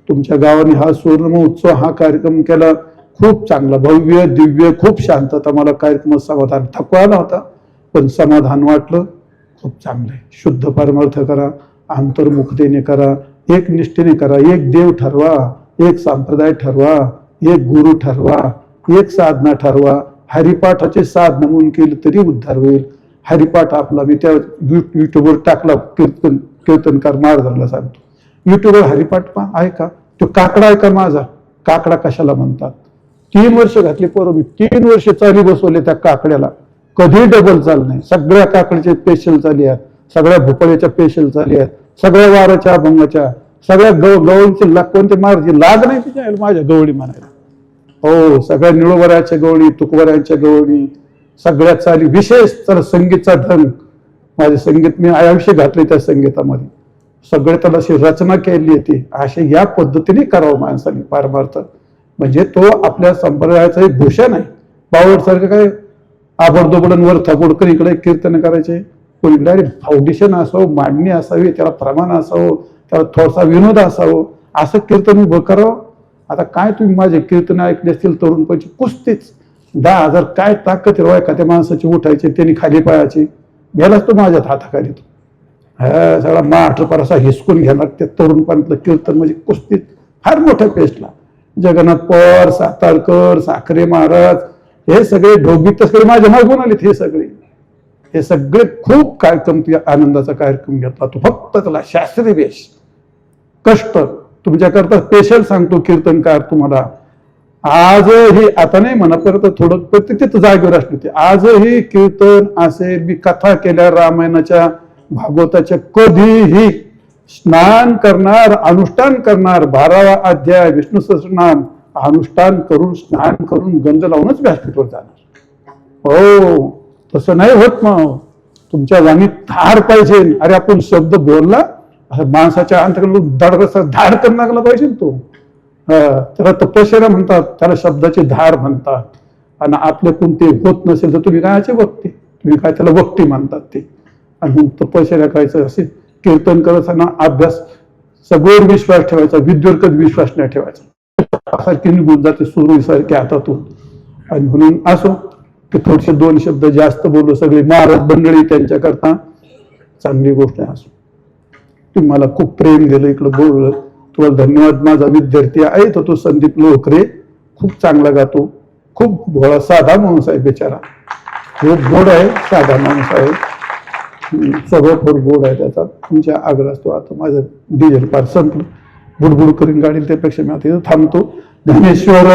A: तुमच्या गावाने हा सुवर्ण महोत्सव हा कार्यक्रम केला, खूप चांगला, भव्य दिव्य, खूप शांतता. मला कार्यक्रमात समाधान, थकवा आला होता पण समाधान वाटलं. खूप चांगलं आहे. शुद्ध परमार्थ करा, अंतर्मुखतेने करा, एक निष्ठेने करा, एक देव ठरवा, एक संप्रदाय ठरवा, एक गुरु ठरवा, एक साधना ठरवा. हरिपाठाचे साधना म्हणून केलं तरी उद्धार होईल. हरिपाठ आपला, मी त्या युट्यूबवर टाकला, कीर्तनकार महाराजांना सांगतो, युट्यूबवर हरिपाठ आहे का, तो काकडा आहे का माझा, काकडा कशाला म्हणतात. 3 वर्ष घातली पोरं, मी 3 वर्ष चाली बसवले त्या काकड्याला, कधी डबल चाल नाही. सगळ्या काकडीचे पेशल चाली आहेत, सगळ्या भोपळ्याच्या पेशल चाली आहेत, सगळ्या वाराच्या अभंगाच्या, सगळ्या गवळीचे कोणते मारायची लाग नाही तिच्या माझ्या गवळी म्हणायला. हो, सगळ्या निळोबऱ्याच्या गवळी, तुकवऱ्यांच्या गवळी, सगळ्या चाली. विशेष तर संगीतचा ढंग, माझे संगीत मी आयुष्य घातले त्या संगीतामध्ये. सगळे त्याला अशी रचना केली होती. असे या पद्धतीने करावं माणसाने परमार्थ, म्हणजे तो आपल्या संप्रदायाचं एक भूषण आहे. बावड सारखं काय आबडदोबडंवर थपोडकर इकडे कीर्तन करायचे, कोणीकडे अरे फाउंडेशन असावं, मांडणी असावी, त्याला प्रमाण असावं, त्याला थोडासा विनोद असावं, असं कीर्तन उभं करावं. आता काय तुम्ही माझे कीर्तन ऐकले असतील तरुणपणची, कुस्तीच 10,000 काय ताकद रवाय का त्या माणसाची उठायचे, त्यांनी खाली पायाची गेलाच तो माझ्यात हाताखाली. हा सगळा माठपर असा हिसकून घेणार त्या तरुणपणातलं कीर्तन, म्हणजे कुस्तीत फार मोठ्या पेस्टला. जगन्नाथ पवार, सातारकर, साखरे महाराज, हे सगळे ढोबी तसकडे माझ्या मागून आलेत. हे सगळे खूप कार्यक्रम, आनंदाचा कार्यक्रम घेतला तो. फक्त त्याला शास्त्रीय वेश, कष्ट तुमच्याकरता स्पेशल सांगतो कीर्तनकार तुम्हाला. आजही, आता नाही म्हणा, परत थोडं तिथं जागेवर असले ते, आजही कीर्तन असेल, मी कथा केल्या रामायणाच्या, भागवताच्या, कधीही स्नान करणार, अनुष्ठान करणार, 12वा अध्याय विष्णू सहस्रनाम अनुष्ठान करून, स्नान करून, गंध लावूनच व्यासपीठावर जाणार. हो, तसं नाही होत. मग तुमच्या वाणीत धाड पाहिजे. अरे आपण शब्द बोलला, माणसाच्या अंतकरणातून धाडकन लागला पाहिजे तो. त्याला तपश्चर्या म्हणतात, त्याला शब्दाची धार म्हणतात. आणि आपल्याकडून ते होत नसेल तर तुम्ही कायचे भक्ती, तुम्ही काय त्याला भक्ती म्हणतात ते. आणि मग तपश्चर्या करायचं, असे कीर्तन करत असताना अभ्यास सगळ्यावर विश्वास ठेवायचा, विद्युवर कधी विश्वास नाही ठेवायचा. सारखी निघून जाते सुरूसारखी हातातून. आणि म्हणून असो की थोडेसे 2 शब्द जास्त बोललो, सगळी महाराज मंडळी त्यांच्याकरता चांगली गोष्ट आहे. असो तुम्ही मला खूप प्रेम दिलं, इकडं बोललं, तुम्हाला धन्यवाद. माझा विद्यार्थी आहे तो संदीप लोकरे, खूप चांगला गातो, खूप भोळा साधा माणूस आहे बिचारा, खूप गोड आहे, साधा माणूस आहे, सगळं फार गोड आहे त्याचा. तुमच्या आग्रह असतो. आता माझं डिझेल पार संपलं, बुडबुड करून गाडी, त्यापेक्षा मी आता इथं थांबतो. धनेश्वर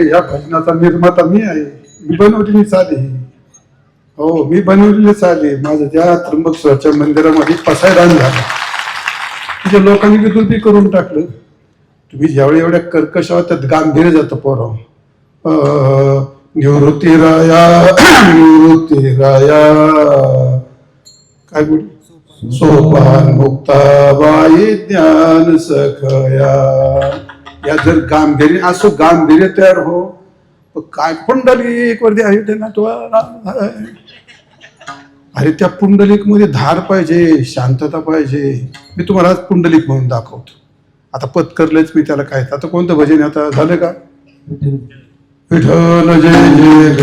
A: या भजनाचा निर्माता मी आहे, मी बनवलेली चाली. हो, मी बनवलेली चाली. माझं त्या त्र्यंबकेश्वरच्या मंदिरामध्ये पसायदान झालं, तिच्या लोकांनी विदुल्पी करून टाकलं. तुम्ही ज्यावेळी एवढ्या कर्कश आहात त्यात गांभीर्य जातं पोरं. निवृत्ती राया काय बोल, सोपान मुक्ताबाई ज्ञान सखया. या जर गांभीर्य असं गांभीर्य तयार हो, काय पुंडलिक वरती आहे त्यांना तो. अरे त्या पुंडलिक मध्ये धार पाहिजे, शांतता पाहिजे. मी तुम्हाला आज पुंडलिक म्हणून दाखवतो. आता पत्करलेच मी त्याला. काय आता कोणतं भजन आता झालं का? विठ्ठल जय जय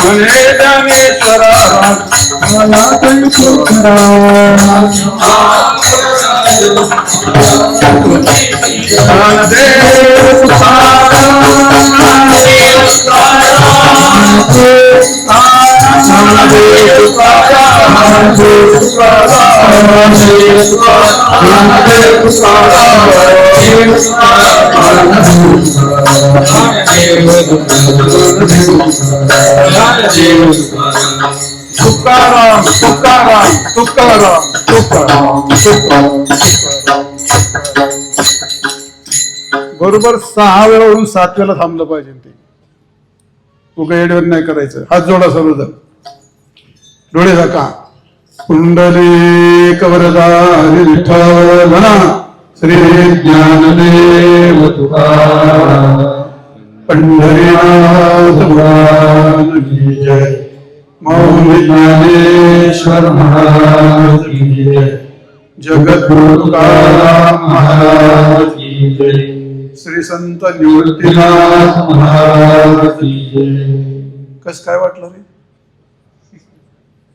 A: म्हणे ज्ञानेश्वरा मला तुकाराम तुकाराम तुकाराम तुकाराम तुकाराम. बरोबर 6 वेळा वरून 7 वेळा थांबलं पाहिजे. ते उगा एडवर नाही करायचं. हात जोडा सर्वजण, डोळे झाका. कुंडली कवरदारी विठ्ठल म्हणा. श्री ज्ञानदेव तुकाराम पंढरीनाथ भगवान की जय. मौनी ज्ञानेश्वर महाराज की जय. जगद्गुरु तुकाराम महाराज की जय. श्री संत निवृत्तीनाथ महाराज की जय. कसं काय वाटलं रे?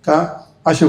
A: का असे